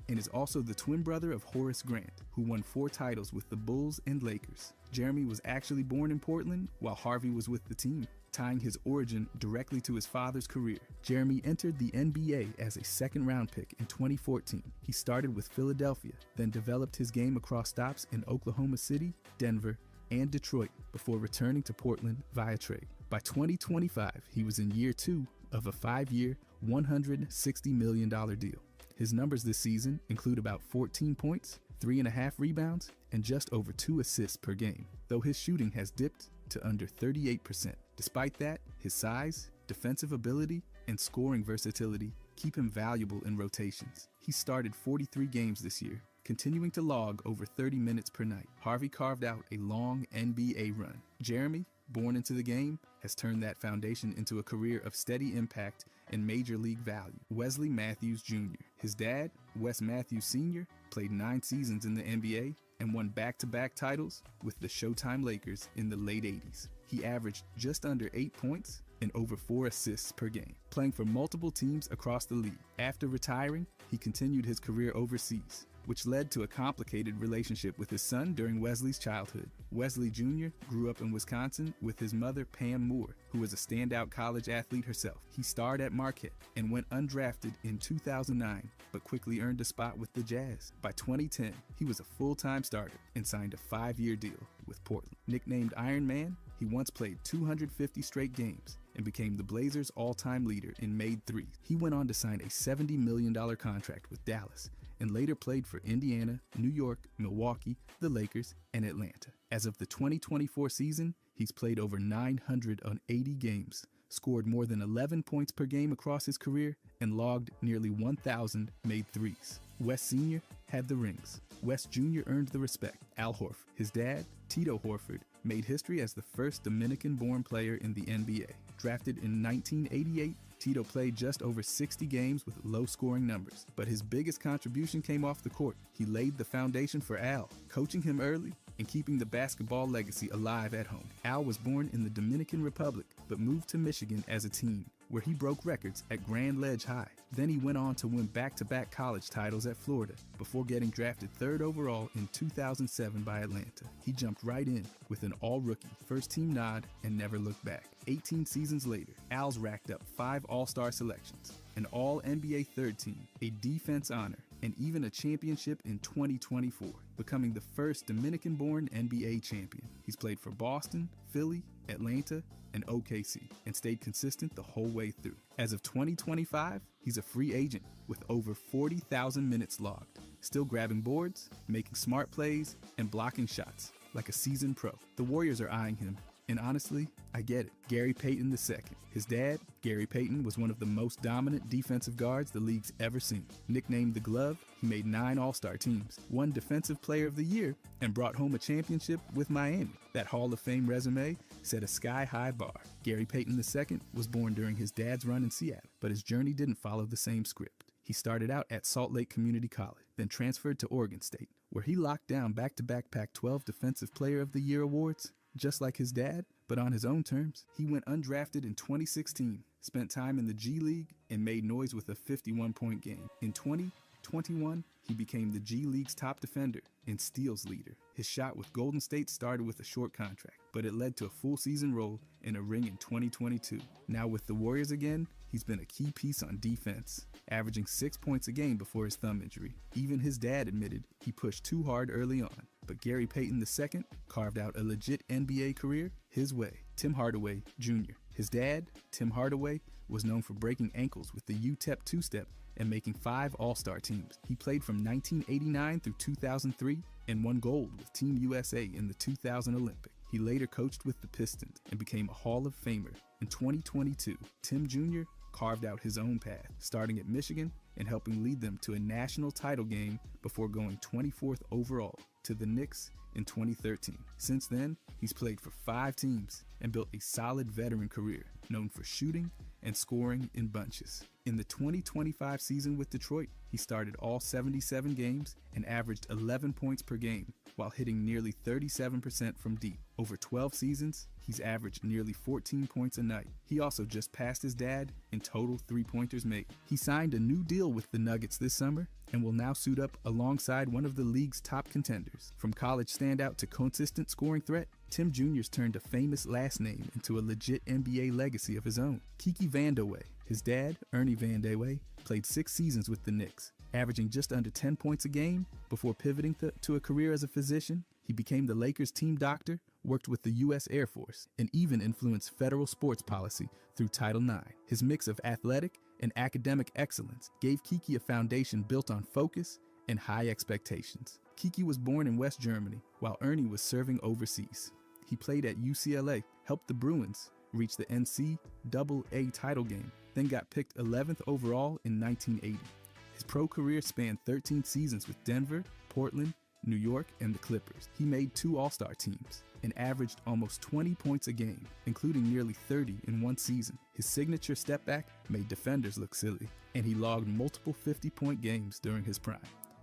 and is also the twin brother of Horace Grant, who won 4 titles with the Bulls and Lakers. Jeremy was actually born in Portland while Harvey was with the team, tying his origin directly to his father's career. Jeremy entered the NBA as a 2nd-round pick in 2014. He started with Philadelphia, then developed his game across stops in Oklahoma City, Denver, and Detroit before returning to Portland via trade. By 2025, he was in year 2 of a 5-year, $160 million deal. His numbers this season include about 14 points, 3.5 rebounds, and just over 2 assists per game, though his shooting has dipped to under 38%. Despite that, his size, defensive ability, and scoring versatility keep him valuable in rotations. He started 43 games this year, continuing to log over 30 minutes per night. Harvey carved out a long NBA run. Jeremy, born into the game, has turned that foundation into a career of steady impact and major league value. Wesley Matthews Jr. His dad, Wes Matthews Sr., played 9 seasons in the NBA and won back-to-back titles with the Showtime Lakers in the late 80s. He averaged just under 8 points and over 4 assists per game, playing for multiple teams across the league. After retiring, he continued his career overseas, which led to a complicated relationship with his son during Wesley's childhood. Wesley Jr. grew up in Wisconsin with his mother, Pam Moore, who was a standout college athlete herself. He starred at Marquette and went undrafted in 2009, but quickly earned a spot with the Jazz. By 2010, he was a full-time starter and signed a 5-year deal with Portland. Nicknamed Iron Man, he once played 250 straight games and became the Blazers' all-time leader in made threes. He went on to sign a $70 million contract with Dallas and later played for Indiana, New York, Milwaukee, the Lakers, and Atlanta. As of the 2024 season, he's played over 980 games, scored more than 11 points per game across his career, and logged nearly 1,000 made threes. Wes Sr. had the rings. Wes Jr. earned the respect. Al Horford, his dad, Tito Horford, made history as the first Dominican-born player in the NBA. Drafted in 1988, Tito played just over 60 games with low-scoring numbers, but his biggest contribution came off the court. He laid the foundation for Al, coaching him early and keeping the basketball legacy alive at home. Al was born in the Dominican Republic, but moved to Michigan as a teen, where he broke records at Grand Ledge High. Then he went on to win back-to-back college titles at Florida, before getting drafted 3rd overall in 2007 by Atlanta. He jumped right in with an all-rookie, first-team nod, and never looked back. 18 seasons later, Al's racked up 5 All-Star selections, an All-NBA third team, a defense honor, and even a championship in 2024, becoming the first Dominican-born NBA champion. He's played for Boston, Philly, Atlanta, and OKC, and stayed consistent the whole way through. As of 2025, he's a free agent with over 40,000 minutes logged, still grabbing boards, making smart plays, and blocking shots like a seasoned pro. The Warriors are eyeing him, and honestly, I get it. Gary Payton II. His dad, Gary Payton, was one of the most dominant defensive guards the league's ever seen. Nicknamed the Glove, he made 9 All-Star teams, won Defensive Player of the Year, and brought home a championship with Miami. That Hall of Fame resume set a sky-high bar. Gary Payton II was born during his dad's run in Seattle, but his journey didn't follow the same script. He started out at Salt Lake Community College, then transferred to Oregon State, where he locked down back-to-back Pac-12 Defensive Player of the Year awards. Just like his dad, but on his own terms. He went undrafted in 2016, spent time in the G League, and made noise with a 51-point game. In 2021, he became the G League's top defender and steals leader. His shot with Golden State started with a short contract, but it led to a full season role and a ring in 2022. Now with the Warriors again, he's been a key piece on defense, averaging 6 points a game before his thumb injury. Even his dad admitted he pushed too hard early on, but Gary Payton II carved out a legit NBA career his way. Tim Hardaway Jr. His dad, Tim Hardaway, was known for breaking ankles with the UTEP two-step and making 5 All-Star teams. He played from 1989 through 2003 and won gold with Team USA in the 2000 Olympics. He later coached with the Pistons and became a Hall of Famer. In 2022, Tim Jr. carved out his own path, starting at Michigan and helping lead them to a national title game before going 24th overall to the Knicks in 2013. Since then, he's played for 5 teams and built a solid veteran career, known for shooting and scoring in bunches. In the 2025 season with Detroit, he started all 77 games and averaged 11 points per game while hitting nearly 37% from deep. Over 12 seasons, he's averaged nearly 14 points a night. He also just passed his dad in total three-pointers made. He signed a new deal with the Nuggets this summer and will now suit up alongside one of the league's top contenders. From college standout to consistent scoring threat, Tim Jr.'s turned a famous last name into a legit NBA legacy of his own. Kiki Vandeweghe, his dad, Ernie Vandeweghe, played 6 seasons with the Knicks, averaging just under 10 points a game before pivoting to a career as a physician. He became the Lakers' team doctor, worked with the U.S. Air Force, and even influenced federal sports policy through Title IX. His mix of athletic and academic excellence gave Kiki a foundation built on focus and high expectations. Kiki was born in West Germany, while Ernie was serving overseas. He played at UCLA, helped the Bruins reach the NCAA title game, then got picked 11th overall in 1980. His pro career spanned 13 seasons with Denver, Portland, New York, and the Clippers. He made 2 All-Star teams and averaged almost 20 points a game, including nearly 30 in one season. His signature step back made defenders look silly, and he logged multiple 50-point games during his prime.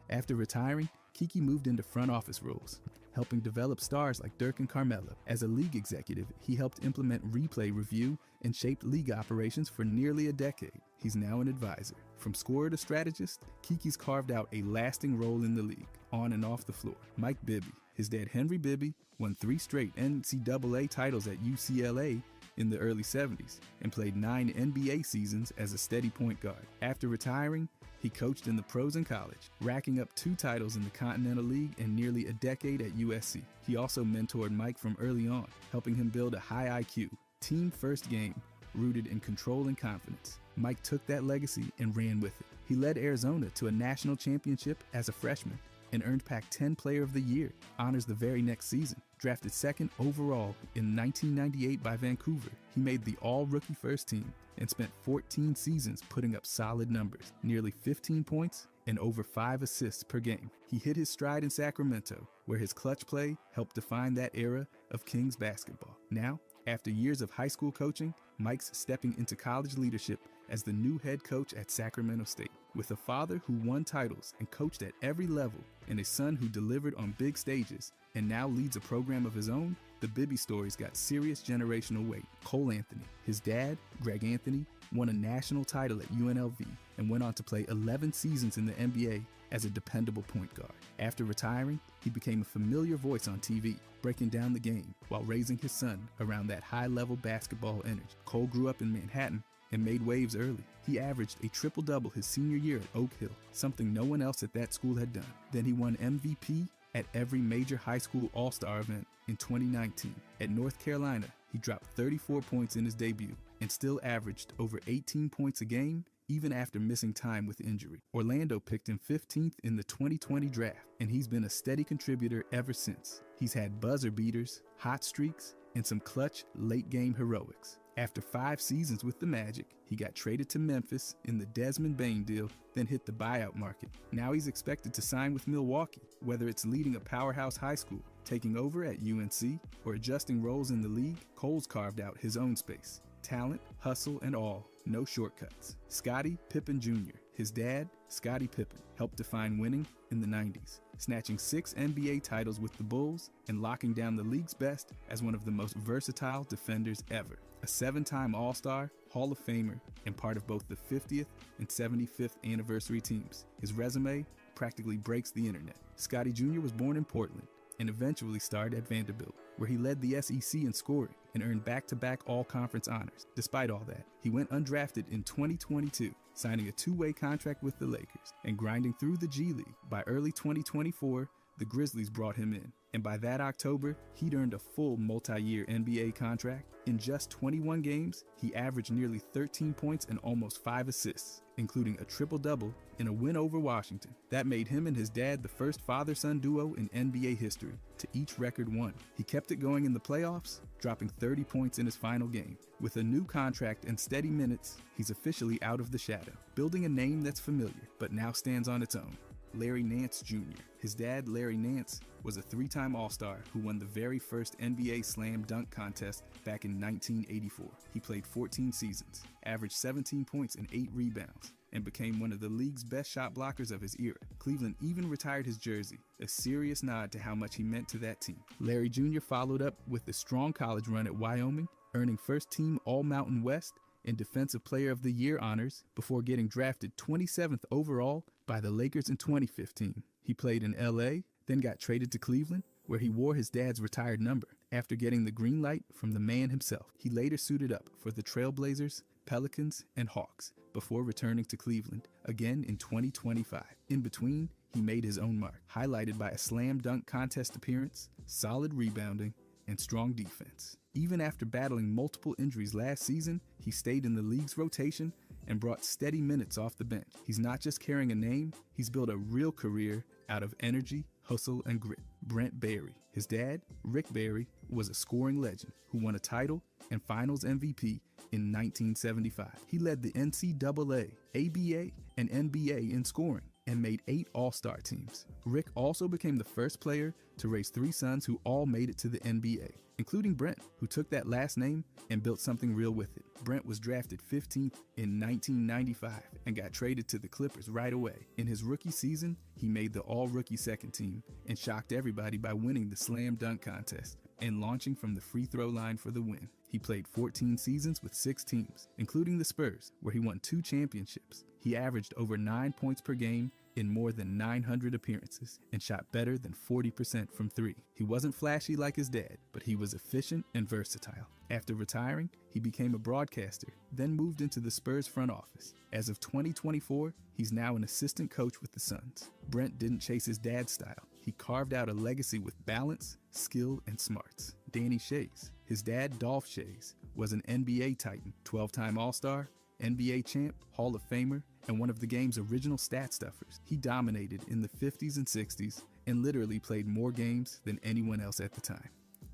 After retiring, Kiki moved into front office roles, helping develop stars like Dirk and Carmelo. As a league executive, he helped implement replay review and shaped league operations for nearly a decade. He's now an advisor. From scorer to strategist, Kiki's carved out a lasting role in the league, on and off the floor. Mike Bibby. His dad, Henry Bibby, won 3 straight NCAA titles at UCLA in the early 70s and played 9 NBA seasons as a steady point guard. After retiring, he coached in the pros in college, racking up 2 titles in the Continental League and nearly a decade at USC. He also mentored Mike from early on, helping him build a high IQ, team-first game rooted in control and confidence. Mike took that legacy and ran with it. He led Arizona to a national championship as a freshman and earned Pac-10 Player of the Year, honors the very next season. Drafted 2nd overall in 1998 by Vancouver, he made the all-rookie first team and spent 14 seasons putting up solid numbers, nearly 15 points and over 5 assists per game. He hit his stride in Sacramento, where his clutch play helped define that era of Kings basketball. Now, after years of high school coaching, Mike's stepping into college leadership as the new head coach at Sacramento State. With a father who won titles and coached at every level, and a son who delivered on big stages and now leads a program of his own, the Bibby story's got serious generational weight. Cole Anthony, his dad, Greg Anthony, won a national title at UNLV and went on to play 11 seasons in the NBA as a dependable point guard. After retiring, he became a familiar voice on TV, breaking down the game while raising his son around that high-level basketball energy. Cole grew up in Manhattan and made waves early. He averaged a triple-double his senior year at Oak Hill, something no one else at that school had done. Then he won MVP at every major high school all-star event in 2019. At North Carolina, he dropped 34 points in his debut and still averaged over 18 points a game even after missing time with injury. Orlando picked him 15th in the 2020 draft, and he's been a steady contributor ever since. He's had buzzer beaters, hot streaks, and some clutch late-game heroics. After 5 seasons with the Magic, he got traded to Memphis in the Desmond Bane deal, then hit the buyout market. Now he's expected to sign with Milwaukee, whether it's leading a powerhouse high school, taking over at UNC, or adjusting roles in the league. Cole's carved out his own space. Talent, hustle, and all, no shortcuts. Scottie Pippen Jr., his dad, Scottie Pippen, helped define winning in the 90s, snatching 6 NBA titles with the Bulls and locking down the league's best as one of the most versatile defenders ever. A 7-time All-Star, Hall of Famer, and part of both the 50th and 75th anniversary teams. His resume practically breaks the internet. Scottie Jr. was born in Portland and eventually starred at Vanderbilt, where he led the SEC in scoring and earned back-to-back all-conference honors. Despite all that, he went undrafted in 2022, signing a 2-way contract with the Lakers and grinding through the G League. By early 2024, the Grizzlies brought him in, and by that October, he'd earned a full multi-year NBA contract. In just 21 games, he averaged nearly 13 points and almost 5 assists, including a triple-double in a win over Washington. That made him and his dad the first father-son duo in NBA history to each record won. He kept it going in the playoffs, dropping 30 points in his final game. With a new contract and steady minutes, he's officially out of the shadow, building a name that's familiar, but now stands on its own. Larry Nance Jr. His dad, Larry Nance, was a 3-time All-Star who won the very first NBA Slam Dunk Contest back in 1984. He played 14 seasons, averaged 17 points and 8 rebounds, and became one of the league's best shot blockers of his era. Cleveland even retired his jersey, a serious nod to how much he meant to that team. Larry Jr. followed up with a strong college run at Wyoming, earning first-team All-Mountain West and Defensive Player of the Year honors before getting drafted 27th overall by the Lakers in 2015. He played in LA, then got traded to Cleveland, where he wore his dad's retired number. After getting the green light from the man himself, he later suited up for the Trailblazers, Pelicans, and Hawks before returning to Cleveland again in 2025. In between, he made his own mark, highlighted by a slam dunk contest appearance, solid rebounding, and strong defense. Even after battling multiple injuries last season, he stayed in the league's rotation and brought steady minutes off the bench. He's not just carrying a name, he's built a real career out of energy, hustle, and grit. Brent Barry. His dad, Rick Barry, was a scoring legend who won a title and finals MVP in 1975. He led the NCAA, ABA, and NBA in scoring and made 8 All-Star teams. Rick also became the first player to raise 3 sons who all made it to the NBA, including Brent, who took that last name and built something real with it. Brent was drafted 15th in 1995 and got traded to the Clippers right away. In his rookie season, he made the all-rookie second team and shocked everybody by winning the slam dunk contest and launching from the free throw line for the win. He played 14 seasons with 6 teams, including the Spurs, where he won 2 championships. He averaged over 9 points per game in more than 900 appearances and shot better than 40% from 3. He wasn't flashy like his dad, but he was efficient and versatile. After retiring, he became a broadcaster, then moved into the Spurs front office. As of 2024, he's now an assistant coach with the Suns. Brent didn't chase his dad's style. He carved out a legacy with balance, skill, and smarts. Danny Shays. His dad, Dolph Shays, was an NBA Titan, 12-time All-Star, NBA champ, Hall of Famer, and one of the game's original stat stuffers. He dominated in the 50s and 60s and literally played more games than anyone else at the time.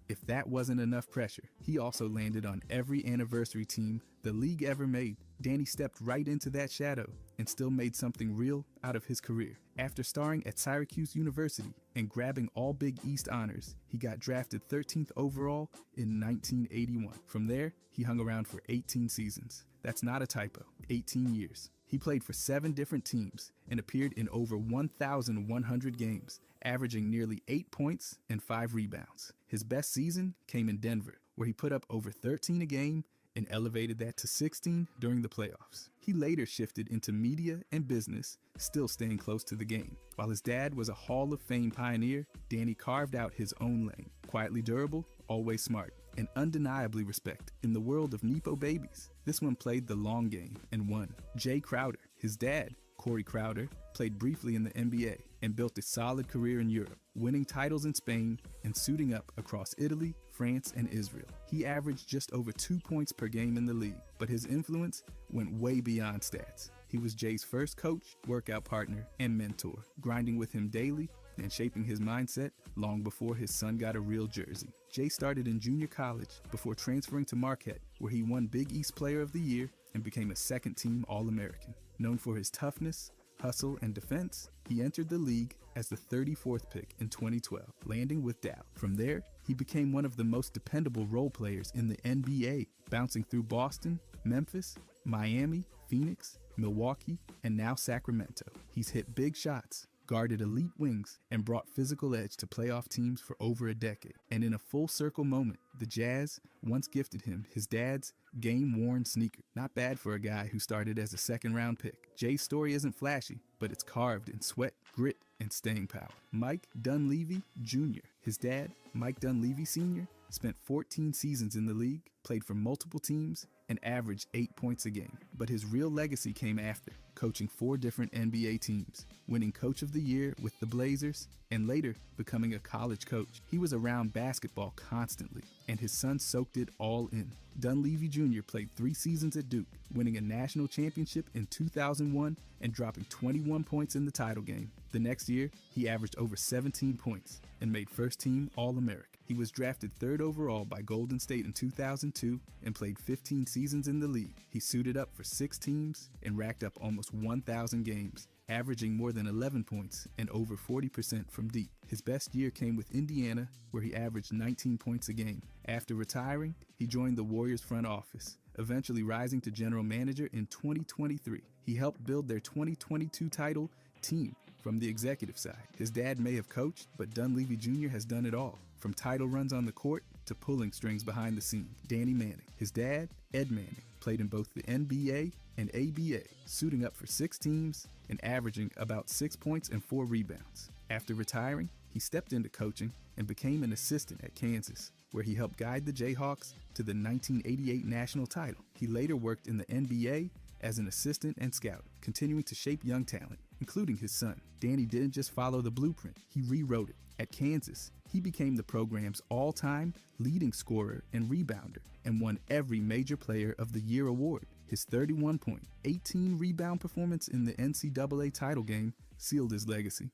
If that wasn't enough pressure, he also landed on every anniversary team the league ever made. Danny stepped right into that shadow and still made something real out of his career. After starring at Syracuse University and grabbing all Big East honors, he got drafted 13th overall in 1981. From there, he hung around for 18 seasons. That's not a typo, 18 years. He played for 7 different teams and appeared in over 1,100 games, averaging nearly 8 points and 5 rebounds. His best season came in Denver, where he put up over 13 a game and elevated that to 16 during the playoffs. He later shifted into media and business, still staying close to the game. While his dad was a Hall of Fame pioneer, Danny carved out his own lane. Quietly durable, always smart, and undeniably respect in the world of Nepo babies. This one played the long game and won. Jay Crowder, his dad, Corey Crowder, played briefly in the NBA and built a solid career in Europe, winning titles in Spain and suiting up across Italy, France, and Israel. He averaged just over 2 points per game in the league, but his influence went way beyond stats. He was Jay's first coach, workout partner, and mentor, grinding with him daily and shaping his mindset long before his son got a real jersey. Jay started in junior college before transferring to Marquette, where he won Big East Player of the Year and became a second-team All-American. Known for his toughness, hustle, and defense, he entered the league as the 34th pick in 2012, landing with Dow. From there, he became one of the most dependable role players in the NBA, bouncing through Boston, Memphis, Miami, Phoenix, Milwaukee, and now Sacramento. He's hit big shots, guarded elite wings, and brought physical edge to playoff teams for over a decade. And in a full circle moment, the Jazz once gifted him his dad's game-worn sneaker. Not bad for a guy who started as a second-round pick. Jay's story isn't flashy, but it's carved in sweat, grit, and staying power. Mike Dunleavy Jr., his dad, Mike Dunleavy Sr., spent 14 seasons in the league, played for multiple teams, and averaged 8 points a game. But his real legacy came after, coaching 4 different NBA teams, winning Coach of the Year with the Blazers, and later becoming a college coach. He was around basketball constantly, and his son soaked it all in. Dunleavy Jr. played 3 seasons at Duke, winning a national championship in 2001 and dropping 21 points in the title game. The next year, he averaged over 17 points and made first-team All-American. He was drafted 3rd overall by Golden State in 2002 and played 15 seasons in the league. He suited up for 6 teams and racked up almost 1,000 games, averaging more than 11 points and over 40% from deep. His best year came with Indiana, where he averaged 19 points a game. After retiring, he joined the Warriors front office, eventually rising to general manager in 2023. He helped build their 2022 title team from the executive side. His dad may have coached, but Dunleavy Jr. has done it all, from title runs on the court to pulling strings behind the scenes. Danny Manning, his dad, Ed Manning, played in both the NBA and ABA, suiting up for 6 teams and averaging about 6 points and 4 rebounds. After retiring, he stepped into coaching and became an assistant at Kansas, where he helped guide the Jayhawks to the 1988 national title. He later worked in the NBA as an assistant and scout, continuing to shape young talent, including his son. Danny didn't just follow the blueprint, he rewrote it. At Kansas, he became the program's all-time leading scorer and rebounder and won every Major Player of the Year award. His 31-point, 18-rebound performance in the NCAA title game sealed his legacy.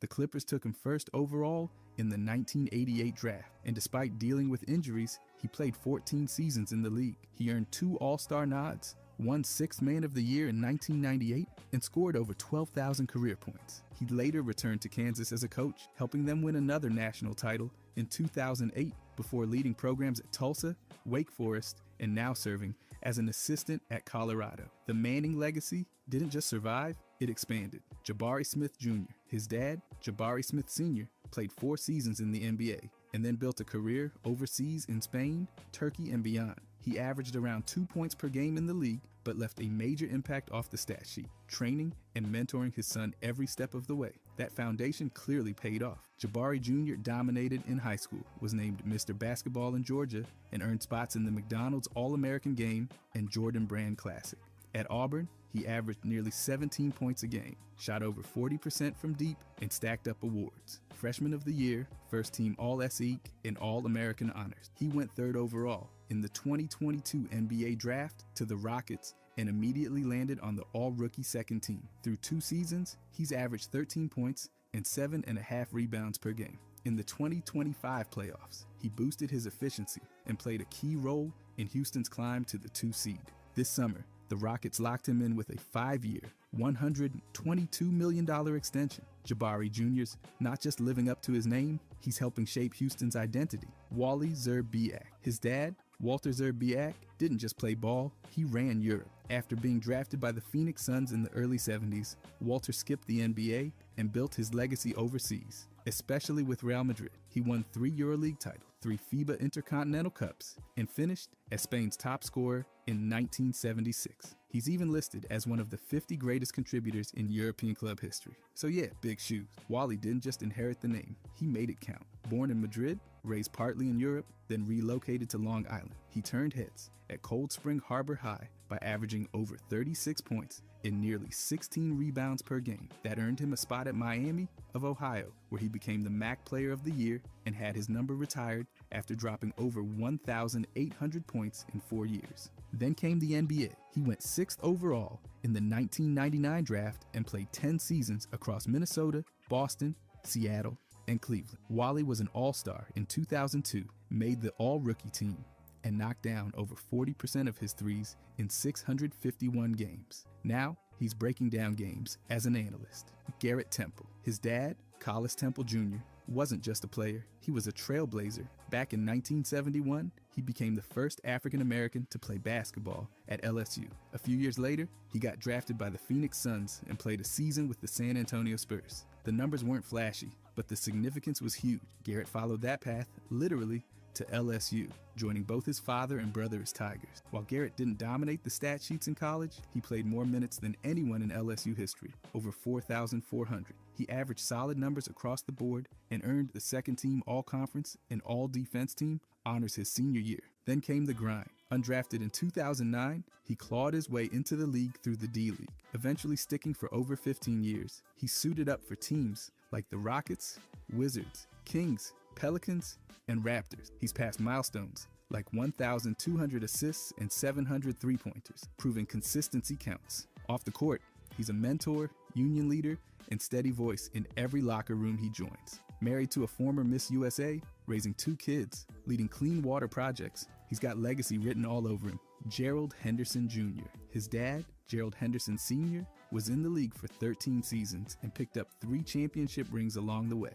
The Clippers took him 1st overall in the 1988 draft, and despite dealing with injuries, he played 14 seasons in the league. He earned 2 All-Star nods, won 6th Man of the Year in 1998, and scored over 12,000 career points. He later returned to Kansas as a coach, helping them win another national title in 2008 before leading programs at Tulsa, Wake Forest, and now serving as an assistant at Colorado. The Manning legacy didn't just survive, it expanded. Jabari Smith Jr., his dad, Jabari Smith Sr., played 4 seasons in the NBA and then built a career overseas in Spain, Turkey, and beyond. He averaged around 2 points per game in the league, but left a major impact off the stat sheet, training and mentoring his son every step of the way. That foundation clearly paid off. Jabari Jr. dominated in high school, was named Mr. Basketball in Georgia, and earned spots in the McDonald's All-American Game and Jordan Brand Classic. At Auburn, he averaged nearly 17 points a game, shot over 40% from deep, and stacked up awards. Freshman of the Year, First Team All-SEC, and All-American honors. He went 3rd overall in the 2022 NBA Draft to the Rockets and immediately landed on the All-Rookie second team. Through 2 seasons, he's averaged 13 points and 7.5 rebounds per game. In the 2025 playoffs, he boosted his efficiency and played a key role in Houston's climb to the 2 seed. This summer, the Rockets locked him in with a 5-year, $122 million extension. Jabari Jr.'s not just living up to his name, he's helping shape Houston's identity. Wally Szczerbiak. His dad, Walter Szczerbiak, didn't just play ball, he ran Europe. After being drafted by the Phoenix Suns in the early 70s, Walter skipped the NBA and built his legacy overseas, especially with Real Madrid. He won 3 EuroLeague titles, 3 FIBA Intercontinental Cups, and finished as Spain's top scorer in 1976. He's even listed as one of the 50 greatest contributors in European club history. So yeah, big shoes. Wally didn't just inherit the name, he made it count. Born in Madrid, raised partly in Europe, then relocated to Long Island, he turned heads at Cold Spring Harbor High by averaging over 36 points and nearly 16 rebounds per game. That earned him a spot at Miami of Ohio, where he became the MAC Player of the Year and had his number retired after dropping over 1,800 points in 4 years. Then came the NBA. He went 6th overall in the 1999 draft and played 10 seasons across Minnesota, Boston, Seattle, and Cleveland. Wally was an all-star in 2002, made the all-rookie team, and knocked down over 40% of his threes in 651 games. Now, he's breaking down games as an analyst. Garrett Temple. His dad, Collis Temple Jr., wasn't just a player, he was a trailblazer. Back in 1971, he became the first African American to play basketball at LSU. A few years later, he got drafted by the Phoenix Suns and played a season with the San Antonio Spurs. The numbers weren't flashy, but the significance was huge. Garrett followed that path, literally, to LSU, joining both his father and brother as Tigers. While Garrett didn't dominate the stat sheets in college, he played more minutes than anyone in LSU history, over 4,400. He averaged solid numbers across the board and earned the second-team All-Conference and All-Defense team honors his senior year. Then came the grind. Undrafted in 2009, he clawed his way into the league through the D-League, eventually sticking for over 15 years. He suited up for teams like the Rockets, Wizards, Kings, Pelicans, and Raptors. He's passed milestones like 1,200 assists and 700 three-pointers, proving consistency counts. Off the court, he's a mentor, union leader, and steady voice in every locker room he joins. Married to a former Miss USA, raising 2 kids, leading clean water projects, he's got legacy written all over him. Gerald Henderson Jr. His dad, Gerald Henderson Sr., was in the league for 13 seasons and picked up 3 championship rings along the way.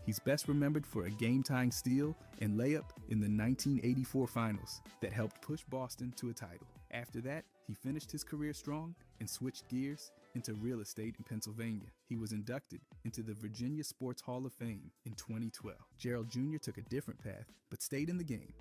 He's best remembered for a game-tying steal and layup in the 1984 finals that helped push Boston to a title. After that, he finished his career strong and switched gears into real estate in Pennsylvania. He was inducted into the Virginia Sports Hall of Fame in 2012. Gerald Jr. took a different path, but stayed in the game.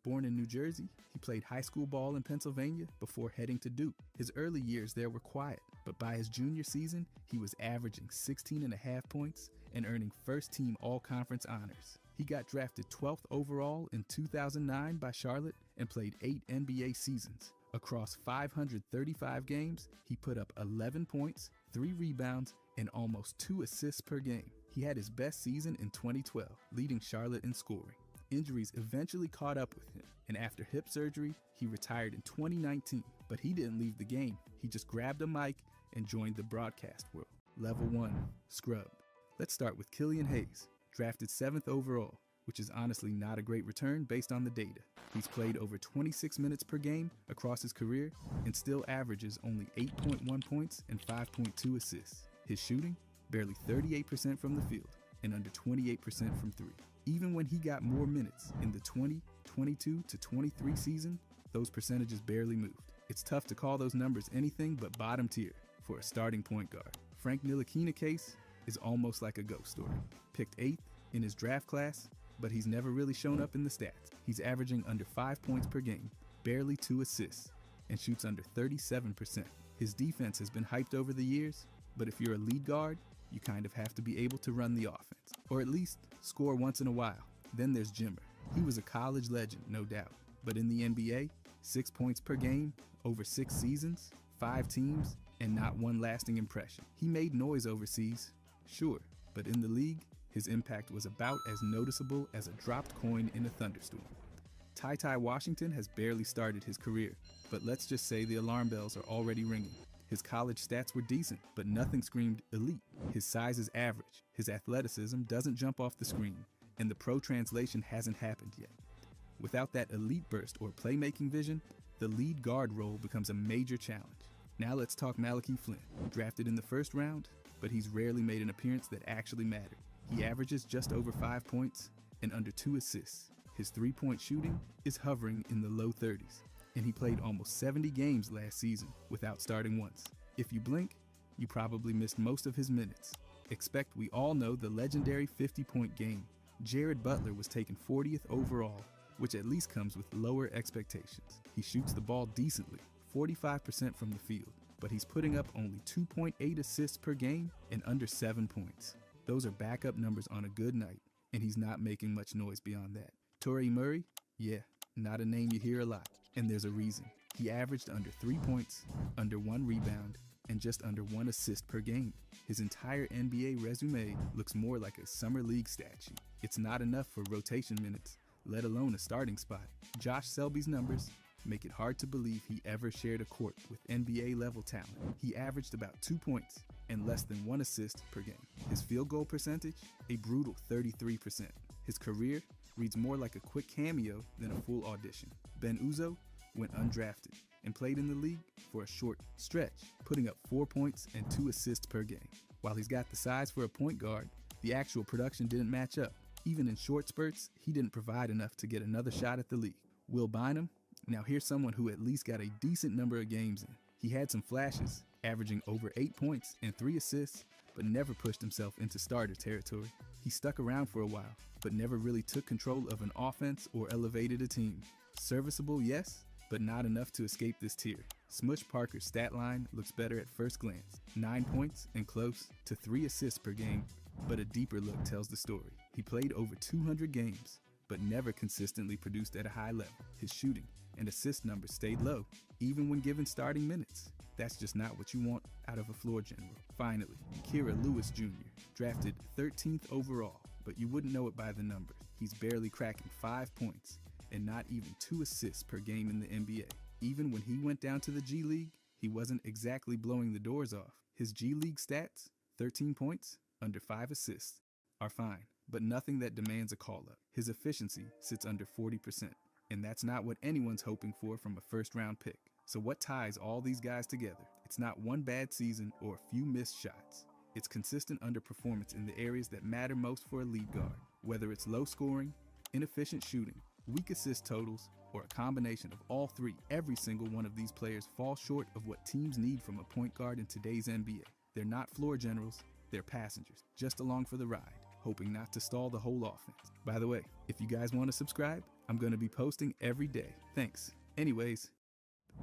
Born in New Jersey, he played high school ball in Pennsylvania before heading to Duke. His early years there were quiet, but by his junior season, he was averaging 16.5 points and earning first-team All-Conference honors. He got drafted 12th overall in 2009 by Charlotte and played 8 NBA seasons. Across 535 games, he put up 11 points, 3 rebounds, and almost 2 assists per game. He had his best season in 2012, leading Charlotte in scoring. Injuries eventually caught up with him, and after hip surgery, he retired in 2019. But he didn't leave the game. He just grabbed a mic and joined the broadcast world. Level 1, Scrub. Let's start with Killian Hayes, drafted 7th overall, which is honestly not a great return based on the data. He's played over 26 minutes per game across his career and still averages only 8.1 points and 5.2 assists. His shooting, barely 38% from the field and under 28% from 3. Even when he got more minutes in the 2022 to 23 season, those percentages barely moved. It's tough to call those numbers anything but bottom tier for a starting point guard. Frank Ntilikina case is almost like a ghost story. Picked 8th in his draft class, but he's never really shown up in the stats. He's averaging under 5 points per game, barely 2 assists, and shoots under 37%. His defense has been hyped over the years, but if you're a lead guard, you kind of have to be able to run the offense, or at least score once in a while. Then there's Jimmer. He was a college legend, no doubt, but in the NBA, 6 points per game, over 6 seasons, 5 teams, and not one lasting impression. He made noise overseas, sure, but in the league, his impact was about as noticeable as a dropped coin in a thunderstorm. Ty Washington has barely started his career, but let's just say the alarm bells are already ringing. His college stats were decent, but nothing screamed elite. His size is average, his athleticism doesn't jump off the screen, and the pro translation hasn't happened yet. Without that elite burst or playmaking vision, the lead guard role becomes a major challenge. Now let's talk Malachi Flynn. Drafted in the 1st round, but he's rarely made an appearance that actually mattered. He averages just over 5 points and under 2 assists. His 3-point shooting is hovering in the low 30s. And he played almost 70 games last season without starting once. If you blink, you probably missed most of his minutes. Expect we all know the legendary 50-point game. Jared Butler was taken 40th overall, which at least comes with lower expectations. He shoots the ball decently, 45% from the field, but he's putting up only 2.8 assists per game and under 7 points. Those are backup numbers on a good night, and he's not making much noise beyond that. Torrey Murray? Yeah, not a name you hear a lot, and there's a reason. He averaged under 3 points, under 1 rebound, and just under 1 assist per game. His entire NBA resume looks more like a summer league stat sheet. It's not enough for rotation minutes, let alone a starting spot. Josh Selby's numbers make it hard to believe he ever shared a court with NBA-level talent. He averaged about 2 points and less than 1 assist per game. His field goal percentage, a brutal 33%. His career reads more like a quick cameo than a full audition. Ben Uzoh went undrafted and played in the league for a short stretch, putting up 4 points and 2 assists per game. While he's got the size for a point guard, the actual production didn't match up. Even in short spurts, he didn't provide enough to get another shot at the league. Will Bynum? Now here's someone who at least got a decent number of games in. He had some flashes, averaging over 8 points and 3 assists, but never pushed himself into starter territory. He stuck around for a while, but never really took control of an offense or elevated a team. Serviceable, yes, but not enough to escape this tier. Smush Parker's stat line looks better at first glance. 9 points and close to 3 assists per game, but a deeper look tells the story. He played over 200 games, but never consistently produced at a high level. His shooting and assist numbers stayed low, even when given starting minutes. That's just not what you want out of a floor general. Finally, Kira Lewis Jr., drafted 13th overall, but you wouldn't know it by the numbers. He's barely cracking 5 points and not even 2 assists per game in the NBA. Even when he went down to the G League, he wasn't exactly blowing the doors off. His G League stats, 13 points, under 5 assists, are fine, but nothing that demands a call-up. His efficiency sits under 40%, and that's not what anyone's hoping for from a first-round pick. So what ties all these guys together? It's not one bad season or a few missed shots. It's consistent underperformance in the areas that matter most for a lead guard, whether it's low scoring, inefficient shooting, weak assist totals, or a combination of all three. Every single one of these players falls short of what teams need from a point guard in today's NBA. They're not floor generals, they're passengers, just along for the ride, hoping not to stall the whole offense. By the way, if you guys want to subscribe, I'm going to be posting every day. Thanks. Anyways,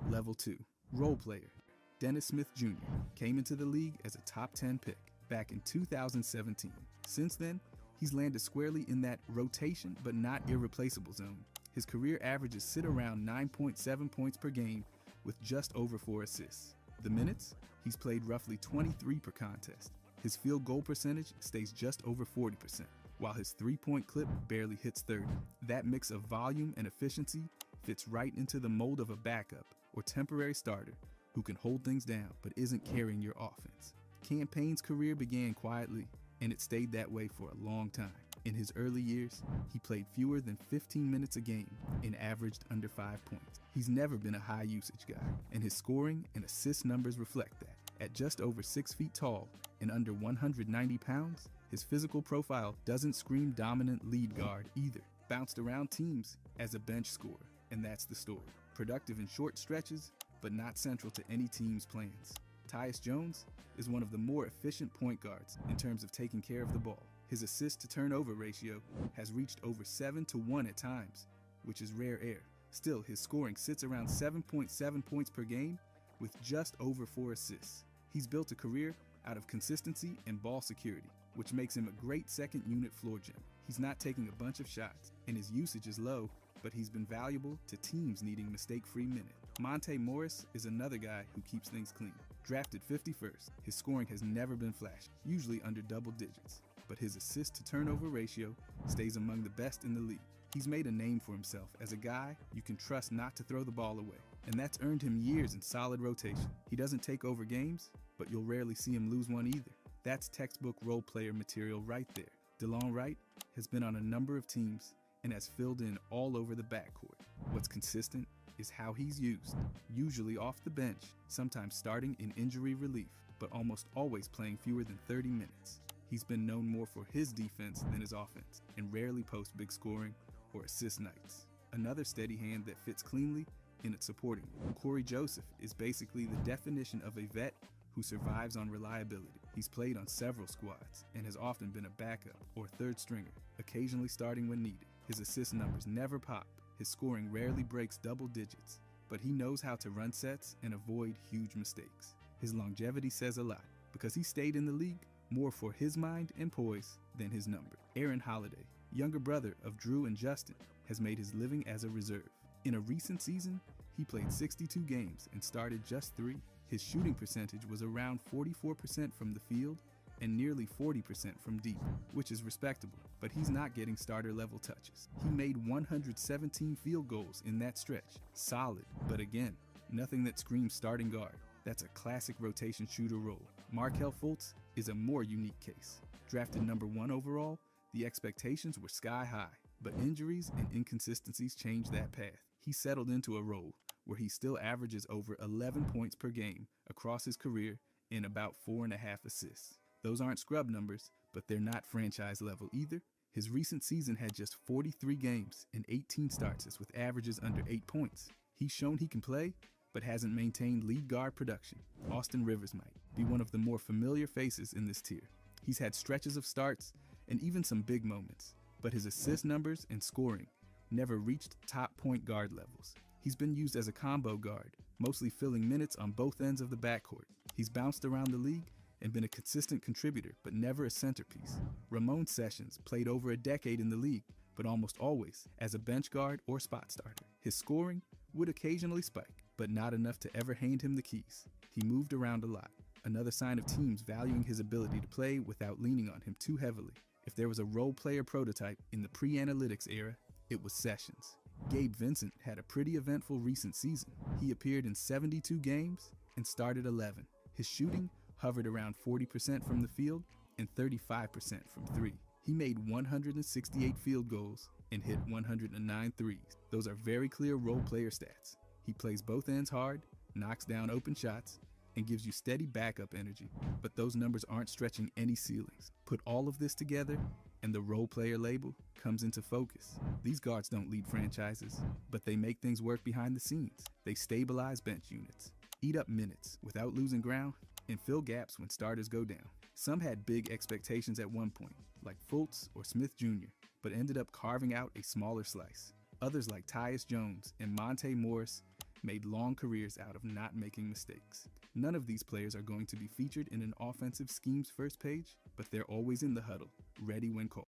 Level 2, role player. Dennis Smith Jr. came into the league as a top 10 pick back in 2017. Since then, he's landed squarely in that rotation but not irreplaceable zone. His career averages sit around 9.7 points per game with just over 4 assists. The minutes, he's played roughly 23 per contest. His field goal percentage stays just over 40%, while his three-point clip barely hits 30. That mix of volume and efficiency fits right into the mold of a backup or temporary starter who can hold things down but isn't carrying your offense. Cam Payne's career began quietly, and it stayed that way for a long time. In his early years, he played fewer than 15 minutes a game and averaged under 5 points. He's never been a high usage guy, and his scoring and assist numbers reflect that. At just over 6 feet tall and under 190 pounds, his physical profile doesn't scream dominant lead guard either. Bounced around teams as a bench scorer, and that's the story. Productive in short stretches, but not central to any team's plans. Tyus Jones is one of the more efficient point guards in terms of taking care of the ball. His assist-to-turnover ratio has reached over 7-to-1 at times, which is rare air. Still, his scoring sits around 7.7 points per game with just over 4 assists. He's built a career out of consistency and ball security, which makes him a great second-unit floor general. He's not taking a bunch of shots, and his usage is low, but he's been valuable to teams needing mistake-free minutes. Monte Morris is another guy who keeps things clean. Drafted 51st, his scoring has never been flashy, usually under double digits, but his assist-to-turnover ratio stays among the best in the league. He's made a name for himself as a guy you can trust not to throw the ball away, and that's earned him years in solid rotation. He doesn't take over games, but you'll rarely see him lose one either. That's textbook role player material right there. DeLon Wright has been on a number of teams and has filled in all over the backcourt. What's consistent is how he's used, usually off the bench, sometimes starting in injury relief, but almost always playing fewer than 30 minutes. He's been known more for his defense than his offense, and rarely posts big scoring or assist nights. Another steady hand that fits cleanly in its supporting role. Corey Joseph is basically the definition of a vet who survives on reliability. He's played on several squads and has often been a backup or third stringer, occasionally starting when needed. His assist numbers never pop, his scoring rarely breaks double digits, but he knows how to run sets and avoid huge mistakes. His longevity says a lot, because he stayed in the league more for his mind and poise than his number. Aaron Holiday, younger brother of Drew and Justin, has made his living as a reserve. In a recent season, he played 62 games and started just 3. His shooting percentage was around 44% from the field and nearly 40% from deep, which is respectable, but he's not getting starter-level touches. He made 117 field goals in that stretch. Solid, but again, nothing that screams starting guard. That's a classic rotation shooter role. Markelle Fultz is a more unique case. Drafted number 1 overall, the expectations were sky high, but injuries and inconsistencies changed that path. He settled into a role where he still averages over 11 points per game across his career and about 4.5 assists. Those aren't scrub numbers, but they're not franchise level either. His recent season had just 43 games and 18 starts with averages under 8 points. He's shown he can play, but hasn't maintained lead guard production. Austin Rivers might be one of the more familiar faces in this tier. He's had stretches of starts and even some big moments, but his assist numbers and scoring never reached top point guard levels. He's been used as a combo guard, mostly filling minutes on both ends of the backcourt. He's bounced around the league and been a consistent contributor, but never a centerpiece. Ramon Sessions played over a decade in the league, but almost always as a bench guard or spot starter. His scoring would occasionally spike, but not enough to ever hand him the keys. He moved around a lot, another sign of teams valuing his ability to play without leaning on him too heavily. If there was a role player prototype in the pre-analytics era, it was Sessions. Gabe Vincent had a pretty eventful recent season. He appeared in 72 games and started 11. His shooting hovered around 40% from the field and 35% from 3. He made 168 field goals and hit 109 threes. Those are very clear role player stats. He plays both ends hard, knocks down open shots, and gives you steady backup energy, but those numbers aren't stretching any ceilings. Put all of this together, and the role player label comes into focus. These guards don't lead franchises, but they make things work behind the scenes. They stabilize bench units, eat up minutes without losing ground, and fill gaps when starters go down. Some had big expectations at one point, like Fultz or Smith Jr., but ended up carving out a smaller slice. Others like Tyus Jones and Monte Morris made long careers out of not making mistakes. None of these players are going to be featured in an offensive scheme's first page, but they're always in the huddle, ready when called.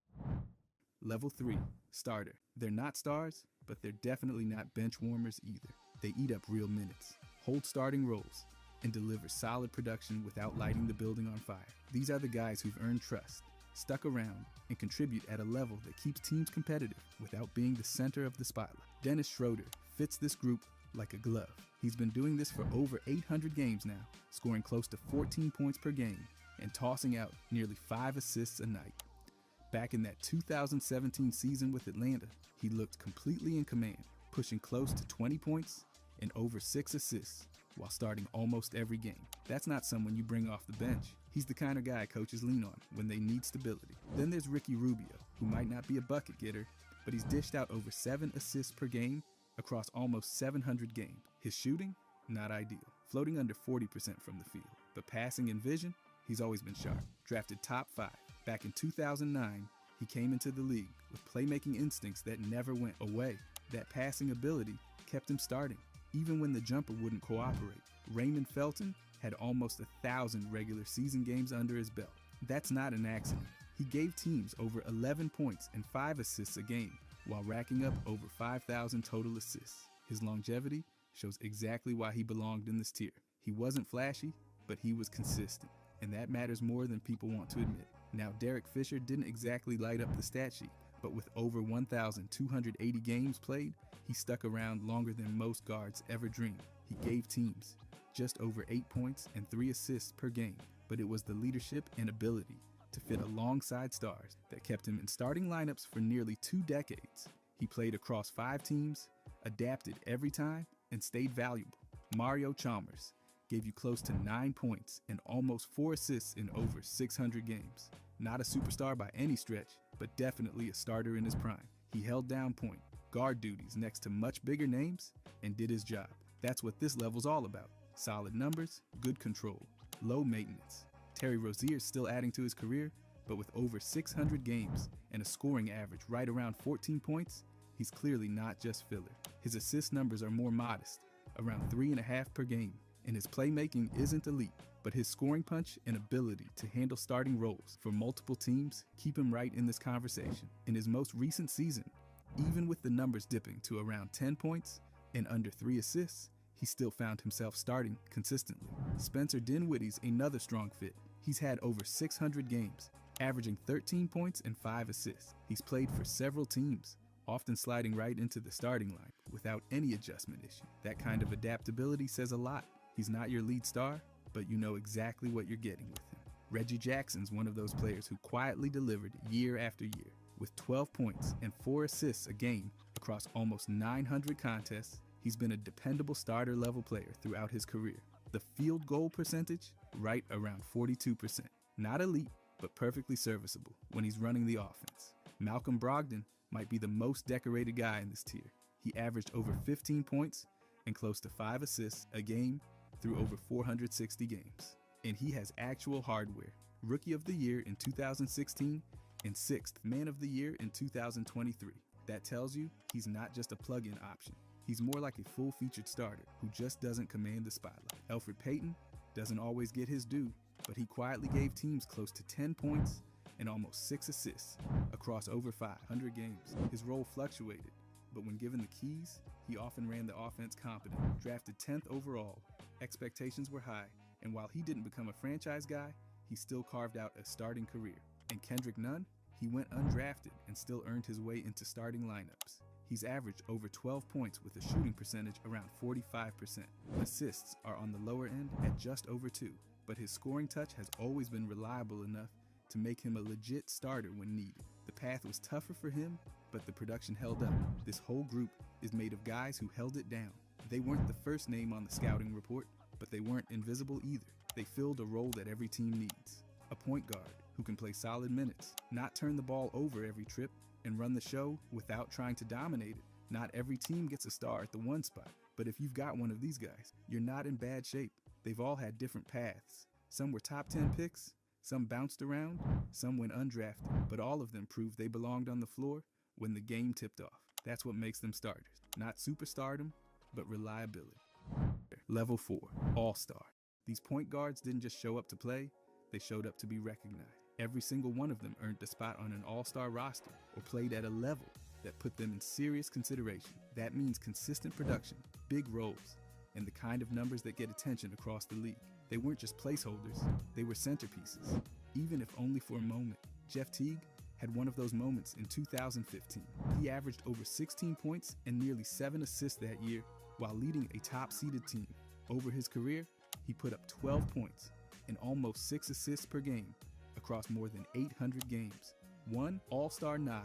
Level 3, starter. They're not stars, but they're definitely not bench warmers either. They eat up real minutes, hold starting roles, and deliver solid production without lighting the building on fire. These are the guys who've earned trust, stuck around, and contribute at a level that keeps teams competitive without being the center of the spotlight. Dennis Schroeder fits this group like a glove. He's been doing this for over 800 games now, scoring close to 14 points per game and tossing out nearly 5 assists a night. Back in that 2017 season with Atlanta, he looked completely in command, pushing close to 20 points and over 6 assists while starting almost every game. That's not someone you bring off the bench. He's the kind of guy coaches lean on when they need stability. Then there's Ricky Rubio, who might not be a bucket getter, but he's dished out over 7 assists per game across almost 700 games. His shooting, not ideal, floating under 40% from the field. But passing and vision, he's always been sharp. Drafted top 5. Back in 2009, he came into the league with playmaking instincts that never went away. That passing ability kept him starting, even when the jumper wouldn't cooperate. Raymond Felton had almost 1,000 regular season games under his belt. That's not an accident. He gave teams over 11 points and 5 assists a game, while racking up over 5,000 total assists. His longevity shows exactly why he belonged in this tier. He wasn't flashy, but he was consistent, and that matters more than people want to admit. Now, Derek Fisher didn't exactly light up the stat sheet, but with over 1,280 games played, he stuck around longer than most guards ever dreamed. He gave teams just over 8 points and 3 assists per game, but it was the leadership and ability to fit alongside stars that kept him in starting lineups for nearly 2 decades. He played across 5 teams, adapted every time, and stayed valuable. Mario Chalmers gave you close to 9 points and almost 4 assists in over 600 games. Not a superstar by any stretch, but definitely a starter in his prime. He held down point, guard duties next to much bigger names, and did his job. That's what this level's all about. Solid numbers, good control, low maintenance. Terry Rozier's still adding to his career, but with over 600 games and a scoring average right around 14 points, he's clearly not just filler. His assist numbers are more modest, around 3.5 per game. And his playmaking isn't elite, but his scoring punch and ability to handle starting roles for multiple teams keep him right in this conversation. In his most recent season, even with the numbers dipping to around 10 points and under 3 assists, he still found himself starting consistently. Spencer Dinwiddie's another strong fit. He's had over 600 games, averaging 13 points and 5 assists. He's played for several teams, often sliding right into the starting line without any adjustment issue. That kind of adaptability says a lot. He's not your lead star, but you know exactly what you're getting with him. Reggie Jackson's one of those players who quietly delivered year after year. With 12 points and 4 assists a game across almost 900 contests, he's been a dependable starter-level player throughout his career. The field goal percentage, right around 42%. Not elite, but perfectly serviceable when he's running the offense. Malcolm Brogdon might be the most decorated guy in this tier. He averaged over 15 points and close to 5 assists a game through over 460 games. And he has actual hardware. Rookie of the Year in 2016 and 6th Man of the Year in 2023. That tells you he's not just a plug-in option. He's more like a full-featured starter who just doesn't command the spotlight. Elfrid Payton doesn't always get his due, but he quietly gave teams close to 10 points and almost 6 assists across over 500 games. His role fluctuated, but when given the keys, he often ran the offense competent. Drafted 10th overall, expectations were high, and while he didn't become a franchise guy, he still carved out a starting career. And Kendrick Nunn, he went undrafted and still earned his way into starting lineups. He's averaged over 12 points with a shooting percentage around 45%. Assists are on the lower end at just over 2, but his scoring touch has always been reliable enough to make him a legit starter when needed. The path was tougher for him, but the production held up. This whole group is made of guys who held it down. They weren't the first name on the scouting report, but they weren't invisible either. They filled a role that every team needs. A point guard who can play solid minutes, not turn the ball over every trip, and run the show without trying to dominate it. Not every team gets a star at the one spot, but if you've got one of these guys, you're not in bad shape. They've all had different paths. Some were top 10 picks, some bounced around, some went undrafted, but all of them proved they belonged on the floor when the game tipped off. That's what makes them starters. Not superstardom, but reliability. Level 4, All-Star. These point guards didn't just show up to play, they showed up to be recognized. Every single one of them earned a spot on an all-star roster or played at a level that put them in serious consideration. That means consistent production, big roles, and the kind of numbers that get attention across the league. They weren't just placeholders, they were centerpieces, even if only for a moment. Jeff Teague had one of those moments in 2015. He averaged over 16 points and nearly 7 assists that year while leading a top-seeded team. Over his career, he put up 12 points and almost 6 assists per game across more than 800 games. One all-star nod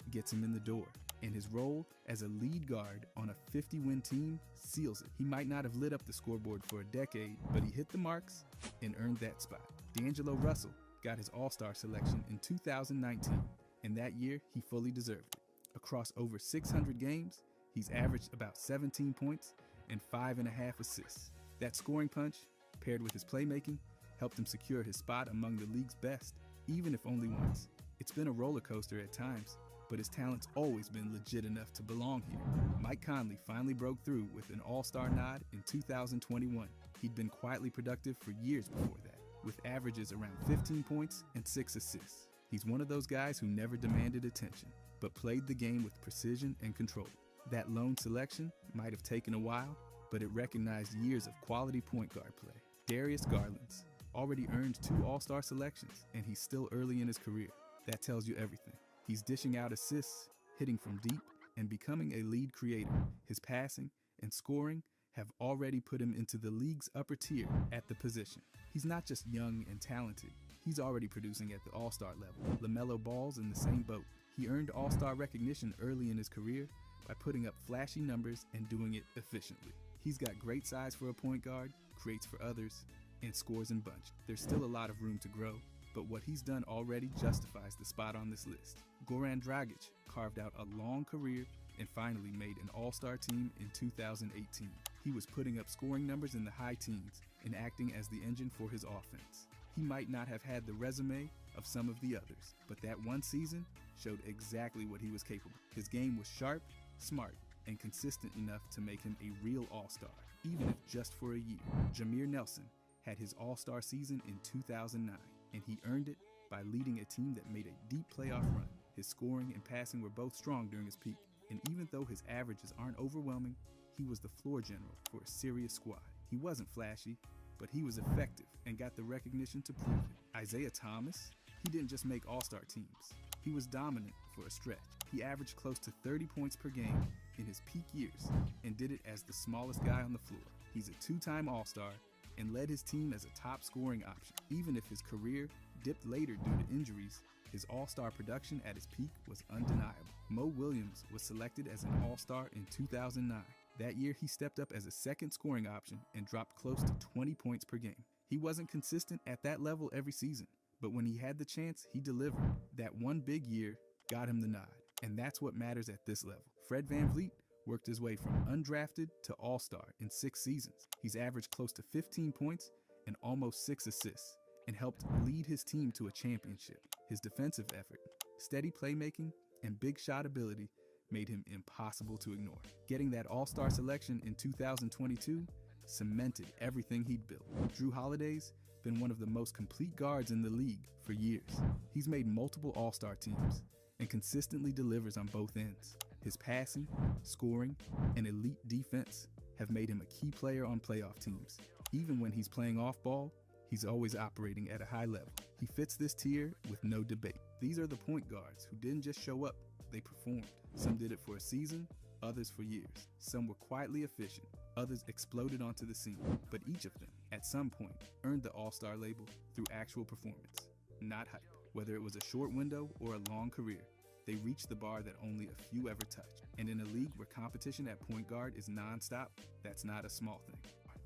gets him in the door, and his role as a lead guard on a 50-win team seals it. He might not have lit up the scoreboard for a decade, but he hit the marks and earned that spot. D'Angelo Russell got his all-star selection in 2019, and that year he fully deserved it. Across over 600 games, he's averaged about 17 points and 5.5 assists. That scoring punch, paired with his playmaking, helped him secure his spot among the league's best, even if only once. It's been a roller coaster at times, but his talent's always been legit enough to belong here. Mike Conley finally broke through with an all-star nod in 2021. He'd been quietly productive for years before that, with averages around 15 points and 6 assists. He's one of those guys who never demanded attention, but played the game with precision and control. That lone selection might have taken a while, but it recognized years of quality point guard play. Darius Garland's already earned 2 all-star selections, and he's still early in his career. That tells you everything. He's dishing out assists, hitting from deep, and becoming a lead creator. His passing and scoring have already put him into the league's upper tier at the position. He's not just young and talented, he's already producing at the all-star level. LaMelo Ball's in the same boat. He earned all-star recognition early in his career by putting up flashy numbers and doing it efficiently. He's got great size for a point guard, creates for others, and scores in bunch. There's still a lot of room to grow, but what he's done already justifies the spot on this list. Goran Dragic carved out a long career and finally made an all-star team in 2018. He was putting up scoring numbers in the high teens and acting as the engine for his offense. He might not have had the resume of some of the others, but that one season showed exactly what he was capable. His game was sharp, smart, and consistent enough to make him a real all-star. even if just for a year. Jameer Nelson had his All-Star season in 2009, and he earned it by leading a team that made a deep playoff run. His scoring and passing were both strong during his peak, and even though his averages aren't overwhelming, he was the floor general for a serious squad. He wasn't flashy, but he was effective and got the recognition to prove it. Isaiah Thomas, he didn't just make All-Star teams. He was dominant for a stretch. He averaged close to 30 points per game in his peak years and did it as the smallest guy on the floor. He's a two-time All-Star and led his team as a top scoring option. Even if his career dipped later due to injuries, his All-Star production at his peak was undeniable. Mo Williams was selected as an All-Star in 2009. That year, he stepped up as a second scoring option and dropped close to 20 points per game. He wasn't consistent at that level every season, but when he had the chance, he delivered. That one big year got him the nod, and that's what matters at this level. Fred VanVleet worked his way from undrafted to All-Star in 6 seasons. He's averaged close to 15 points and almost 6 assists, and helped lead his team to a championship. His defensive effort, steady playmaking, and big shot ability made him impossible to ignore. Getting that All-Star selection in 2022 cemented everything he'd built. Jrue Holiday's been one of the most complete guards in the league for years. He's made multiple All-Star teams and consistently delivers on both ends. His passing, scoring, and elite defense have made him a key player on playoff teams. Even when he's playing off ball, he's always operating at a high level. He fits this tier with no debate. These are the point guards who didn't just show up, they performed. Some did it for a season, others for years. Some were quietly efficient, others exploded onto the scene. But each of them, at some point, earned the All-Star label through actual performance, not hype. Whether it was a short window or a long career, they reached the bar that only a few ever touched. And in a league where competition at point guard is non-stop, that's not a small thing.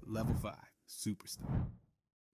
Level 5, Superstar.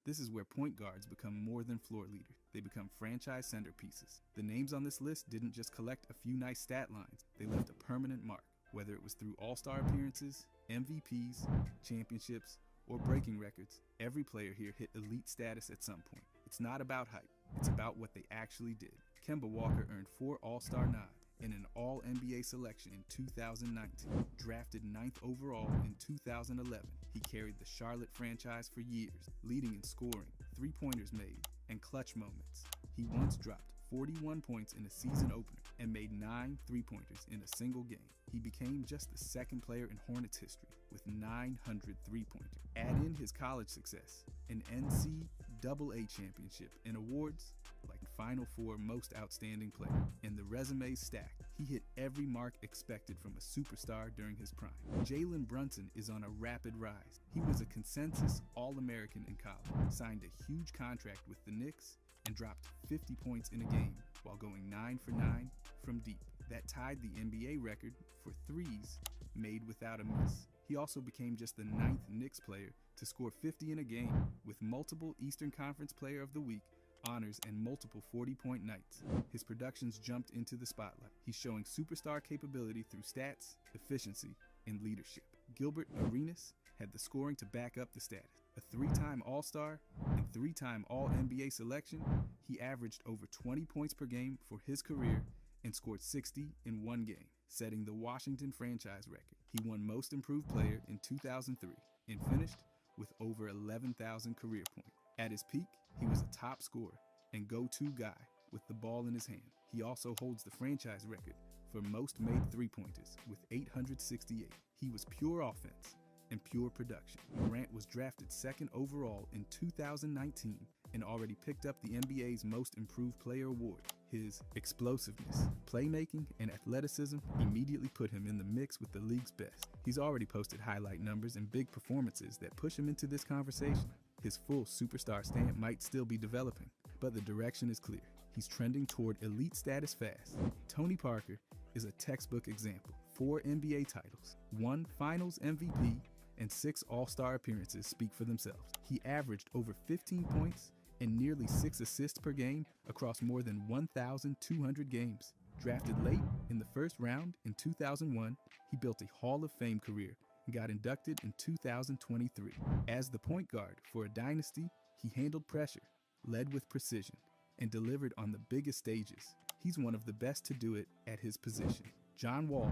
This is where point guards become more than floor leaders. They become franchise centerpieces. The names on this list didn't just collect a few nice stat lines, they left a permanent mark. Whether it was through All-Star appearances, MVPs, championships, or breaking records, every player here hit elite status at some point. It's not about hype, it's about what they actually did. Kemba Walker earned 4 All-Star nods and an All-NBA selection in 2019. Drafted 9th overall in 2011, he carried the Charlotte franchise for years, leading in scoring, three-pointers made, and clutch moments. He once dropped 41 points in a season opener and made 9 three-pointers in a single game. He became just the second player in Hornets history with 900 three-pointers. Add in his college success, an NCAA championship, and awards like Final Four Most Outstanding Player, and the resume's stacked. He hit every mark expected from a superstar during his prime. Jalen Brunson is on a rapid rise. He was a consensus All-American in college, signed a huge contract with the Knicks, and dropped 50 points in a game while going 9 for 9 from deep. That tied the NBA record for threes made without a miss. He also became just the 9th Knicks player to score 50 in a game, with multiple Eastern Conference Player of the Week honors and multiple 40-point nights. His productions jumped into the spotlight. He's showing superstar capability through stats, efficiency, and leadership. Gilbert Arenas had the scoring to back up the status. A 3-time All-Star and 3-time All-NBA selection, he averaged over 20 points per game for his career and scored 60 in one game, setting the Washington franchise record. He won Most Improved Player in 2003 and finished with over 11,000 career points. At his peak, he was a top scorer and go-to guy with the ball in his hand. He also holds the franchise record for most made three-pointers with 868. He was pure offense and pure production. Morant was drafted 2nd overall in 2019 and already picked up the NBA's Most Improved Player award. His explosiveness, playmaking, and athleticism immediately put him in the mix with the league's best. He's already posted highlight numbers and big performances that push him into this conversation. His full superstar stamp might still be developing, but the direction is clear. He's trending toward elite status fast. Tony Parker is a textbook example. 4 NBA titles, 1 Finals MVP, and 6 All-Star appearances speak for themselves. He averaged over 15 points and nearly 6 assists per game across more than 1,200 games. Drafted late in the first round in 2001, he built a Hall of Fame career and got inducted in 2023. As the point guard for a dynasty, he handled pressure, led with precision, and delivered on the biggest stages. He's one of the best to do it at his position. John Wall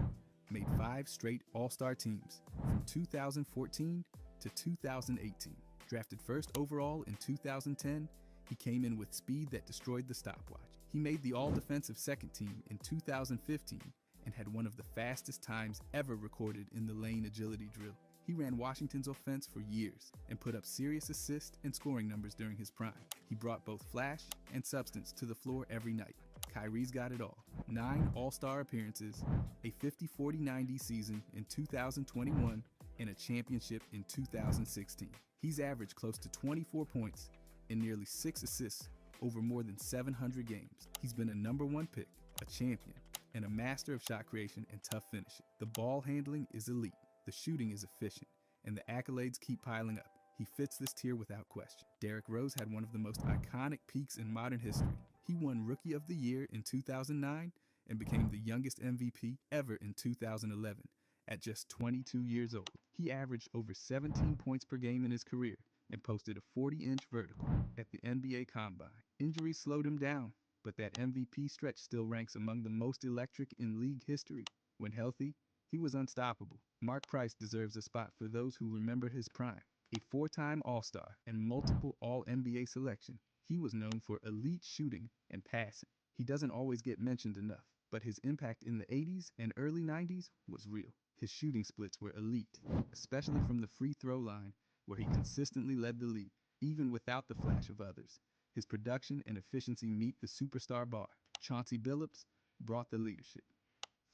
made 5 straight All-Star teams from 2014 to 2018. Drafted first overall in 2010, he came in with speed that destroyed the stopwatch. He made the all-defensive second team in 2015 and had one of the fastest times ever recorded in the lane agility drill. He ran Washington's offense for years and put up serious assist and scoring numbers during his prime. He brought both flash and substance to the floor every night. Kyrie's got it all. 9 All-Star appearances, a 50-40-90 season in 2021, and a championship in 2016. He's averaged close to 24 points and nearly 6 assists over more than 700 games. He's been a #1 pick, a champion, and a master of shot creation and tough finishing. The ball handling is elite, the shooting is efficient, and the accolades keep piling up. He fits this tier without question. Derrick Rose had one of the most iconic peaks in modern history. He won Rookie of the Year in 2009 and became the youngest MVP ever in 2011 at just 22 years old. He averaged over 17 points per game in his career and posted a 40-inch vertical at the NBA Combine. Injuries slowed him down, but that MVP stretch still ranks among the most electric in league history. When healthy, he was unstoppable. Mark Price deserves a spot for those who remember his prime. A 4-time All-Star and multiple All-NBA selection, he was known for elite shooting and passing. He doesn't always get mentioned enough, but his impact in the 80s and early 90s was real. His shooting splits were elite, especially from the free throw line, where he consistently led the league, even without the flash of others. His production and efficiency meet the superstar bar. Chauncey Billups brought the leadership.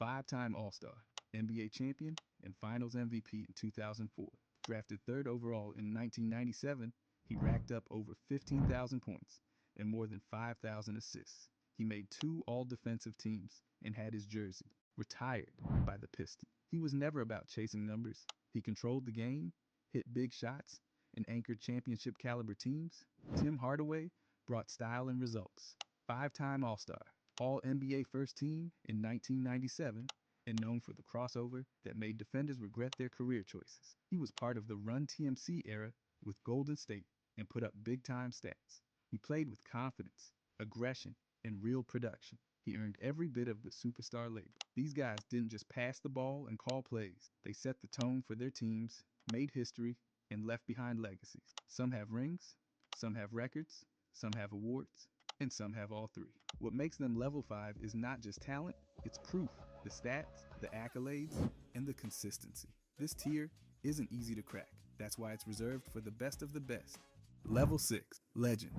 5-time All-Star, NBA champion, and Finals MVP in 2004. Drafted 3rd overall in 1997, he racked up over 15,000 points and more than 5,000 assists. He made 2 all-defensive teams and had his jersey retired by the Pistons. He was never about chasing numbers. He controlled the game, hit big shots, and anchored championship-caliber teams. Tim Hardaway brought style and results. 5-time All-Star, All-NBA first team in 1997, and known for the crossover that made defenders regret their career choices. He was part of the Run TMC era with Golden State and put up big-time stats. He played with confidence, aggression, and real production. He earned every bit of the superstar label. These guys didn't just pass the ball and call plays. They set the tone for their teams, made history, and left behind legacies. Some have rings, some have records, some have awards, and some have all 3. What makes them level 5 is not just talent, it's proof. The stats, the accolades, and the consistency. This tier isn't easy to crack. That's why it's reserved for the best of the best. Level 6, Legend.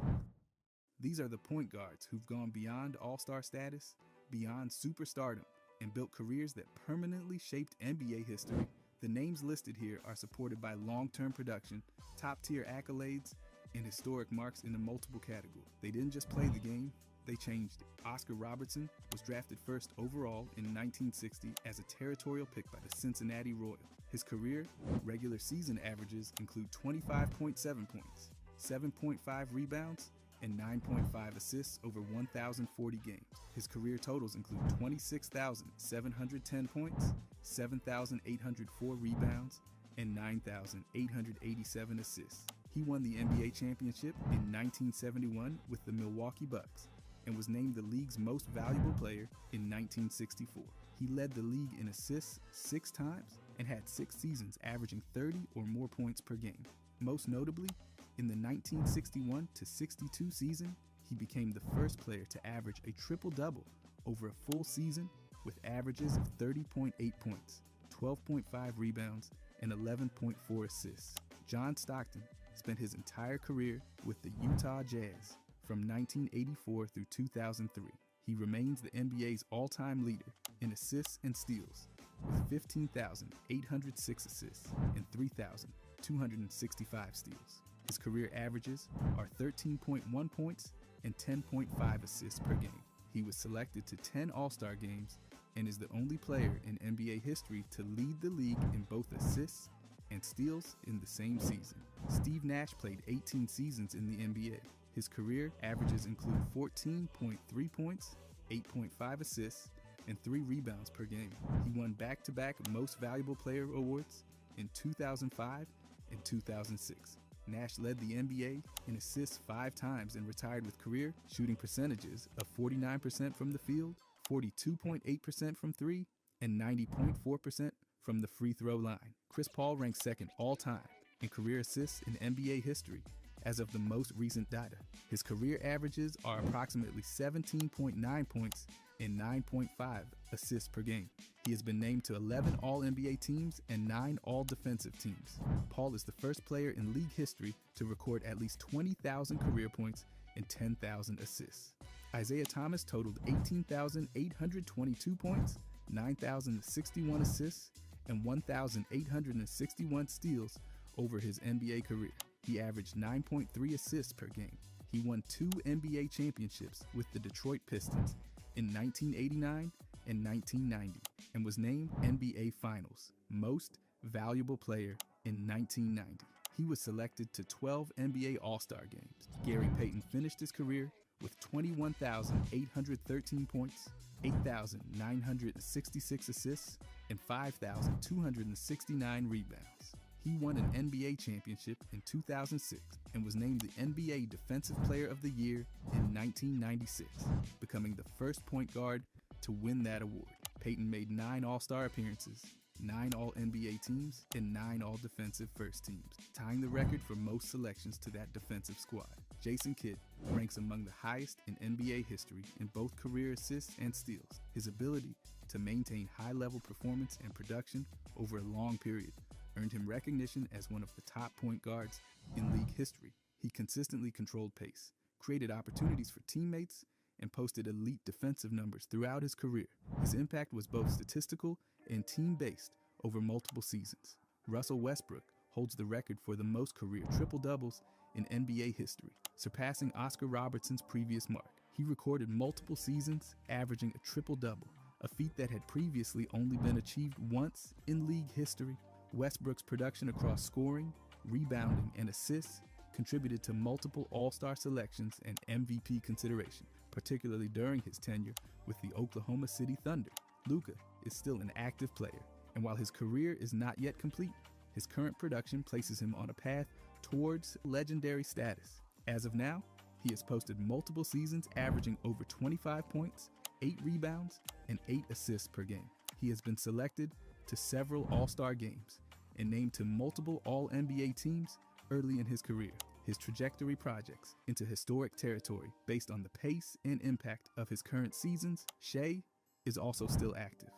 These are the point guards who've gone beyond all-star status, beyond superstardom, and built careers that permanently shaped NBA history. The names listed here are supported by long-term production, top-tier accolades, and historic marks in the multiple categories. They didn't just play the game, they changed it. Oscar Robertson was drafted 1st overall in 1960 as a territorial pick by the Cincinnati Royals. His career regular season averages include 25.7 points, 7.5 rebounds, and 9.5 assists over 1,040 games. His career totals include 26,710 points, 7,804 rebounds, and 9,887 assists. He won the NBA championship in 1971 with the Milwaukee Bucks and was named the league's most valuable player in 1964. He led the league in assists 6 times and had 6 seasons averaging 30 or more points per game. Most notably, in the 1961-62 season, he became the first player to average a triple-double over a full season with averages of 30.8 points, 12.5 rebounds, and 11.4 assists. John Stockton spent his entire career with the Utah Jazz from 1984 through 2003. He remains the NBA's all-time leader in assists and steals with 15,806 assists and 3,265 steals. His career averages are 13.1 points and 10.5 assists per game. He was selected to 10 All-Star games and is the only player in NBA history to lead the league in both assists and steals in the same season. Steve Nash played 18 seasons in the NBA. His career averages include 14.3 points, 8.5 assists, and 3 rebounds per game. He won back-to-back Most Valuable Player awards in 2005 and 2006. Nash led the NBA in assists 5 times and retired with career shooting percentages of 49% from the field, 42.8% from 3, and 90.4% from the free throw line. Chris Paul ranks 2nd all-time in career assists in NBA history as of the most recent data. His career averages are approximately 17.9 points and 9.5 assists per game. He has been named to 11 All-NBA teams and 9 All-Defensive teams. Paul is the first player in league history to record at least 20,000 career points and 10,000 assists. Isaiah Thomas totaled 18,822 points, 9,061 assists, and 1,861 steals over his NBA career. He averaged 9.3 assists per game. He won 2 NBA championships with the Detroit Pistons in 1989 and 1990 and was named NBA Finals Most Valuable Player in 1990. He was selected to 12 NBA All-Star games. Gary Payton finished his career with 21,813 points, 8,966 assists, and 5,269 rebounds. He won an NBA championship in 2006 and was named the NBA Defensive Player of the Year in 1996, becoming the first point guard to win that award. Payton made 9 All-Star appearances, 9 All-NBA teams, and 9 All-Defensive First Teams, tying the record for most selections to that defensive squad. Jason Kidd ranks among the highest in NBA history in both career assists and steals. His ability to maintain high-level performance and production over a long period earned him recognition as one of the top point guards in league history. He consistently controlled pace, created opportunities for teammates, and posted elite defensive numbers throughout his career. His impact was both statistical and team-based over multiple seasons. Russell Westbrook holds the record for the most career triple-doubles in NBA history, surpassing Oscar Robertson's previous mark. He recorded multiple seasons averaging a triple-double, a feat that had previously only been achieved once in league history. Westbrook's production across scoring, rebounding, and assists contributed to multiple All-Star selections and MVP consideration, particularly during his tenure with the Oklahoma City Thunder. Luka is still an active player, and while his career is not yet complete, his current production places him on a path towards legendary status. As of now, he has posted multiple seasons averaging over 25 points, 8 rebounds, and 8 assists per game. He has been selected to several All-Star games and named to multiple All-NBA teams early in his career. His trajectory projects into historic territory based on the pace and impact of his current seasons. Shai is also still active.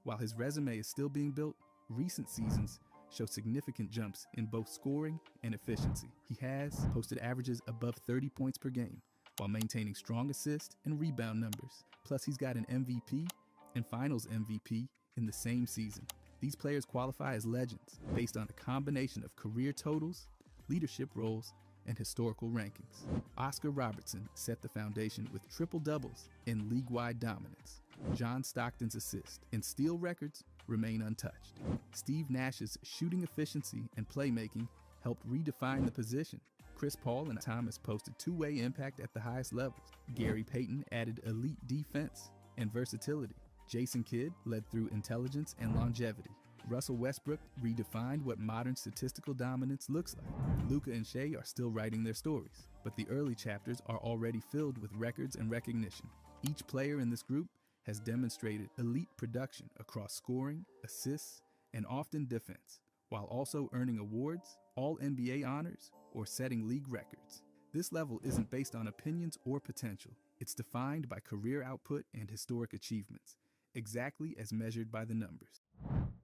While his resume is still being built, recent seasons show significant jumps in both scoring and efficiency. He has posted averages above 30 points per game while maintaining strong assist and rebound numbers. Plus, he's got an MVP and Finals MVP in the same season. These players qualify as legends based on a combination of career totals, leadership roles, and historical rankings. Oscar Robertson set the foundation with triple-doubles and league-wide dominance. John Stockton's assist and steal records remain untouched. Steve Nash's shooting efficiency and playmaking helped redefine the position. Chris Paul and Thomas posted two-way impact at the highest levels. Gary Payton added elite defense and versatility. Jason Kidd led through intelligence and longevity. Russell Westbrook redefined what modern statistical dominance looks like. Luka and Shai are still writing their stories, but the early chapters are already filled with records and recognition. Each player in this group has demonstrated elite production across scoring, assists, and often defense, while also earning awards, All-NBA honors, or setting league records. This level isn't based on opinions or potential. It's defined by career output and historic achievements, exactly as measured by the numbers.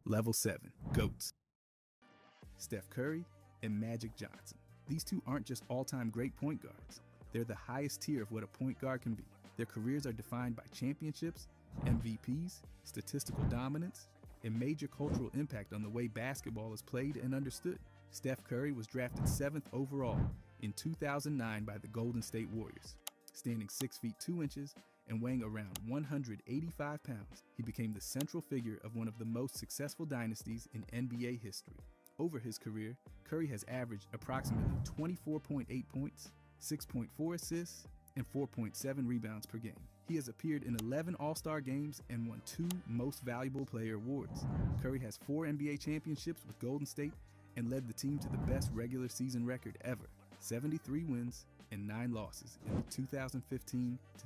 Level 7. GOATs. Steph Curry and Magic Johnson. These two aren't just all-time great point guards. They're the highest tier of what a point guard can be. Their careers are defined by championships, MVPs, statistical dominance, and major cultural impact on the way basketball is played and understood. Steph Curry was drafted 7th overall in 2009 by the Golden State Warriors. Standing 6 feet 2 inches and weighing around 185 pounds, he became the central figure of one of the most successful dynasties in NBA history. Over his career, Curry has averaged approximately 24.8 points, 6.4 assists, and 4.7 rebounds per game. He has appeared in 11 All-Star games and won 2 Most Valuable Player awards. Curry has 4 NBA championships with Golden State and led the team to the best regular season record ever, 73 wins and 9 losses in the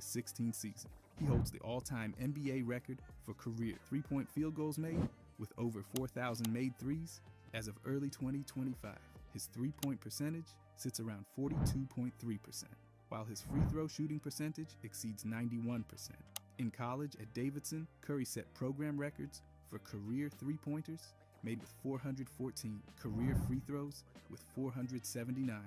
2015-16 season. He holds the all-time NBA record for career three-point field goals made with over 4,000 made threes as of early 2025. His three-point percentage sits around 42.3%, while his free throw shooting percentage exceeds 91%. In college at Davidson, Curry set program records for career three-pointers, made with 414, career free throws with 479,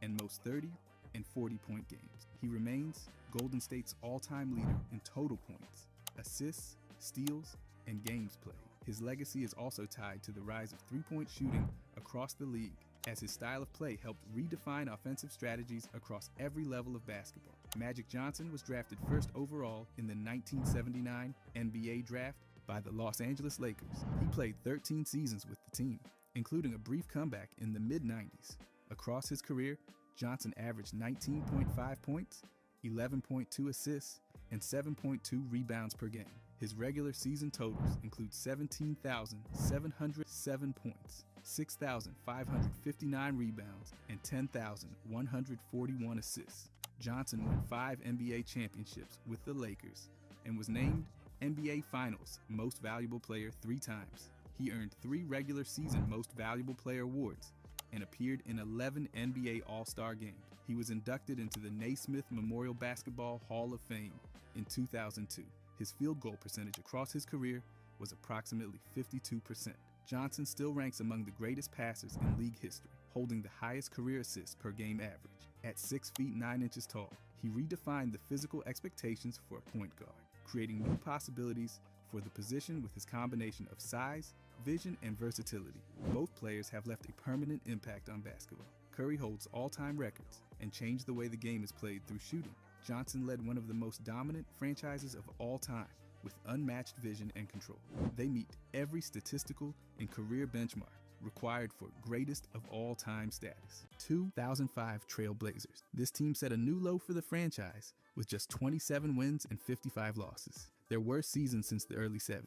and most 30 and 40-point games. He remains Golden State's all-time leader in total points, assists, steals, and games played. His legacy is also tied to the rise of three-point shooting across the league, as his style of play helped redefine offensive strategies across every level of basketball. Magic Johnson was drafted first overall in the 1979 NBA draft by the Los Angeles Lakers. He played 13 seasons with the team, including a brief comeback in the mid-90s. Across his career, Johnson averaged 19.5 points, 11.2 assists, and 7.2 rebounds per game. His regular season totals include 17,707 points, 6,559 rebounds, and 10,141 assists. Johnson won 5 NBA championships with the Lakers and was named NBA Finals Most Valuable Player 3 times. He earned 3 regular season Most Valuable Player awards and appeared in 11 NBA All-Star games. He was inducted into the Naismith Memorial Basketball Hall of Fame in 2002. His field goal percentage across his career was approximately 52%. Johnson still ranks among the greatest passers in league history, holding the highest career assists per game average. At 6 feet 9 inches tall, he redefined the physical expectations for a point guard, creating new possibilities for the position with his combination of size, vision, and versatility. Both players have left a permanent impact on basketball. Curry holds all-time records and changed the way the game is played through shooting. Johnson led one of the most dominant franchises of all time with unmatched vision and control. They meet every statistical and career benchmark required for greatest of all time status. 2005 Trailblazers. This team set a new low for the franchise with just 27 wins and 55 losses, their worst season since the early 70s.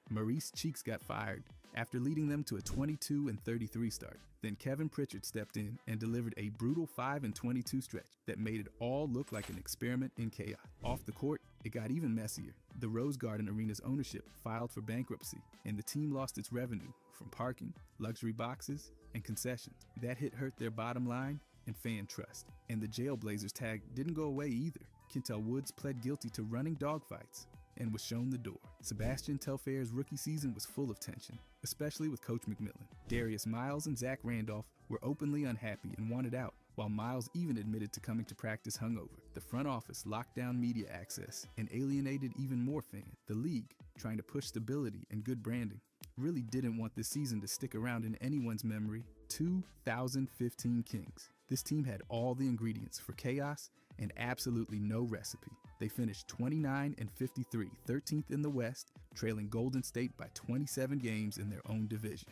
Maurice Cheeks got fired after leading them to a 22-33 start. Then Kevin Pritchard stepped in and delivered a brutal 5-22 stretch that made it all look like an experiment in chaos. Off the court, it got even messier. The Rose Garden Arena's ownership filed for bankruptcy, and the team lost its revenue from parking, luxury boxes, and concessions. That hit hurt their bottom line and fan trust. And the Jailblazers tag didn't go away either. Kentel Woods pled guilty to running dogfights and was shown the door. Sebastian Telfair's rookie season was full of tension, especially with Coach McMillan. Darius Miles and Zach Randolph were openly unhappy and wanted out, while Miles even admitted to coming to practice hungover. The front office locked down media access and alienated even more fans. The league, trying to push stability and good branding, really didn't want this season to stick around in anyone's memory. 2015 Kings. This team had all the ingredients for chaos and absolutely no recipe. They finished 29-53, 13th in the West, trailing Golden State by 27 games in their own division.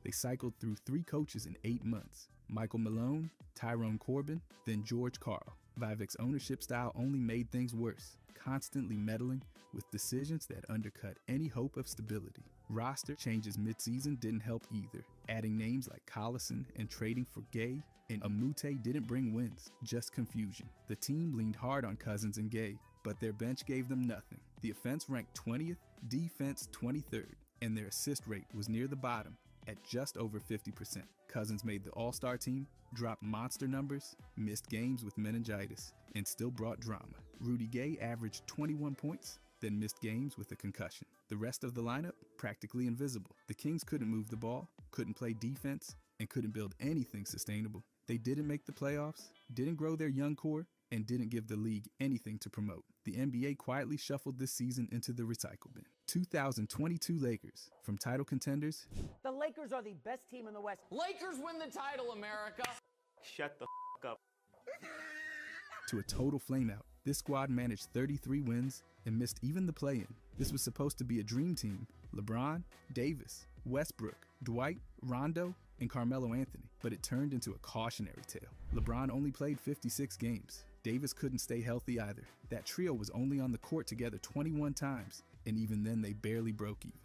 They cycled through 3 coaches in 8 months: Michael Malone, Tyrone Corbin, then George Karl. Vivek's ownership style only made things worse, constantly meddling with decisions that undercut any hope of stability. Roster changes mid-season didn't help either. Adding names like Collison and trading for Gay and Amute didn't bring wins, just confusion. The team leaned hard on Cousins and Gay, but their bench gave them nothing. The offense ranked 20th, defense 23rd, and their assist rate was near the bottom at just over 50%. Cousins made the All-Star team, dropped monster numbers, missed games with meningitis, and still brought drama. Rudy Gay averaged 21 points, then missed games with a concussion. The rest of the lineup, practically invisible. The Kings couldn't move the ball, couldn't play defense, and couldn't build anything sustainable. They didn't make the playoffs, didn't grow their young core, and didn't give the league anything to promote. The NBA quietly shuffled this season into the recycle bin. 2022 Lakers. From title contenders, the Lakers are the best team in the West. Lakers win the title, America. Shut the up. to a total flameout. This squad managed 33 wins and missed even the play-in. This was supposed to be a dream team: LeBron, Davis, Westbrook, Dwight, Rondo, and Carmelo Anthony, but it turned into a cautionary tale. LeBron only played 56 games. Davis couldn't stay healthy either. That trio was only on the court together 21 times, and even then they barely broke even.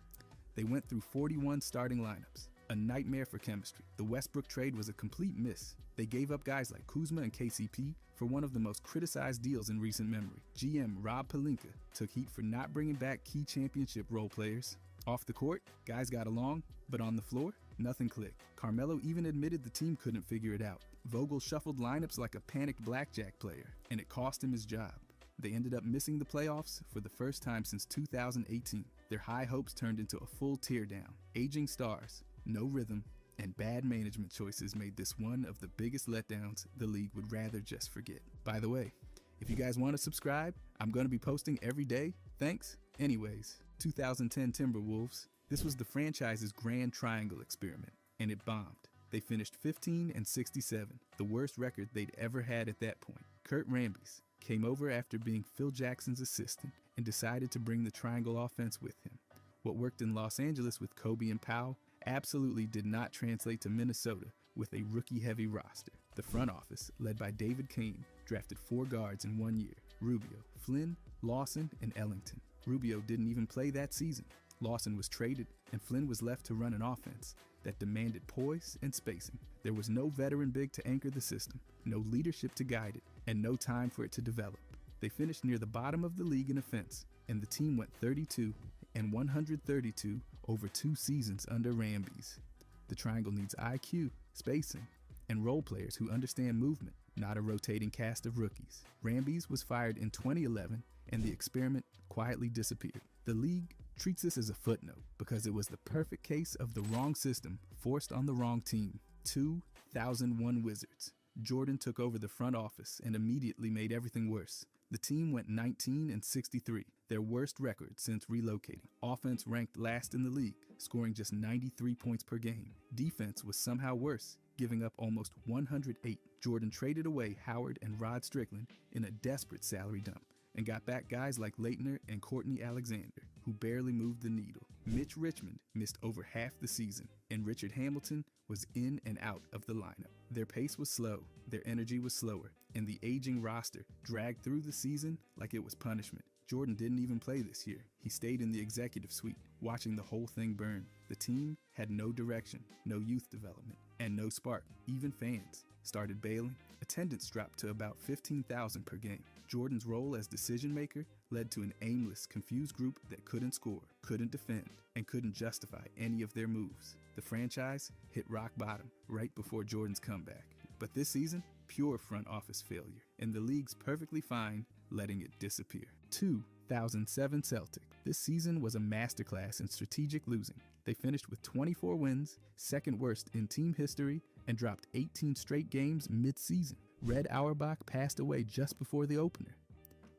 They went through 41 starting lineups, a nightmare for chemistry. The Westbrook trade was a complete miss. They gave up guys like Kuzma and KCP for one of the most criticized deals in recent memory. GM Rob Pelinka took heat for not bringing back key championship role players. Off the court, guys got along, but on the floor, Nothing clicked. Carmelo even admitted the team couldn't figure it out. Vogel shuffled lineups like a panicked blackjack player, and it cost him his job. They ended up missing the playoffs for the first time since 2018. Their high hopes turned into a full teardown. Aging stars, no rhythm, and bad management choices made this one of the biggest letdowns the league would rather just forget. By the way, if you guys want to subscribe, I'm going to be posting every day. Thanks. Anyways, 2010 Timberwolves. This was the franchise's Grand Triangle experiment, and it bombed. They finished 15-67, the worst record they'd ever had at that point. Kurt Rambis came over after being Phil Jackson's assistant and decided to bring the triangle offense with him. What worked in Los Angeles with Kobe and Powell absolutely did not translate to Minnesota with a rookie-heavy roster. The front office, led by David Kane, drafted 4 guards in 1 year: Rubio, Flynn, Lawson, and Ellington. Rubio didn't even play that season. Lawson was traded, and Flynn was left to run an offense that demanded poise and spacing. There was no veteran big to anchor the system, no leadership to guide it, and no time for it to develop. They finished near the bottom of the league in offense, and the team went 32-132 over 2 seasons under Rambis. The triangle needs IQ, spacing, and role players who understand movement, not a rotating cast of rookies. Rambis was fired in 2011, and the experiment quietly disappeared. The league treats this as a footnote because it was the perfect case of the wrong system forced on the wrong team. 2001 Wizards. Jordan took over the front office and immediately made everything worse. The team went 19-63, their worst record since relocating. Offense ranked last in the league, scoring just 93 points per game. Defense was somehow worse, giving up almost 108. Jordan traded away Howard and Rod Strickland in a desperate salary dump and got back guys like Leitner and Courtney Alexander, who barely moved the needle. Mitch Richmond missed over half the season, and Richard Hamilton was in and out of the lineup. Their pace was slow, their energy was slower, and the aging roster dragged through the season like it was punishment. Jordan didn't even play this year. He stayed in the executive suite, watching the whole thing burn. The team had no direction, no youth development, and no spark. Even fans started bailing. Attendance dropped to about 15,000 per game. Jordan's role as decision maker led to an aimless, confused group that couldn't score, couldn't defend, and couldn't justify any of their moves. The franchise hit rock bottom right before Jordan's comeback. But this season, pure front office failure, and the league's perfectly fine letting it disappear. 2007 Celtic. This season was a masterclass in strategic losing. They finished with 24 wins, second worst in team history, and dropped 18 straight games mid-season. Red Auerbach passed away just before the opener.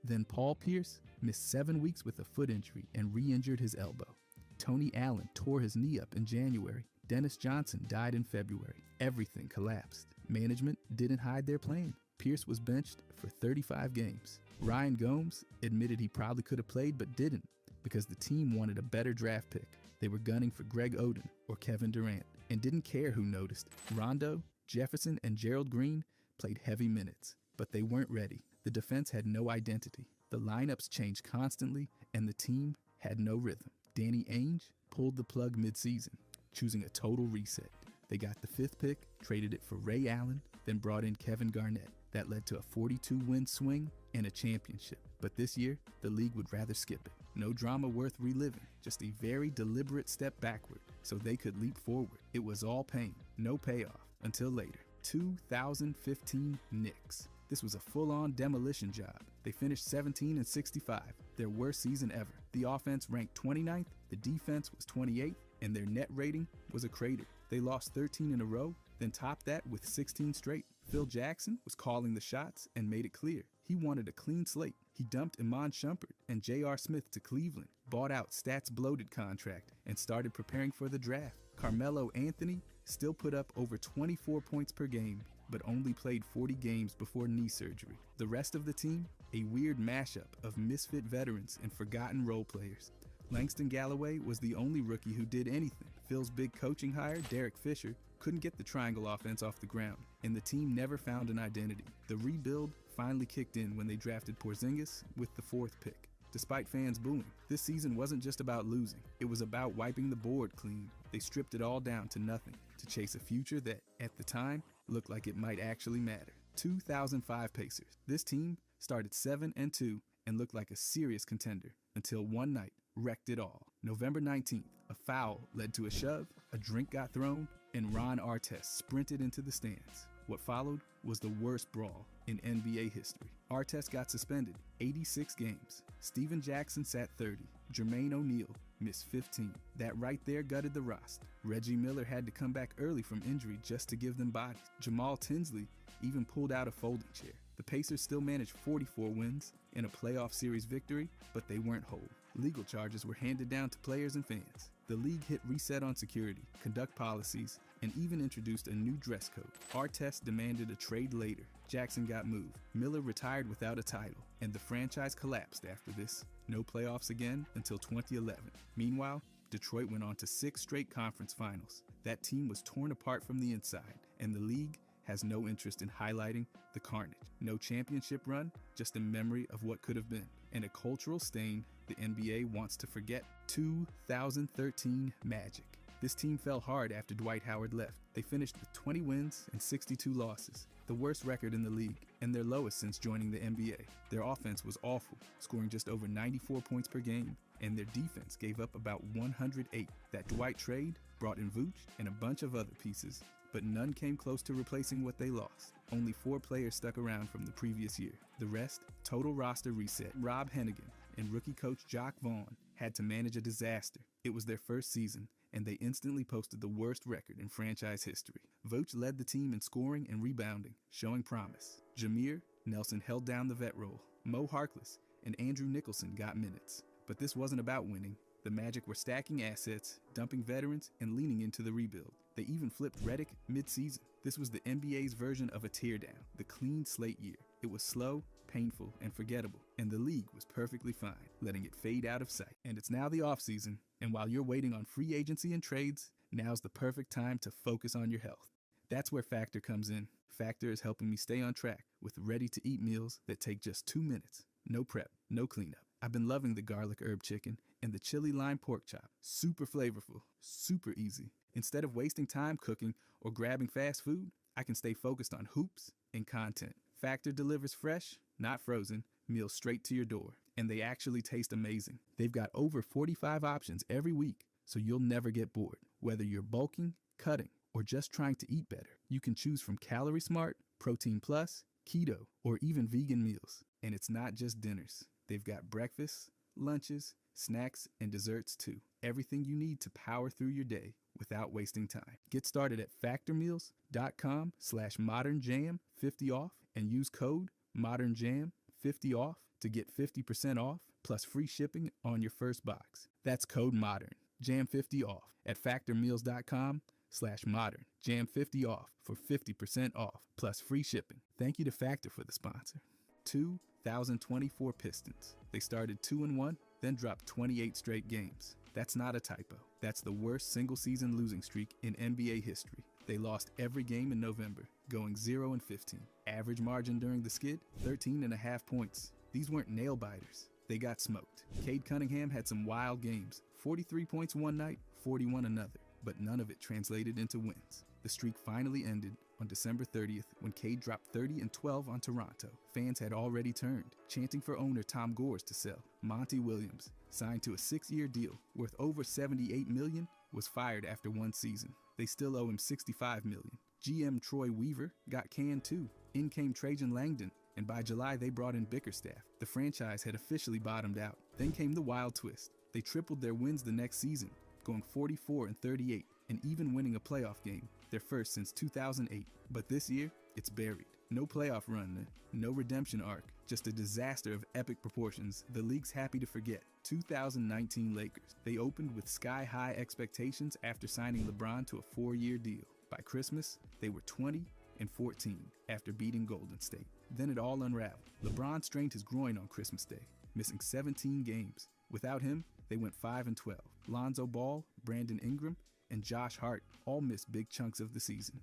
Then Paul Pierce missed 7 weeks with a foot injury and re-injured his elbow. Tony Allen tore his knee up in January. Dennis Johnson died in February. Everything collapsed. Management didn't hide their plan. Pierce was benched for 35 games. Ryan Gomes admitted he probably could have played but didn't because the team wanted a better draft pick. They were gunning for Greg Oden or Kevin Durant and didn't care who noticed. Rondo, Jefferson, and Gerald Green played heavy minutes, but they weren't ready. The defense had no identity. The lineups changed constantly, and the team had no rhythm. Danny Ainge pulled the plug mid-season, choosing a total reset. They got the 5th pick, traded it for Ray Allen, then brought in Kevin Garnett. That led to a 42-win swing and a championship. But this year, the league would rather skip it. No drama worth reliving, just a very deliberate step backward so they could leap forward. It was all pain, no payoff, until later. 2015 Knicks. This was a full-on demolition job. They finished 17-65, their worst season ever. The offense ranked 29th, the defense was 28th, and their net rating was a crater. They lost 13 in a row, then topped that with 16 straight. Phil Jackson was calling the shots and made it clear. He wanted a clean slate. He dumped Iman Shumpert and J.R. Smith to Cleveland, bought out Stats Bloated contract, and started preparing for the draft. Carmelo Anthony still put up over 24 points per game, but only played 40 games before knee surgery. The rest of the team, a weird mashup of misfit veterans and forgotten role players. Langston Galloway was the only rookie who did anything. Phil's big coaching hire, Derek Fisher, couldn't get the triangle offense off the ground, and the team never found an identity. The rebuild finally kicked in when they drafted Porzingis with the 4th pick. Despite fans booing, this season wasn't just about losing. It was about wiping the board clean. They stripped it all down to nothing to chase a future that, at the time, looked like it might actually matter. 2005 Pacers. This team started 7-2 and looked like a serious contender until one night wrecked it all. November 19th, a foul led to a shove, a drink got thrown, and Ron Artest sprinted into the stands. What followed was the worst brawl in NBA history. Artest got suspended 86 games. Steven Jackson sat 30. Jermaine O'Neal missed 15. That right there gutted the roster. Reggie Miller had to come back early from injury just to give them bodies. Jamal Tinsley even pulled out a folding chair. The Pacers still managed 44 wins in a playoff series victory, but they weren't whole. Legal charges were handed down to players and fans. The league hit reset on security, conduct policies, and even introduced a new dress code. Artest demanded a trade later. Jackson got moved. Miller retired without a title, and the franchise collapsed after this. No playoffs again until 2011. Meanwhile, Detroit went on to 6 straight conference finals. That team was torn apart from the inside, and the league has no interest in highlighting the carnage. No championship run, just a memory of what could have been, and a cultural stain the NBA wants to forget. 2013 Magic. This team fell hard after Dwight Howard left. They finished with 20 wins and 62 losses, the worst record in the league, and their lowest since joining the NBA. Their offense was awful, scoring just over 94 points per game, and their defense gave up about 108. That Dwight trade brought in Vooch and a bunch of other pieces, but none came close to replacing what they lost. Only 4 players stuck around from the previous year. The rest, total roster reset. Rob Hennigan and rookie coach Jock Vaughn had to manage a disaster. It was their first season, and they instantly posted the worst record in franchise history. Vooch led the team in scoring and rebounding, showing promise. Jameer Nelson held down the vet role. Mo Harkless and Andrew Nicholson got minutes. But this wasn't about winning. The Magic were stacking assets, dumping veterans, and leaning into the rebuild. They even flipped Redick mid-season. This was the NBA's version of a teardown, the clean slate year. It was slow, painful, and forgettable, and the league was perfectly fine, letting it fade out of sight. And it's now the offseason, and while you're waiting on free agency and trades, now's the perfect time to focus on your health. That's where Factor comes in. Factor is helping me stay on track with ready-to-eat meals that take just 2 minutes. No prep, no cleanup. I've been loving the garlic herb chicken and the chili lime pork chop. Super flavorful, super easy. Instead of wasting time cooking or grabbing fast food, I can stay focused on hoops and content. Factor delivers fresh, not frozen, meals straight to your door. And they actually taste amazing. They've got over 45 options every week, so you'll never get bored. Whether you're bulking, cutting, or just trying to eat better, you can choose from Calorie Smart, Protein Plus, Keto, or even vegan meals. And it's not just dinners. They've got breakfasts, lunches, snacks, and desserts too. Everything you need to power through your day without wasting time. Get started at factormeals.com/modernjam50 off and use code modernjam50 off to get 50% off plus free shipping on your first box. That's code modernjam50 off at factormeals.com/modernjam50 off for 50% off plus free shipping. Thank you to Factor for the sponsor. 2024 Pistons. They started 2-1, then dropped 28 straight games. That's not a typo. That's the worst single-season losing streak in NBA history. They lost every game in November, going 0-15. Average margin during the skid, 13.5 points. These weren't nail-biters. They got smoked. Cade Cunningham had some wild games. 43 points one night, 41 another. But none of it translated into wins. The streak finally ended on December 30th when Cade dropped 30 and 12 on Toronto. Fans had already turned, chanting for owner Tom Gores to sell. Monty Williams, signed to a 6-year deal worth over $78 million, was fired after 1 season. They still owe him $65 million. GM Troy Weaver got canned too. In came Trajan Langdon, and by July they brought in Bickerstaff. The franchise had officially bottomed out. Then came the wild twist. They tripled their wins the next season, going 44-38, and even winning a playoff game, their first since 2008. But this year, it's buried. No playoff run, no redemption arc, just a disaster of epic proportions the league's happy to forget. 2019 Lakers. They opened with sky-high expectations after signing LeBron to a 4-year deal. By Christmas, they were 20-14 after beating Golden State. Then it all unraveled. LeBron strained his groin on Christmas Day, missing 17 games. Without him, they went 5-12. Lonzo Ball, Brandon Ingram, and Josh Hart all missed big chunks of the season.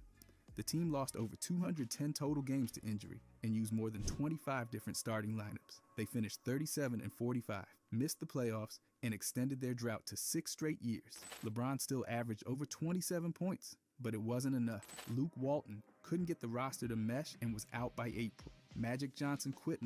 The team lost over 210 total games to injury and used more than 25 different starting lineups. They finished 37-45, missed the playoffs, and extended their drought to 6 straight years. LeBron still averaged over 27 points, but it wasn't enough. Luke Walton couldn't get the roster to mesh and was out by April. Magic Johnson quit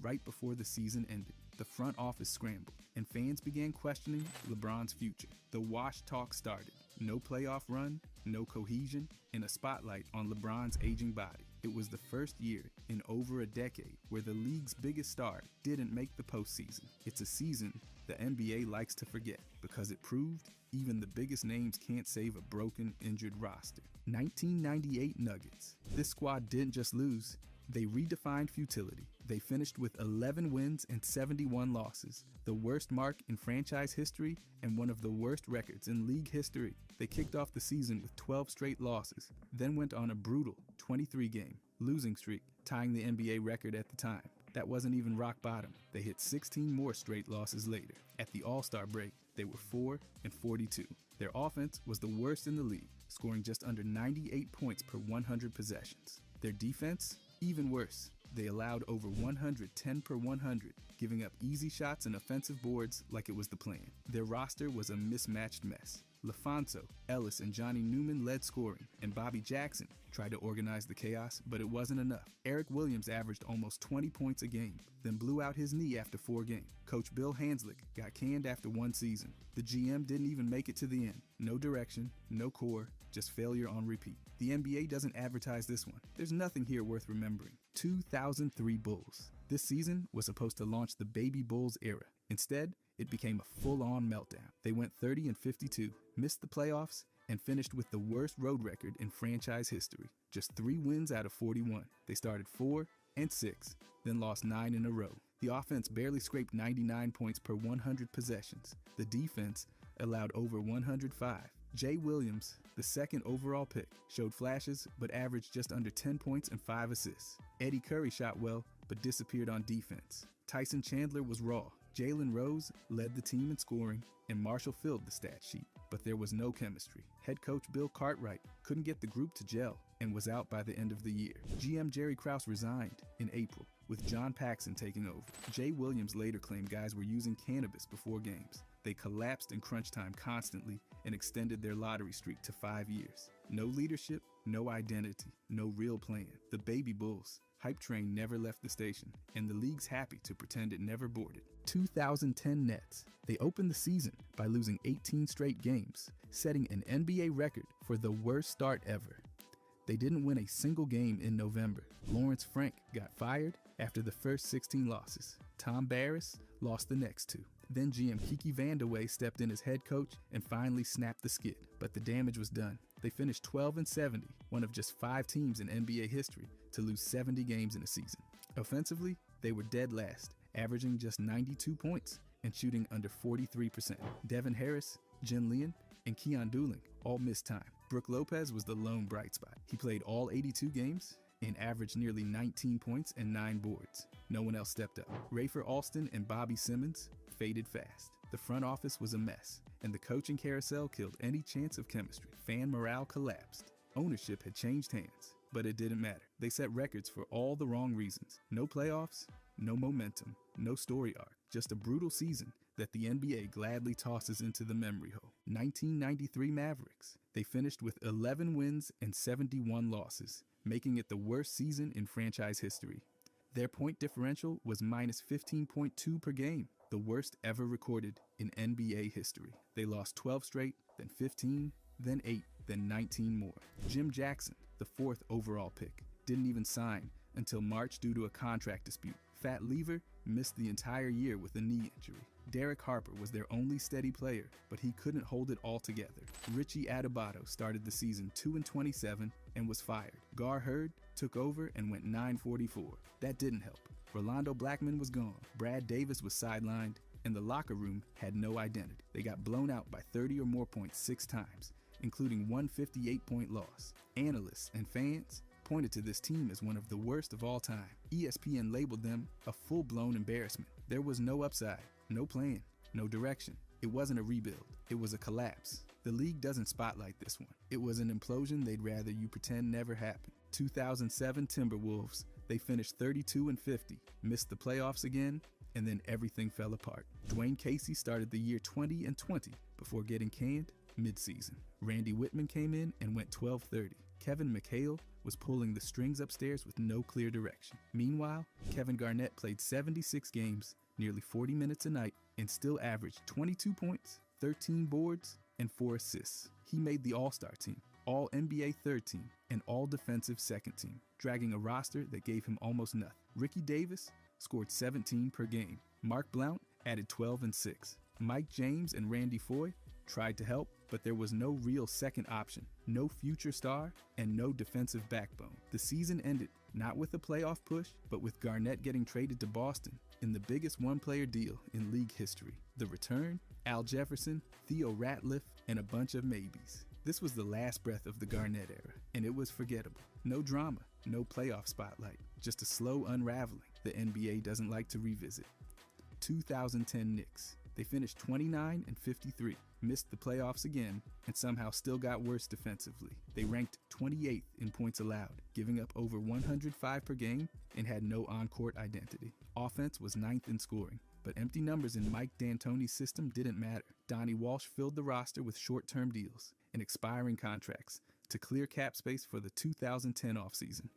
right before the season ended. The front office scrambled, and fans began questioning LeBron's future. The wash talk started. No playoff run, no cohesion, and a spotlight on LeBron's aging body. It was the first year in over a decade where the league's biggest star didn't make the postseason. It's a season the NBA likes to forget because it proved even the biggest names can't save a broken, injured roster. 1998 Nuggets. This squad didn't just lose, they redefined futility. They finished with 11 wins and 71 losses, the worst mark in franchise history and one of the worst records in league history. They kicked off the season with 12 straight losses, then went on a brutal 23-game losing streak, tying the NBA record at the time. That wasn't even rock bottom. They hit 16 more straight losses later. At the All-Star break, they were 4-42. Their offense was the worst in the league, scoring just under 98 points per 100 possessions. Their defense? Even worse, they allowed over 110 per 100, giving up easy shots and offensive boards like it was the plan. Their roster was a mismatched mess. LaFonso, Ellis, and Johnny Newman led scoring, and Bobby Jackson tried to organize the chaos, but it wasn't enough. Eric Williams averaged almost 20 points a game, then blew out his knee after 4 games. Coach Bill Hanslick got canned after 1 season. The GM didn't even make it to the end. No direction, no core, just failure on repeat. The NBA doesn't advertise this one. There's nothing here worth remembering. 2003 Bulls. This season was supposed to launch the Baby Bulls era. Instead, it became a full-on meltdown. They went 30-52, missed the playoffs, and finished with the worst road record in franchise history. Just 3 wins out of 41. They started 4-6, then lost 9 in a row. The offense barely scraped 99 points per 100 possessions. The defense allowed over 105. Jay Williams, the second overall pick, showed flashes but averaged just under 10 points and 5 assists. Eddie Curry shot well but disappeared on defense. Tyson Chandler was raw. Jalen Rose led the team in scoring, and Marshall filled the stat sheet. But there was no chemistry. Head coach Bill Cartwright couldn't get the group to gel and was out by the end of the year. GM Jerry Krause resigned in April, with John Paxson taking over. Jay Williams later claimed guys were using cannabis before games. They collapsed in crunch time constantly and extended their lottery streak to 5 years. No leadership, no identity, no real plan. The Baby Bulls. Hype train never left the station, and the league's happy to pretend it never boarded. 2010 Nets. They opened the season by losing 18 straight games, setting an NBA record for the worst start ever. They didn't win a single game in November. Lawrence Frank got fired after the first 16 losses. Tom Barris lost the next 2. Then GM Kiki Vandeweghe stepped in as head coach and finally snapped the skid, but the damage was done. They finished 12-70, one of just 5 teams in NBA history to lose 70 games in a season. Offensively, they were dead last, averaging just 92 points and shooting under 43%. Devin Harris, Jin Leon, and Keon Dooling all missed time. Brook Lopez was the lone bright spot. He played all 82 games and averaged nearly 19 points and 9 boards. No one else stepped up. Rafer Alston and Bobby Simmons faded fast. The front office was a mess, and the coaching carousel killed any chance of chemistry. Fan morale collapsed. Ownership had changed hands, but it didn't matter. They set records for all the wrong reasons. No playoffs, no momentum, no story arc, just a brutal season that the NBA gladly tosses into the memory hole. 1993 Mavericks. They finished with 11 wins and 71 losses, making it the worst season in franchise history. Their point differential was minus 15.2 per game, the worst ever recorded in NBA history. They lost 12 straight, then 15, then 8, then 19 more. Jim Jackson, the 4th overall pick, didn't even sign until March due to a contract dispute. Fat Lever missed the entire year with a knee injury. Derek Harper was their only steady player, but he couldn't hold it all together. Richie Adebayo started the season 2-27 and was fired. Gar Hurd took over and went 9-44. That didn't help. Rolando Blackman was gone. Brad Davis was sidelined, and the locker room had no identity. They got blown out by 30 or more points 6 times, including one 58-point loss. Analysts and fans pointed to this team as one of the worst of all time. ESPN labeled them a full-blown embarrassment. There was no upside, no plan, no direction. It wasn't a rebuild. It was a collapse. The league doesn't spotlight this one. It was an implosion they'd rather you pretend never happened. 2007 Timberwolves. They finished 32-50, missed the playoffs again, and then everything fell apart. Dwayne Casey started the year 20-20 before getting canned mid-season. Randy Whitman came in and went 12-30. Kevin McHale was pulling the strings upstairs with no clear direction. Meanwhile, Kevin Garnett played 76 games, nearly 40 minutes a night, and still averaged 22 points, 13 boards, and 4 assists. He made the All-Star team, All-NBA third team, and All-Defensive second team, dragging a roster that gave him almost nothing. Ricky Davis scored 17 per game. Mark Blount added 12 and 6. Mike James and Randy Foye tried to help, but there was no real second option, no future star, and no defensive backbone. The season ended not with a playoff push, but with Garnett getting traded to Boston in the biggest one-player deal in league history. The return, Al Jefferson, Theo Ratliff, and a bunch of maybes. This was the last breath of the Garnett era, and it was forgettable. No drama, no playoff spotlight, just a slow unraveling the NBA doesn't like to revisit. 2010 Knicks. They finished 29 and 53, missed the playoffs again, and somehow still got worse defensively. They ranked 28th in points allowed, giving up over 105 per game, and had no on-court identity. Offense was 9th in scoring, but empty numbers in Mike D'Antoni's system didn't matter. Donnie Walsh filled the roster with short-term deals and expiring contracts to clear cap space for the 2010 offseason.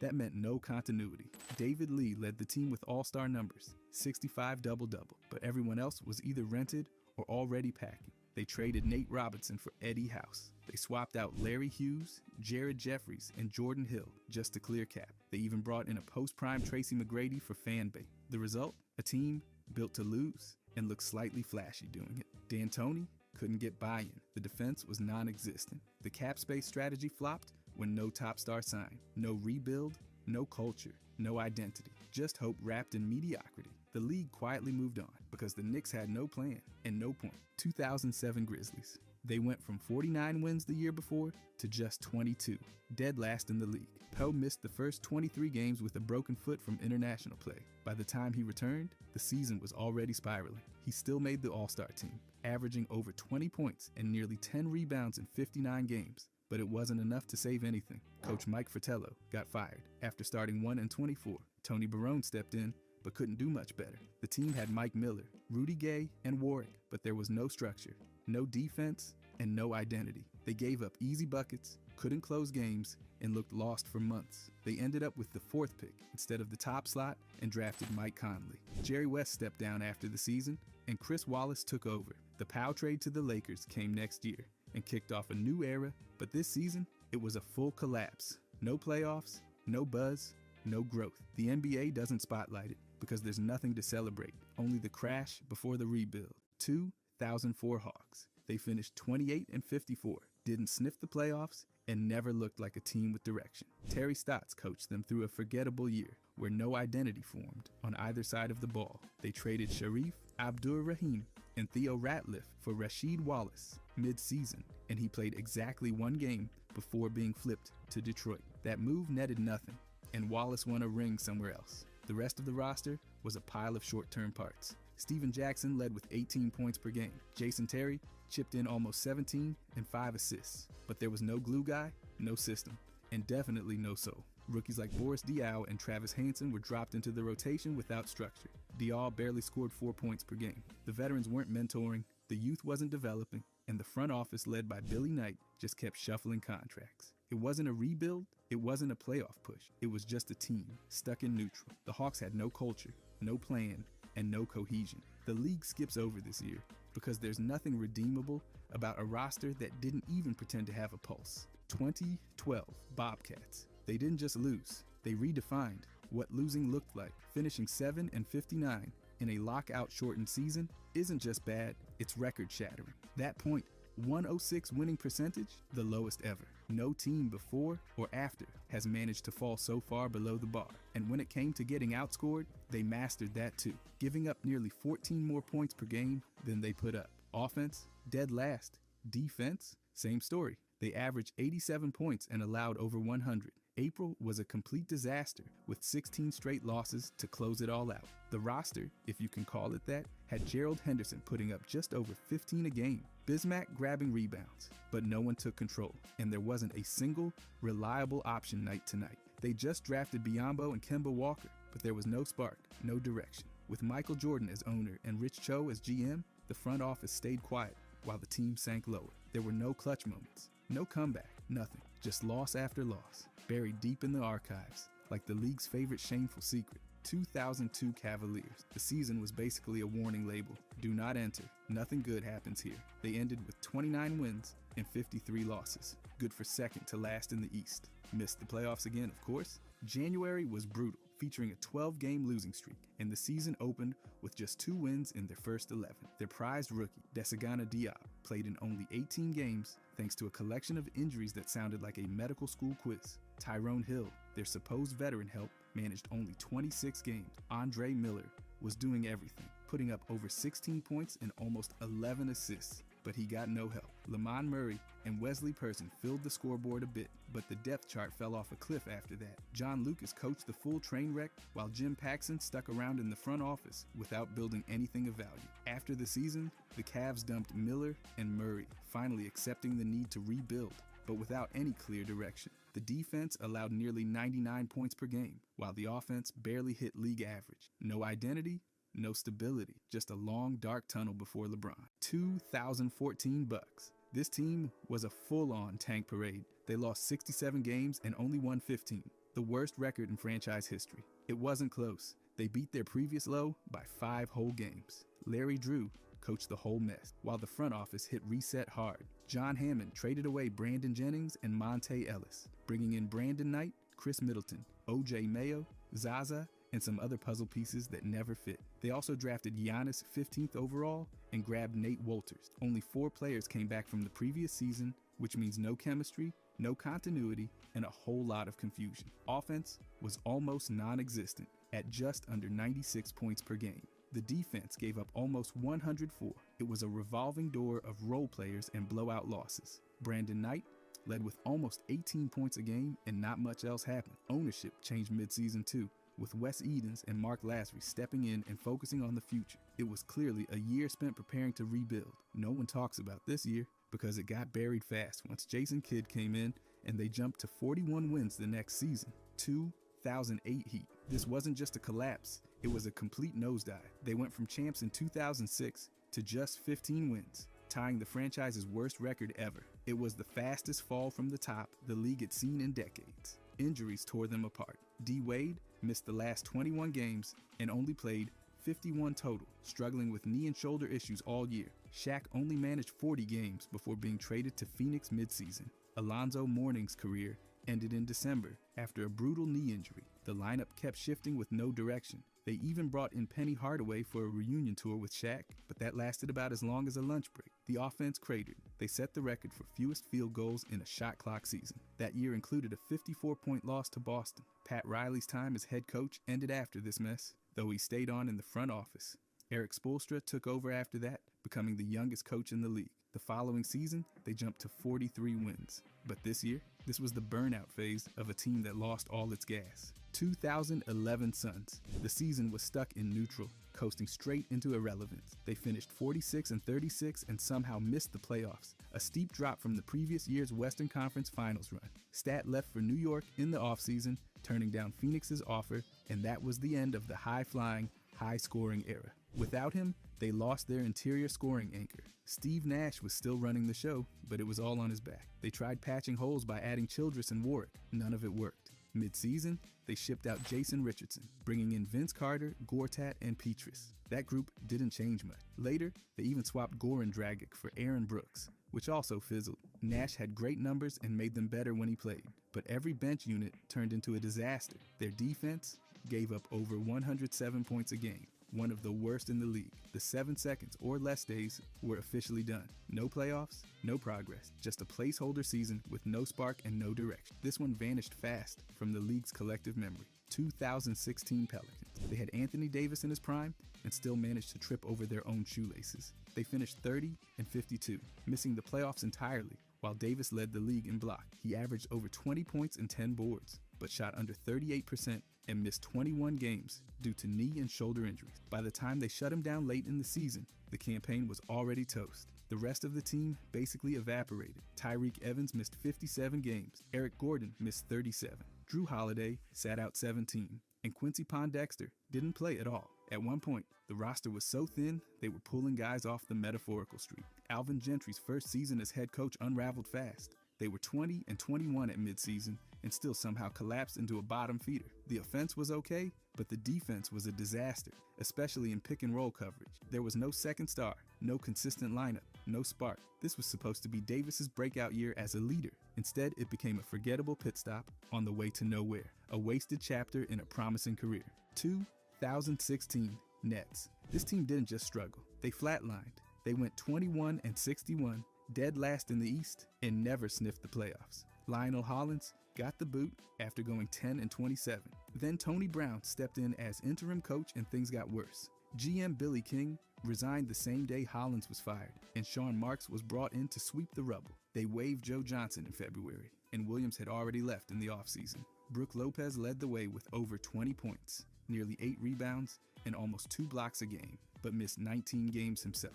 That meant no continuity. David Lee led the team with all-star numbers, 65 double-double, but everyone else was either rented or already packing. They traded Nate Robinson for Eddie House. They swapped out Larry Hughes, Jared Jeffries, and Jordan Hill just to clear cap. They even brought in a post-prime Tracy McGrady for fan bait. The result? A team built to lose and looked slightly flashy doing it. D'Antoni couldn't get buy-in. The defense was non-existent. The cap space strategy flopped when no top star signed. No rebuild, no culture, no identity. Just hope wrapped in mediocrity. The league quietly moved on because the Knicks had no plan and no point. 2007 Grizzlies. They went from 49 wins the year before to just 22, dead last in the league. Poe missed the first 23 games with a broken foot from international play. By the time he returned, the season was already spiraling. He still made the All-Star team, averaging over 20 points and nearly 10 rebounds in 59 games. But it wasn't enough to save anything. Coach Mike Fratello got fired after starting 1-24. Tony Barone stepped in, but couldn't do much better. The team had Mike Miller, Rudy Gay, and Warwick, but there was no structure, no defense, and no identity. They gave up easy buckets, couldn't close games, and looked lost for months. They ended up with the 4th pick instead of the top slot and drafted Mike Conley. Jerry West stepped down after the season, and Chris Wallace took over. The Powell trade to the Lakers came next year and kicked off a new era, but this season, it was a full collapse. No playoffs, no buzz, no growth. The NBA doesn't spotlight it because there's nothing to celebrate, only the crash before the rebuild. 2004 Hawks. They finished 28 and 54, didn't sniff the playoffs, and never looked like a team with direction. Terry Stotts coached them through a forgettable year where no identity formed on either side of the ball. They traded Sharif Abdur-Rahim and Theo Ratliff for Rasheed Wallace mid-season, and he played exactly 1 game before being flipped to Detroit. That move netted nothing, and Wallace won a ring somewhere else. The rest of the roster was a pile of short-term parts. Steven Jackson led with 18 points per game. Jason Terry chipped in almost 17 and 5 assists. But there was no glue guy, no system, and definitely no soul. Rookies like Boris Diaw and Travis Hansen were dropped into the rotation without structure. Diaw barely scored 4 points per game. The veterans weren't mentoring, the youth wasn't developing, and the front office led by Billy Knight just kept shuffling contracts. It wasn't a rebuild, it wasn't a playoff push. It was just a team, stuck in neutral. The Hawks had no culture, no plan, and no cohesion. The league skips over this year because there's nothing redeemable about a roster that didn't even pretend to have a pulse. 2012 Bobcats. They didn't just lose, they redefined what losing looked like. Finishing 7 and 59 in a lockout-shortened season isn't just bad, it's record-shattering. That point, 106 winning percentage, the lowest ever. No team before or after has managed to fall so far below the bar. And when it came to getting outscored, they mastered that too, giving up nearly 14 more points per game than they put up. Offense, dead last. Defense, same story. They averaged 87 points and allowed over 100. April was a complete disaster with 16 straight losses to close it all out. The roster, if you can call it that, had Gerald Henderson putting up just over 15 a game, Bismack grabbing rebounds, but no one took control, and there wasn't a single reliable option night to night. They just drafted Biyombo and Kemba Walker, but there was no spark, no direction. With Michael Jordan as owner and Rich Cho as GM, the front office stayed quiet while the team sank lower. There were no clutch moments, no comeback, nothing. Just loss after loss, buried deep in the archives, like the league's favorite shameful secret. 2002 Cavaliers. The season was basically a warning label. Do not enter. Nothing good happens here. They ended with 29 wins and 53 losses. Good for second to last in the East. Missed the playoffs again, of course. January was brutal, featuring a 12-game losing streak, and the season opened with just 2 wins in their first 11. Their prized rookie, Desagana Diop, played in only 18 games thanks to a collection of injuries that sounded like a medical school quiz. Tyrone Hill, their supposed veteran help, managed only 26 games. Andre Miller was doing everything, putting up over 16 points and almost 11 assists. But he got no help. Lamont Murray and Wesley Person filled the scoreboard a bit, but the depth chart fell off a cliff after that. John Lucas coached the full train wreck, while Jim Paxson stuck around in the front office without building anything of value. After the season, the Cavs dumped Miller and Murray, finally accepting the need to rebuild, but without any clear direction. The defense allowed nearly 99 points per game, while the offense barely hit league average. No identity, no stability, just a long, dark tunnel before LeBron. 2014 Bucks. This team was a full-on tank parade. They lost 67 games and only won 15, the worst record in franchise history. It wasn't close. They beat their previous low by 5 whole games. Larry Drew coached the whole mess, while the front office hit reset hard. John Hammond traded away Brandon Jennings and Monte Ellis, bringing in Brandon Knight, Chris Middleton, O.J. Mayo, Zaza, and some other puzzle pieces that never fit. They also drafted Giannis 15th overall and grabbed Nate Wolters. Only 4 players came back from the previous season, which means no chemistry, no continuity, and a whole lot of confusion. Offense was almost non-existent at just under 96 points per game. The defense gave up almost 104. It was a revolving door of role players and blowout losses. Brandon Knight led with almost 18 points a game and not much else happened. Ownership changed midseason too, with Wes Edens and Mark Lasry stepping in and focusing on the future. It was clearly a year spent preparing to rebuild. No one talks about this year because it got buried fast once Jason Kidd came in and they jumped to 41 wins the next season. 2008 Heat. This wasn't just a collapse, it was a complete nosedive. They went from champs in 2006 to just 15 wins, tying the franchise's worst record ever. It was the fastest fall from the top the league had seen in decades. Injuries tore them apart. D. Wade missed the last 21 games and only played 51 total, struggling with knee and shoulder issues all year. Shaq only managed 40 games before being traded to Phoenix midseason. Alonzo Mourning's career ended in December after a brutal knee injury. The lineup kept shifting with no direction. They even brought in Penny Hardaway for a reunion tour with Shaq, but that lasted about as long as a lunch break. The offense cratered. They set the record for fewest field goals in a shot clock season. That year included a 54-point loss to Boston. Pat Riley's time as head coach ended after this mess, though he stayed on in the front office. Eric Spoelstra took over after that, becoming the youngest coach in the league. The following season, they jumped to 43 wins. But this year, this was the burnout phase of a team that lost all its gas. 2011 Suns. The season was stuck in neutral, coasting straight into irrelevance. They finished 46-36 and somehow missed the playoffs, a steep drop from the previous year's Western Conference Finals run. Stat left for New York in the offseason, turning down Phoenix's offer, and that was the end of the high-flying, high-scoring era. Without him, they lost their interior scoring anchor. Steve Nash was still running the show, but it was all on his back. They tried patching holes by adding Childress and Warwick. None of it worked. Mid-season, they shipped out Jason Richardson, bringing in Vince Carter, Gortat, and Petrus. That group didn't change much. Later, they even swapped Goran Dragic for Aaron Brooks, which also fizzled. Nash had great numbers and made them better when he played, but every bench unit turned into a disaster. Their defense gave up over 107 points a game, one of the worst in the league. The 7 seconds or less days were officially done. No playoffs, no progress, just a placeholder season with no spark and no direction. This one vanished fast from the league's collective memory. 2016 Pelicans. They had Anthony Davis in his prime and still managed to trip over their own shoelaces. They finished 30-52, missing the playoffs entirely, while Davis led the league in block. He averaged over 20 points and 10 boards, but shot under 38% and missed 21 games due to knee and shoulder injuries. By the time they shut him down late in the season, the campaign was already toast. The rest of the team basically evaporated. Tyreek Evans missed 57 games. Eric Gordon missed 37. Drew Holiday sat out 17. And Quincy Pondexter didn't play at all. At one point, the roster was so thin, they were pulling guys off the metaphorical street. Alvin Gentry's first season as head coach unraveled fast. They were 20-21 at midseason and still somehow collapsed into a bottom feeder. The offense was okay, but the defense was a disaster, especially in pick and roll coverage. There was no second star, no consistent lineup, no spark. This was supposed to be Davis's breakout year as a leader. Instead, it became a forgettable pit stop on the way to nowhere, a wasted chapter in a promising career. 2016 Nets. This team didn't just struggle, they flatlined. They went 21-61, dead last in the East, and never sniffed the playoffs. Lionel Hollins got the boot after going 10-27. Then Tony Brown stepped in as interim coach and things got worse. GM Billy King resigned the same day Hollins was fired, and Sean Marks was brought in to sweep the rubble. They waived Joe Johnson in February, and Williams had already left in the offseason. Brook Lopez led the way with over 20 points, nearly 8 rebounds, and almost 2 blocks a game, but missed 19 games himself.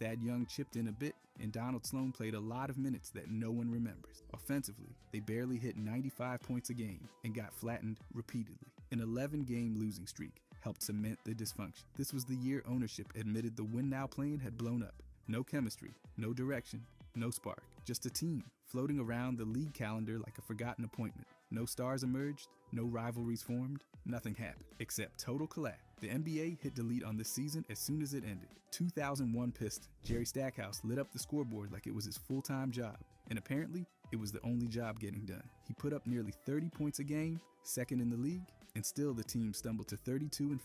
Thad Young chipped in a bit, and Donald Sloan played a lot of minutes that no one remembers. Offensively, they barely hit 95 points a game and got flattened repeatedly. An 11-game losing streak helped cement the dysfunction. This was the year ownership admitted the win-now plane had blown up. No chemistry, no direction, no spark. Just a team floating around the league calendar like a forgotten appointment. No stars emerged, no rivalries formed, nothing happened, except total collapse. The NBA hit delete on this season as soon as it ended. 2001 Pistons. Jerry Stackhouse lit up the scoreboard like it was his full-time job, and apparently, it was the only job getting done. He put up nearly 30 points a game, second in the league, and still the team stumbled to 32-50.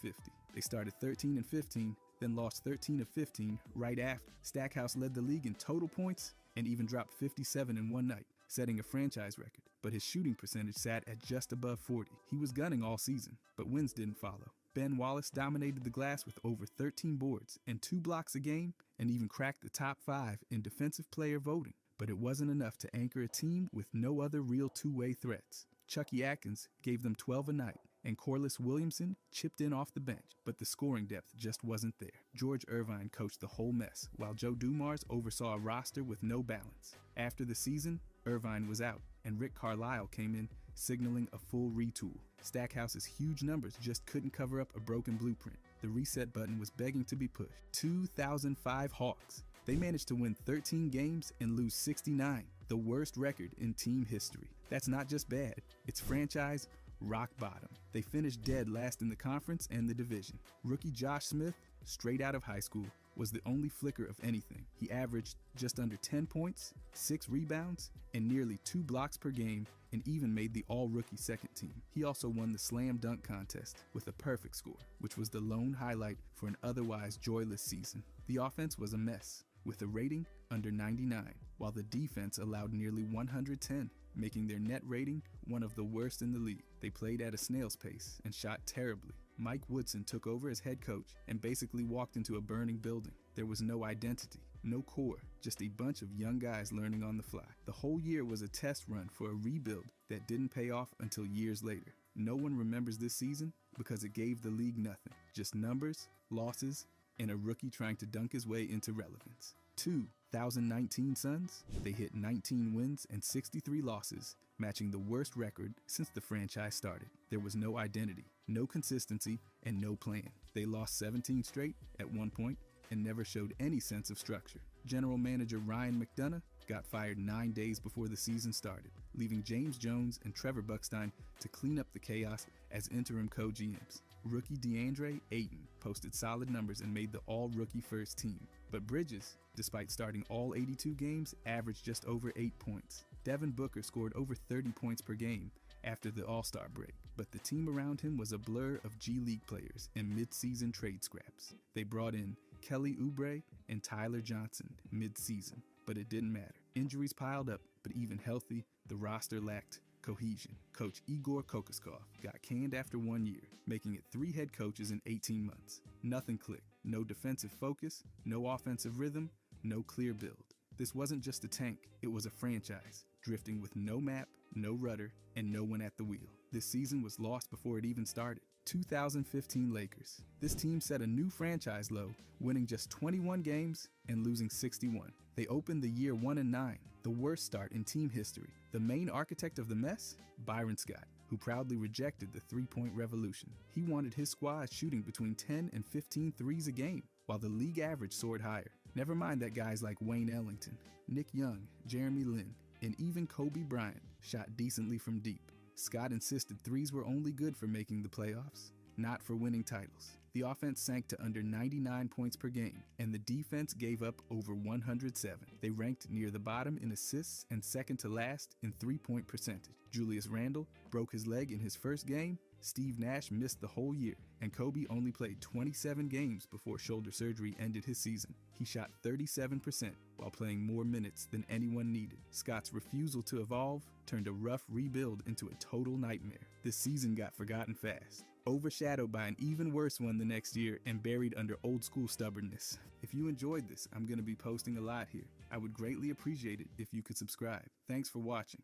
They started 13-15, then lost 13-15 right after. Stackhouse led the league in total points and even dropped 57 in one night, setting a franchise record. But his shooting percentage sat at just above 40. He was gunning all season, but wins didn't follow. Ben Wallace dominated the glass with over 13 boards and 2 blocks a game, and even cracked the top 5 in defensive player voting. But it wasn't enough to anchor a team with no other real two-way threats. Chucky Atkins gave them 12 a night, and Corliss Williamson chipped in off the bench, but the scoring depth just wasn't there. George Irvine coached the whole mess, while Joe Dumars oversaw a roster with no balance. After the season, Irvine was out, and Rick Carlisle came in, signaling a full retool. Stackhouse's huge numbers just couldn't cover up a broken blueprint. The reset button was begging to be pushed. 2005 Hawks. They managed to win 13 games and lose 69, the worst record in team history. That's not just bad, it's franchise rock bottom. They finished dead last in the conference and the division. Rookie Josh Smith, straight out of high school, was the only flicker of anything. He averaged just under 10 points, 6 rebounds, and nearly 2 blocks per game, and even made the all-rookie second team. He also won the slam dunk contest with a perfect score, which was the lone highlight for an otherwise joyless season. The offense was a mess, with a rating under 99, while the defense allowed nearly 110, making their net rating one of the worst in the league. They played at a snail's pace and shot terribly. Mike Woodson took over as head coach and basically walked into a burning building. There was no identity, no core, just a bunch of young guys learning on the fly. The whole year was a test run for a rebuild that didn't pay off until years later. No one remembers this season because it gave the league nothing, just numbers, losses, and a rookie trying to dunk his way into relevance. 2019 Suns, they hit 19 wins and 63 losses, matching the worst record since the franchise started. There was no identity, no consistency, and no plan. They lost 17 straight at one point and never showed any sense of structure. General manager Ryan McDonough got fired 9 days before the season started, leaving James Jones and Trevor Buckstein to clean up the chaos as interim co-GMs. Rookie DeAndre Ayton posted solid numbers and made the all-rookie first team. But Bridges, despite starting all 82 games, averaged just over 8 points. Devin Booker scored over 30 points per game after the All-Star break, but the team around him was a blur of G League players and mid-season trade scraps. They brought in Kelly Oubre and Tyler Johnson mid-season, but it didn't matter. Injuries piled up, but even healthy, the roster lacked cohesion. Coach Igor Kokoskov got canned after 1 year, making it 3 head coaches in 18 months. Nothing clicked. No defensive focus, no offensive rhythm, no clear build. This wasn't just a tank, it was a franchise, drifting with no map, no rudder, and no one at the wheel. This season was lost before it even started. 2015 Lakers. This team set a new franchise low, winning just 21 games and losing 61. They opened the year 1-9, the worst start in team history. The main architect of the mess? Byron Scott, who proudly rejected the three-point revolution. He wanted his squad shooting between 10 and 15 threes a game, while the league average soared higher. Never mind that guys like Wayne Ellington, Nick Young, Jeremy Lin, And even Kobe Bryant shot decently from deep. Scott insisted threes were only good for making the playoffs, not for winning titles. The offense sank to under 99 points per game, and the defense gave up over 107. They ranked near the bottom in assists and second to last in three-point percentage. Julius Randle broke his leg in his first game. Steve Nash missed the whole year, and Kobe only played 27 games before shoulder surgery ended his season. He shot 37% while playing more minutes than anyone needed. Scott's refusal to evolve turned a rough rebuild into a total nightmare. This season got forgotten fast, overshadowed by an even worse one the next year and buried under old school stubbornness. If you enjoyed this, I'm going to be posting a lot here. I would greatly appreciate it if you could subscribe. Thanks for watching.